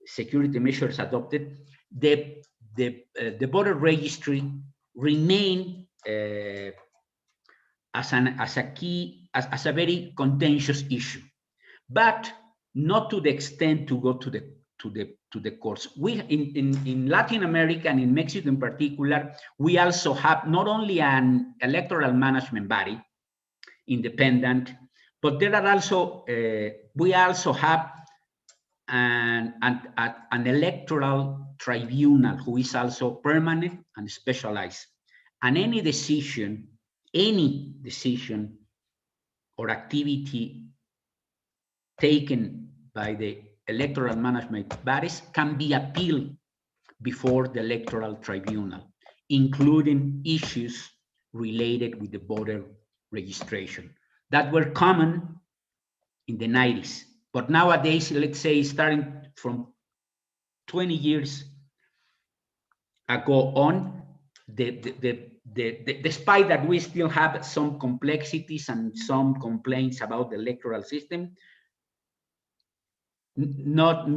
security measures adopted, the voter registry remained as a very contentious issue, but not to the extent to go to the courts. We in Latin America and in Mexico in particular, we also have not only an electoral management body, independent, but there are also we also have an electoral tribunal who is also permanent and specialized. And any decision or activity taken by the electoral management bodies can be appealed before the electoral tribunal, including issues related with the voter registration that were common in the 90s. But nowadays, let's say starting from 20 years ago on, despite that we still have some complexities and some complaints about the electoral system, not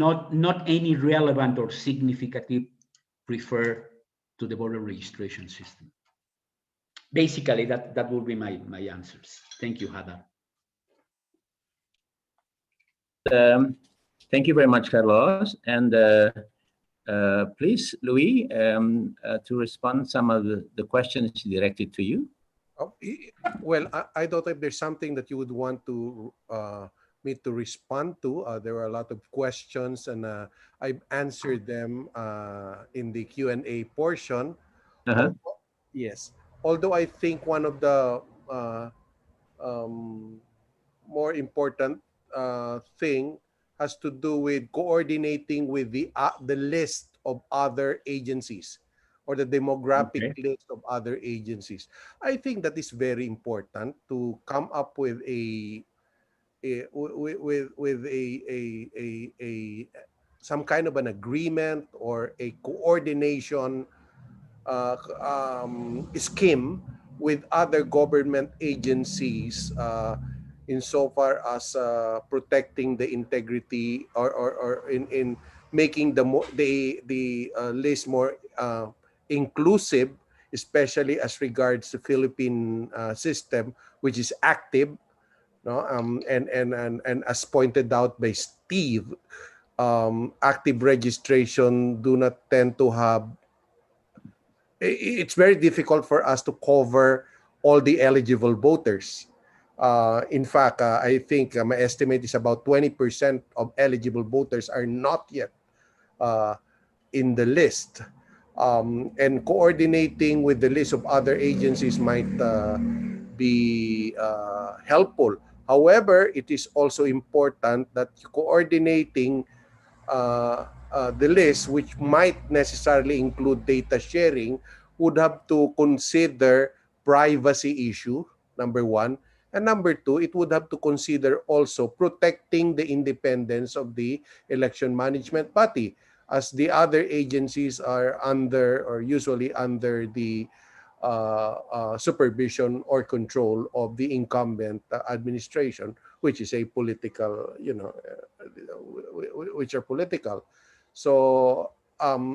any relevant or significant refer to the voter registration system. Basically, that will be my answers. Thank you, Hadar. Thank you very much, Carlos. And please, Louis, to respond some of the questions directed to you. Oh, well, I don't know if there's something that you would want to me to respond to. There were a lot of questions, and I've answered them in the Q&A portion. Yes. Although I think one of the more important thing has to do with coordinating with the list of other agencies, or the demographic list of other agencies. I think that is very important to come up with some kind of an agreement or a coordination scheme with other government agencies insofar as protecting the integrity or in making the list more inclusive, especially as regards the Philippine system, which is active, no? And as pointed out by Steve, active registration do not tend to have. It's very difficult for us to cover all the eligible voters. In fact, I think my estimate is about 20% of eligible voters are not yet in the list. And coordinating with the list of other agencies might be helpful. However, it is also important that coordinating the list, which might necessarily include data sharing, would have to consider privacy issue, number one. And number two, it would have to consider also protecting the independence of the election management body, as the other agencies are under, or usually under, the supervision or control of the incumbent administration, which is a political, which are political. So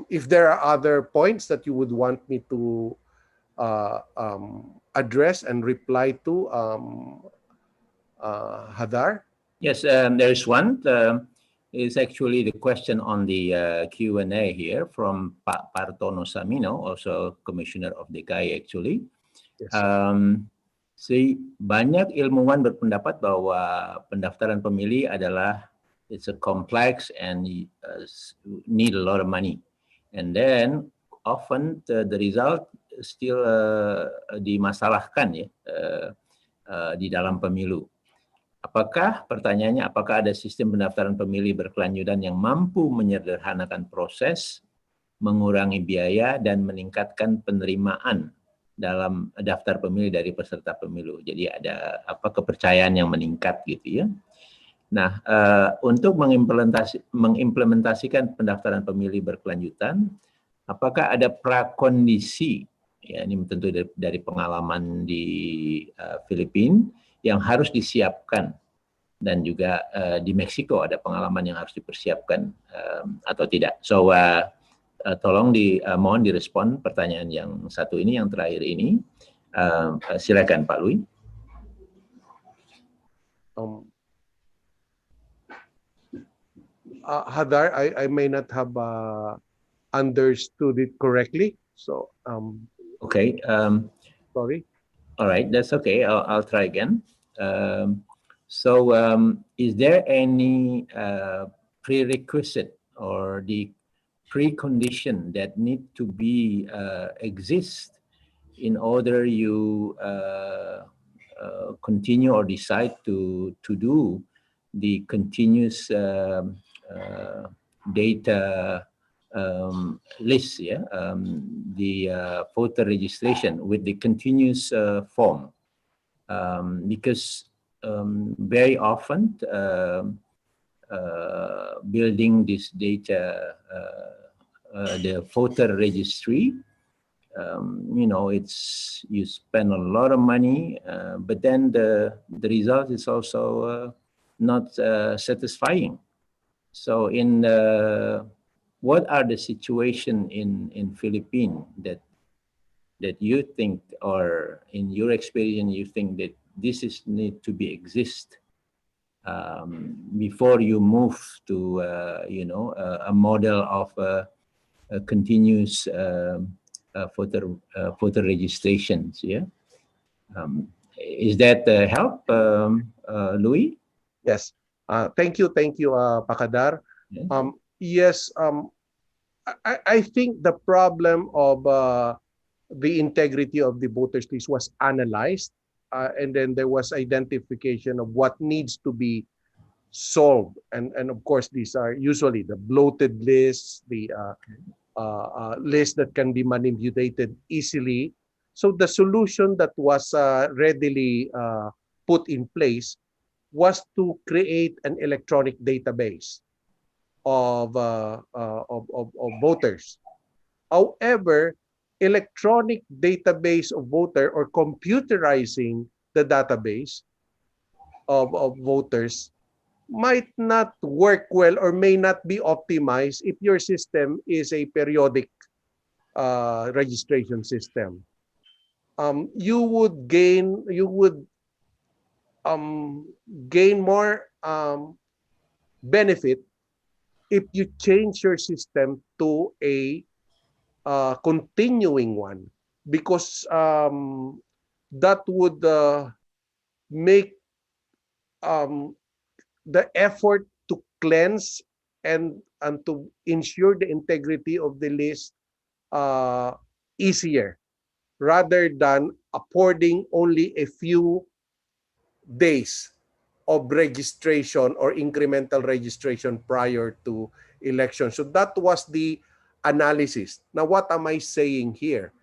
if there are other points that you would want me to address and reply to, Hadar? Yes, there is one. Is actually the question on the Q&A here from Pak Partono Samino, also Commissioner of DKI actually. Yes. Banyak ilmuwan berpendapat bahwa pendaftaran pemilih adalah it's a complex and need a lot of money, and then often the result still dimasalahkan ya di dalam pemilu. Pertanyaannya, apakah ada sistem pendaftaran pemilih berkelanjutan yang mampu menyederhanakan proses, mengurangi biaya, dan meningkatkan penerimaan dalam daftar pemilih dari peserta pemilu? Jadi ada kepercayaan yang meningkat gitu ya. Nah, untuk mengimplementasikan pendaftaran pemilih berkelanjutan, apakah ada prakondisi, ya ini tentu dari pengalaman di Filipina, yang harus disiapkan, dan juga di Meksiko ada pengalaman yang harus dipersiapkan atau tidak. So tolong mohon direspon pertanyaan yang satu ini, yang terakhir ini. Silakan Pak Louis. Hadar, I may not have understood it correctly, so okay. Sorry. All right, that's okay. I'll try again. Is there any prerequisite or the precondition that need to be exist in order you continue or decide to do the continuous data list, the voter registration with the continuous form, because very often building this data, the voter registry, it's you spend a lot of money, but then the result is also not satisfying. So what are the situation in Philippines that you think, or in your experience, you think that this is need to be exist before you move to a model of a continuous voter registrations? Is that help, Louis? Yes. Thank you, Pakadar. Yes. I think the problem of the integrity of the voters list was analyzed, and then there was identification of what needs to be solved. And of course, these are usually the bloated lists, the lists that can be manipulated easily. So the solution that was readily put in place was to create an electronic database of voters. However, electronic database of voter, or computerizing the database of voters, might not work well or may not be optimized if your system is a periodic registration system. You would gain more benefit if you change your system to a continuing one, because that would make the effort to cleanse and to ensure the integrity of the list easier, rather than affording only a few days of registration or incremental registration prior to election. So that was the analysis. Now, what am I saying here?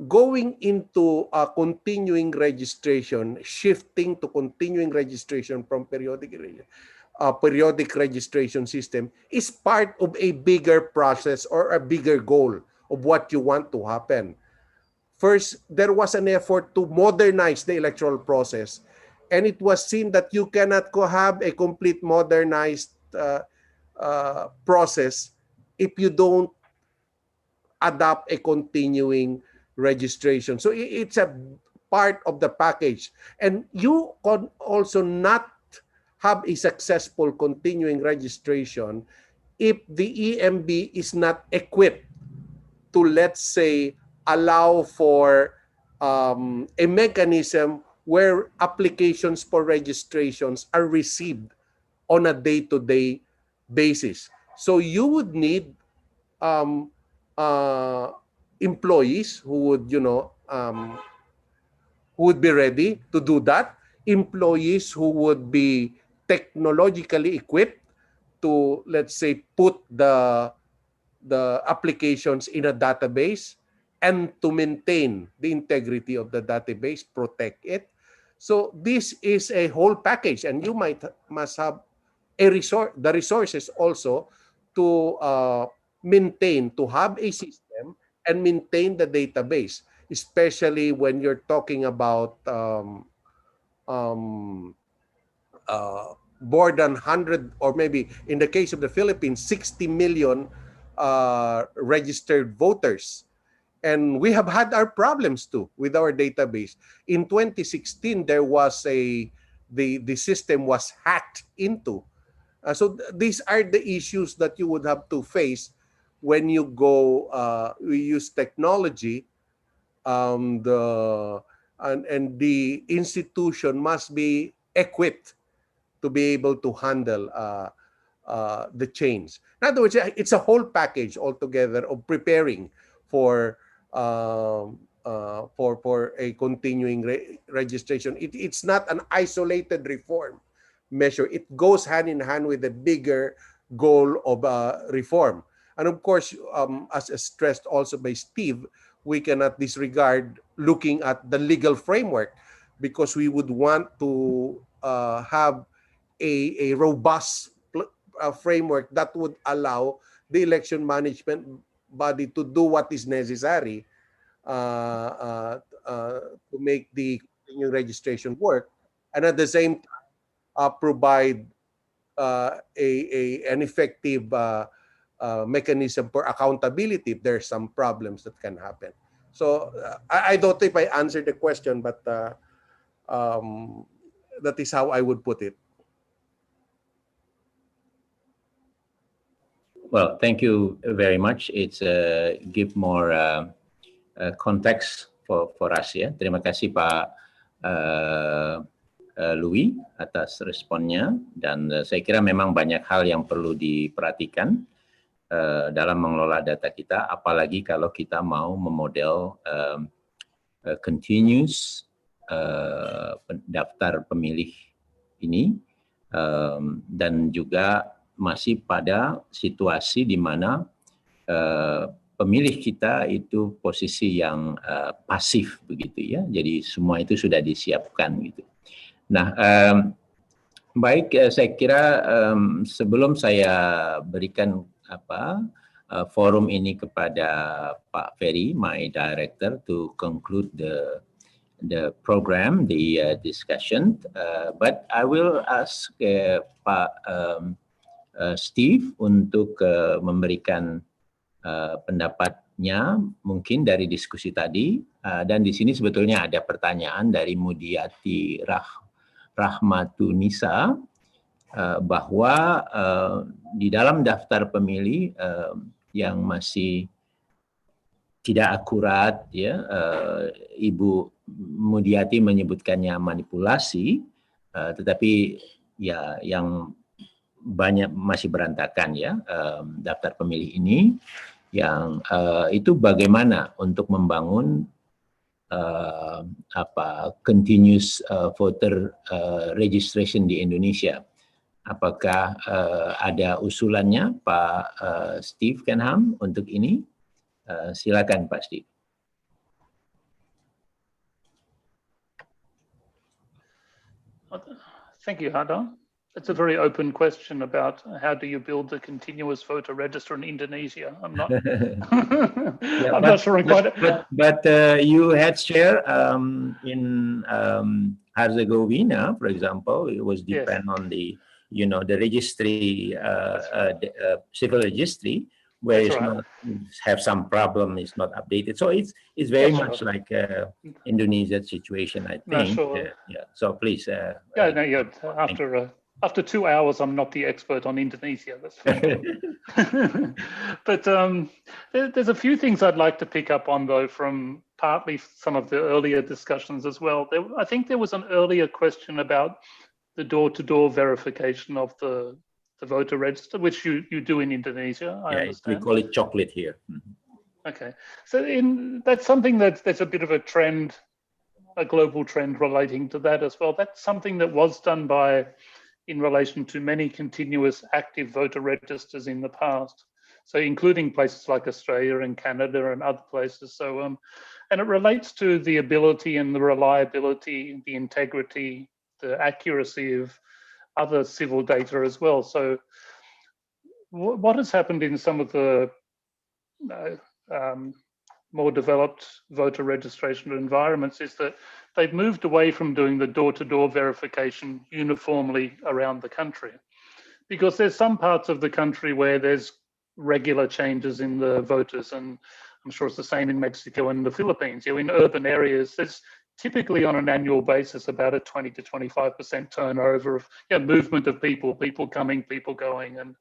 Going into a continuing registration, shifting to continuing registration from periodic registration system is part of a bigger process or a bigger goal of what you want to happen. First, there was an effort to modernize the electoral process, and it was seen that you cannot have a complete modernized process if you don't adopt a continuing registration. So it's a part of the package. And you can also not have a successful continuing registration if the EMB is not equipped to, let's say, allow for a mechanism where applications for registrations are received on a day-to-day basis. So you would need employees who would be ready to do that, employees who would be technologically equipped to, let's say, put the applications in a database and to maintain the integrity of the database, protect it. So this is a whole package, and you must have the resources also to maintain, to have a system and maintain the database, especially when you're talking about more than 100, or maybe in the case of the Philippines, 60 million registered voters. And we have had our problems too with our database. In 2016, there was the system was hacked into. So these are the issues that you would have to face when you we use technology. And the institution must be equipped to be able to handle the change. In other words, it's a whole package altogether of preparing for a continuing registration. It's not an isolated reform measure. It goes hand in hand with the bigger goal of reform. And of course, as stressed also by Steve, we cannot disregard looking at the legal framework, because we would want to have a robust framework that would allow the election management body to do what is necessary to make the registration work, and at the same time provide an effective mechanism for accountability if there's some problems that can happen. So I don't think I answered the question, but that is how I would put it. Well, thank you very much. It's give more context for us ya. Terima kasih Pak Louis atas responnya, dan saya kira memang banyak hal yang perlu diperhatikan dalam mengelola data kita, apalagi kalau kita mau memodel continuous daftar pemilih ini, dan juga masih pada situasi di mana pemilih kita itu posisi yang pasif begitu ya. Jadi semua itu sudah disiapkan gitu. Nah, baik, saya kira sebelum saya berikan forum ini kepada Pak Ferry, my director, to conclude the program, the discussion, but I will ask Pak Steve untuk memberikan pendapatnya mungkin dari diskusi tadi, dan di sini sebetulnya ada pertanyaan dari Mudiati Rahmatunisa bahwa di dalam daftar pemilih yang masih tidak akurat ya, Ibu Mudiati menyebutkannya manipulasi, tetapi ya yang banyak masih berantakan ya daftar pemilih ini, yang itu bagaimana untuk membangun continuous voter registration di Indonesia. Apakah ada usulannya Pak Steve Kenham untuk ini? Silakan Pak Steve. Thank you, Hadar. It's a very open question about how do you build a continuous voter register in Indonesia. I'm not. Yeah, I'm not sure. But you had share in Herzegovina, for example, it was depend on the the registry, civil registry, where it's not have some problem, it's not updated. So it's very much like Indonesia's situation, I think. Yeah. So please. After 2 hours, I'm not the expert on Indonesia, that's for sure. But there's a few things I'd like to pick up on, though, from partly some of the earlier discussions as well. I think there was an earlier question about the door-to-door verification of the voter register, which you do in Indonesia, I understand. We call it chocolate here. Okay, so that's something that's a bit of a trend, a global trend relating to that as well. That's something that was done in relation to many continuous active voter registers in the past. So including places like Australia and Canada and other places. So, and it relates to the ability and the reliability, the integrity, the accuracy of other civil data as well. So what has happened in some of the more developed voter registration environments is that they've moved away from doing the door-to-door verification uniformly around the country, because there's some parts of the country where there's regular changes in the voters, and I'm sure it's the same in Mexico and the Philippines. In urban areas, there's typically on an annual basis about a 20 to 25% turnover of movement of people coming, people going, and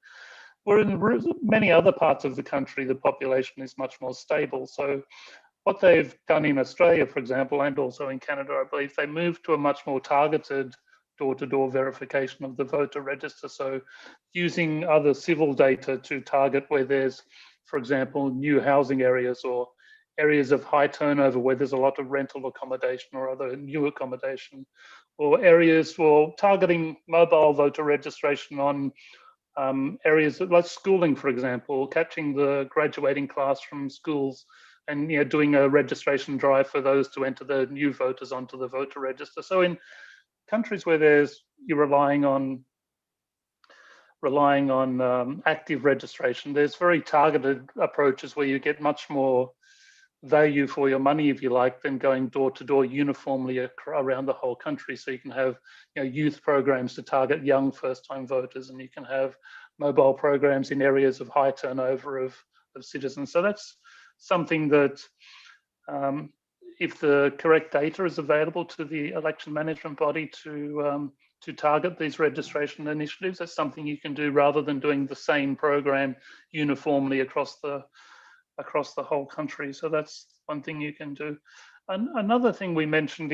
where in many other parts of the country, the population is much more stable. So what they've done in Australia, for example, and also in Canada, I believe, they moved to a much more targeted door-to-door verification of the voter register. So using other civil data to target where there's, for example, new housing areas or areas of high turnover where there's a lot of rental accommodation or other new accommodation, or areas for targeting mobile voter registration on areas like schooling, for example, catching the graduating class from schools and doing a registration drive for those to enter the new voters onto the voter register. So in countries where you're relying on active registration, there's very targeted approaches where you get much more value for your money, if you like, than going door to door uniformly around the whole country. So you can have youth programs to target young first-time voters, and you can have mobile programs in areas of high turnover of citizens. So that's something that if the correct data is available to the election management body to target these registration initiatives, that's something you can do rather than doing the same program uniformly across the whole country. So that's one thing you can do. And another thing we mentioned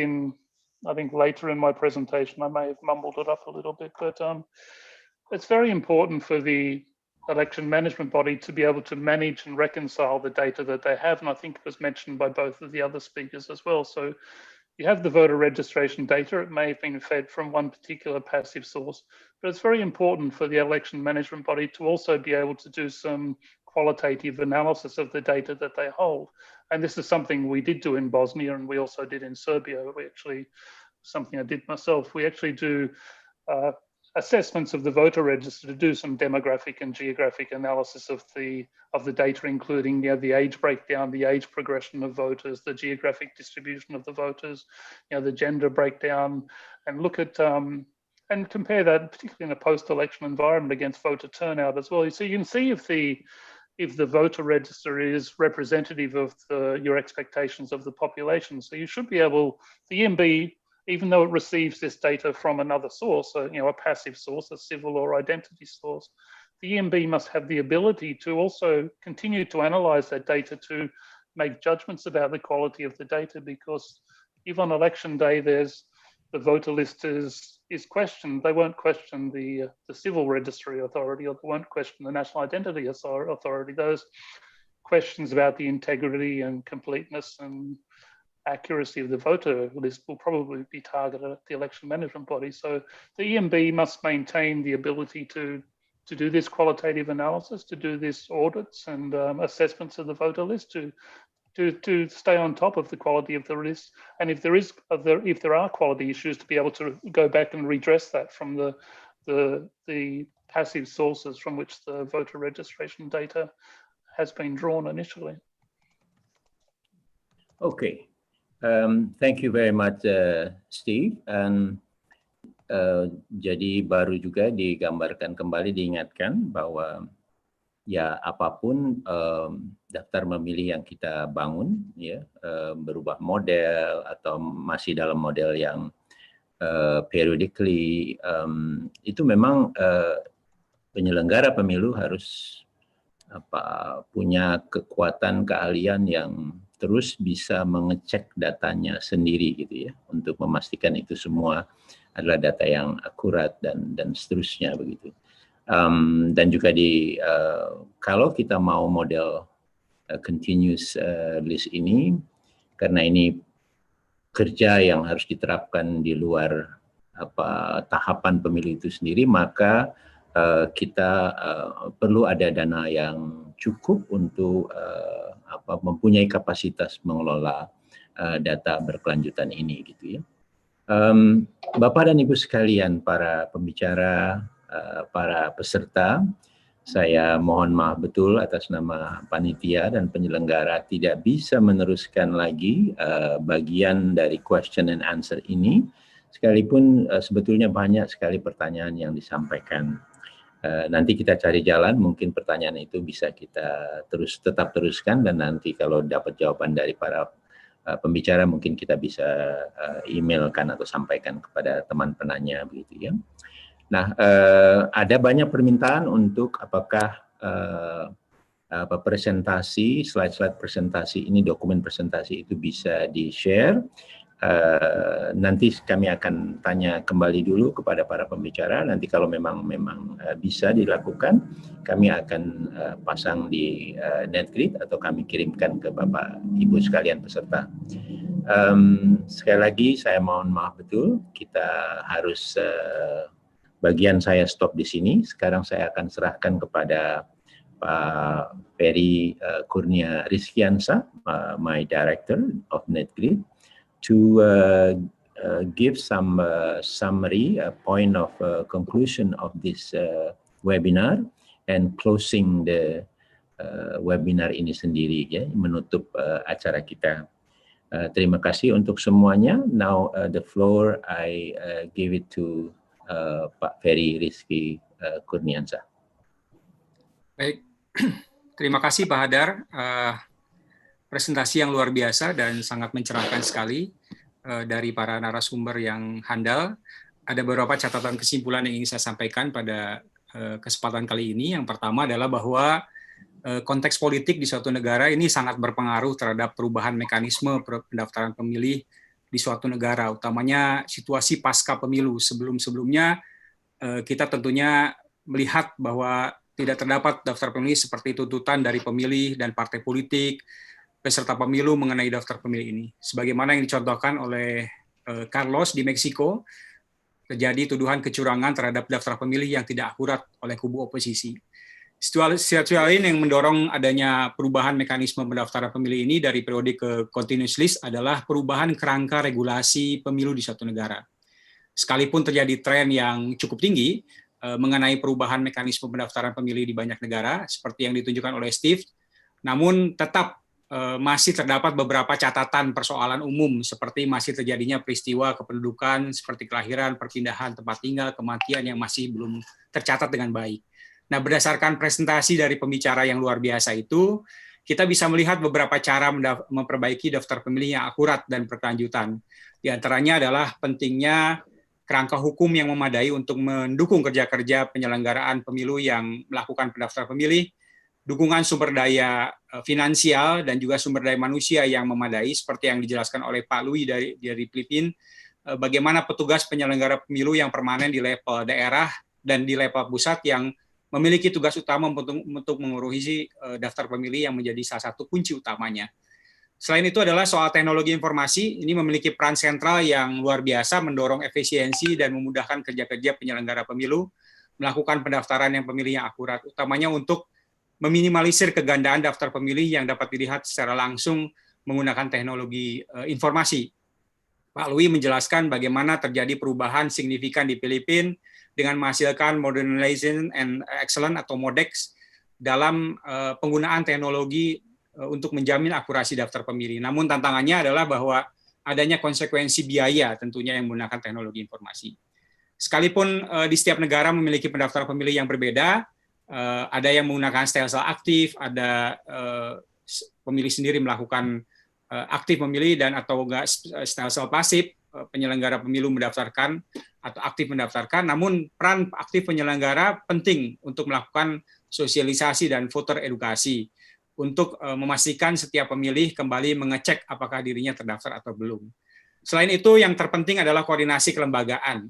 I think later in my presentation, I may have mumbled it up a little bit, but it's very important for the election management body to be able to manage and reconcile the data that they have. And I think it was mentioned by both of the other speakers as well. So you have the voter registration data. It may have been fed from one particular passive source, but it's very important for the election management body to also be able to do some qualitative analysis of the data that they hold. And this is something we did do in Bosnia, and we also did in Serbia. Something I did myself, we actually do assessments of the voter register to do some demographic and geographic analysis of the data, including the age breakdown, the age progression of voters, the geographic distribution of the voters, the gender breakdown, and look at and compare that, particularly in a post-election environment, against voter turnout as well. So you can see if the voter register is representative of your expectations of the population. So you should be able, the EMB, even though it receives this data from another source, a passive source, a civil or identity source, the EMB must have the ability to also continue to analyze that data to make judgments about the quality of the data, because if on election day the voter list is questioned, they won't question the civil registry authority, or they won't question the national identity authority. Those questions about the integrity and completeness and accuracy of the voter list will probably be targeted at the election management body. So the EMB must maintain the ability to do this qualitative analysis, to do this audits and assessments of the voter list, to stay on top of the quality of the list, and if there are quality issues, to be able to go back and redress that from the passive sources from which the voter registration data has been drawn initially. Okay. Thank you very much, Steve. And jadi baru juga digambarkan kembali, diingatkan bahwa ya apapun daftar memilih yang kita bangun, ya berubah model atau masih dalam model yang periodically, itu memang penyelenggara pemilu harus punya kekuatan keahlian yang terus bisa mengecek datanya sendiri gitu ya, untuk memastikan itu semua adalah data yang akurat dan seterusnya begitu. Dan juga kalau kita mau model continuous list ini, karena ini kerja yang harus diterapkan di luar tahapan pemilu itu sendiri, maka kita perlu ada dana yang cukup untuk mempunyai kapasitas mengelola data berkelanjutan ini gitu ya. Bapak dan Ibu sekalian, para pembicara, para peserta, saya mohon maaf betul atas nama panitia dan penyelenggara tidak bisa meneruskan lagi bagian dari question and answer ini, sekalipun sebetulnya banyak sekali pertanyaan yang disampaikan. Nanti kita cari jalan, mungkin pertanyaan itu bisa kita tetap teruskan, dan nanti kalau dapat jawaban dari para pembicara mungkin kita bisa emailkan atau sampaikan kepada teman penanya begitu ya. Nah, ada banyak permintaan untuk apakah presentasi, slide-slide presentasi ini, dokumen presentasi itu bisa di-share. Nanti kami akan tanya kembali dulu kepada para pembicara. Nanti kalau memang bisa dilakukan, kami akan pasang di Netgrit atau kami kirimkan ke Bapak Ibu sekalian peserta. Sekali lagi saya mohon maaf betul, kita harus bagian saya stop di sini. Sekarang saya akan serahkan kepada Pak Ferry Kurnia Rizkiansa, my director of Netgrit, to give some summary, point of conclusion of this webinar and closing the webinar ini sendiri, ya, menutup acara kita. Terima kasih untuk semuanya. Now the floor I give it to Pak Ferry Rizky Kurniansa. Baik, terima kasih Pak Hadar. Presentasi yang luar biasa dan sangat mencerahkan sekali dari para narasumber yang handal. Ada beberapa catatan kesimpulan yang ingin saya sampaikan pada kesempatan kali ini. Yang pertama adalah bahwa konteks politik di suatu negara ini sangat berpengaruh terhadap perubahan mekanisme pendaftaran pemilih di suatu negara, utamanya situasi pasca pemilu. Sebelum-sebelumnya kita tentunya melihat bahwa tidak terdapat daftar pemilih seperti tuntutan dari pemilih dan partai politik, peserta pemilu mengenai daftar pemilih ini. Sebagaimana yang dicontohkan oleh Carlos di Meksiko, terjadi tuduhan kecurangan terhadap daftar pemilih yang tidak akurat oleh kubu oposisi. Situasi lain yang mendorong adanya perubahan mekanisme pendaftaran pemilih ini dari periode ke continuous list adalah perubahan kerangka regulasi pemilu di suatu negara. Sekalipun terjadi tren yang cukup tinggi mengenai perubahan mekanisme pendaftaran pemilih di banyak negara, seperti yang ditunjukkan oleh Steve, namun tetap masih terdapat beberapa catatan persoalan umum, seperti masih terjadinya peristiwa kependudukan seperti kelahiran, perpindahan tempat tinggal, kematian yang masih belum tercatat dengan baik. Nah, berdasarkan presentasi dari pembicara yang luar biasa itu, kita bisa melihat beberapa cara memperbaiki daftar pemilih yang akurat dan berkelanjutan. Di antaranya adalah pentingnya kerangka hukum yang memadai untuk mendukung kerja-kerja penyelenggaraan pemilu yang melakukan pendaftaran pemilih, dukungan sumber daya finansial dan juga sumber daya manusia yang memadai, seperti yang dijelaskan oleh Pak Louis dari Filipina, bagaimana petugas penyelenggara pemilu yang permanen di level daerah dan di level pusat yang memiliki tugas utama untuk mengurusi daftar pemilih yang menjadi salah satu kunci utamanya. Selain itu adalah soal teknologi informasi, ini memiliki peran sentral yang luar biasa mendorong efisiensi dan memudahkan kerja-kerja penyelenggara pemilu melakukan pendaftaran yang pemilih yang akurat, utamanya untuk meminimalisir kegandaan daftar pemilih yang dapat dilihat secara langsung menggunakan teknologi informasi. Pak Louis menjelaskan bagaimana terjadi perubahan signifikan di Filipina dengan menghasilkan modernization and excellence atau MODEX dalam penggunaan teknologi untuk menjamin akurasi daftar pemilih. Namun tantangannya adalah bahwa adanya konsekuensi biaya tentunya yang menggunakan teknologi informasi. Sekalipun di setiap negara memiliki pendaftaran pemilih yang berbeda, ada yang menggunakan stelsel aktif, ada pemilih sendiri melakukan aktif memilih dan atau enggak stelsel pasif, penyelenggara pemilu mendaftarkan atau aktif mendaftarkan. Namun peran aktif penyelenggara penting untuk melakukan sosialisasi dan voter edukasi untuk memastikan setiap pemilih kembali mengecek apakah dirinya terdaftar atau belum. Selain itu, yang terpenting adalah koordinasi kelembagaan.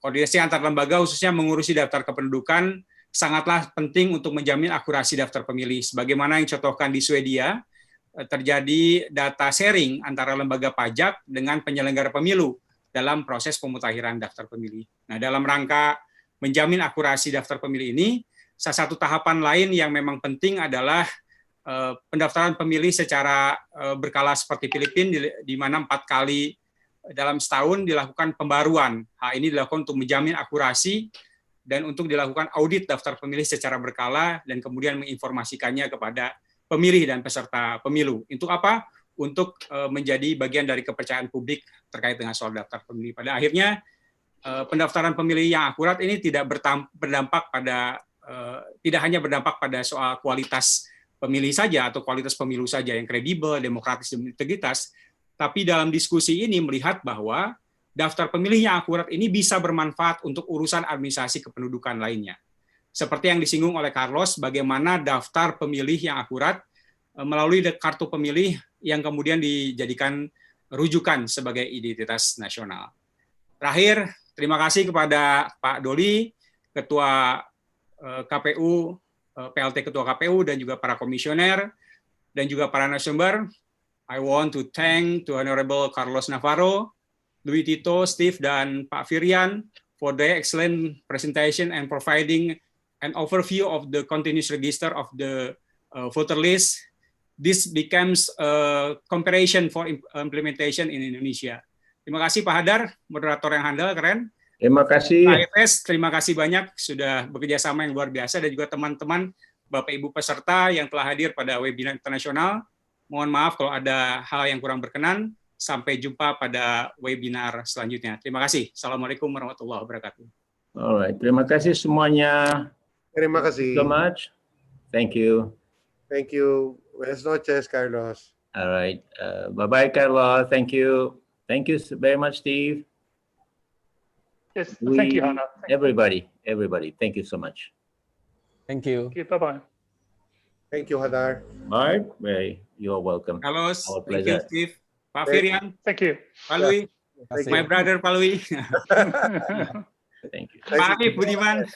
Koordinasi antar lembaga khususnya mengurusi daftar kependudukan sangatlah penting untuk menjamin akurasi daftar pemilih. Sebagaimana yang contohkan di Swedia, terjadi data sharing antara lembaga pajak dengan penyelenggara pemilu dalam proses pemutakhiran daftar pemilih. Nah, dalam rangka menjamin akurasi daftar pemilih ini, salah satu tahapan lain yang memang penting adalah pendaftaran pemilih secara berkala seperti Filipina, di mana 4 kali dalam setahun dilakukan pembaruan. Hal ini dilakukan untuk menjamin akurasi dan untuk dilakukan audit daftar pemilih secara berkala dan kemudian menginformasikannya kepada pemilih dan peserta pemilu. Untuk apa? Untuk menjadi bagian dari kepercayaan publik terkait dengan soal daftar pemilih. Pada akhirnya, pendaftaran pemilih yang akurat ini tidak hanya berdampak pada soal kualitas pemilih saja atau kualitas pemilu saja yang kredibel, demokratis, dan integritas, tapi dalam diskusi ini melihat bahwa daftar pemilih yang akurat ini bisa bermanfaat untuk urusan administrasi kependudukan lainnya. Seperti yang disinggung oleh Carlos, bagaimana daftar pemilih yang akurat melalui kartu pemilih yang kemudian dijadikan rujukan sebagai identitas nasional. Terakhir, terima kasih kepada Pak Doli, Ketua KPU, PLT Ketua KPU, dan juga para komisioner, dan juga para narasumber. I want to thank to Honorable Carlos Navarro, Louis Tito, Steve, dan Pak Firian for their excellent presentation and providing an overview of the continuous register of the voter list. This becomes a comparison for implementation in Indonesia. Terima kasih Pak Hadar, moderator yang handal, keren. Terima kasih. Pak IFS, terima kasih banyak sudah bekerja sama yang luar biasa, dan juga teman-teman Bapak Ibu peserta yang telah hadir pada webinar internasional. Mohon maaf kalau ada hal yang kurang berkenan. Sampai jumpa pada webinar selanjutnya. Terima kasih. Assalamualaikum warahmatullahi wabarakatuh. Alright, terima kasih semuanya. Terima kasih. So much. Thank you. Thank you. Buenas noches, Carlos. Alright, bye-bye, Carlos. Thank you. Thank you very much, Steve. Yes, thank you, Hannah. Everybody, thank you so much. Thank you. Thank you. Bye-bye. Thank you, Hadar. Bye. You're welcome. Carlos, Our thank you, pleasure. Steve. Pak Firian, Thank you. Pak Louis, Thank my you. brother Pak Louis. Thank you. Pak Arif Budiman. Yes.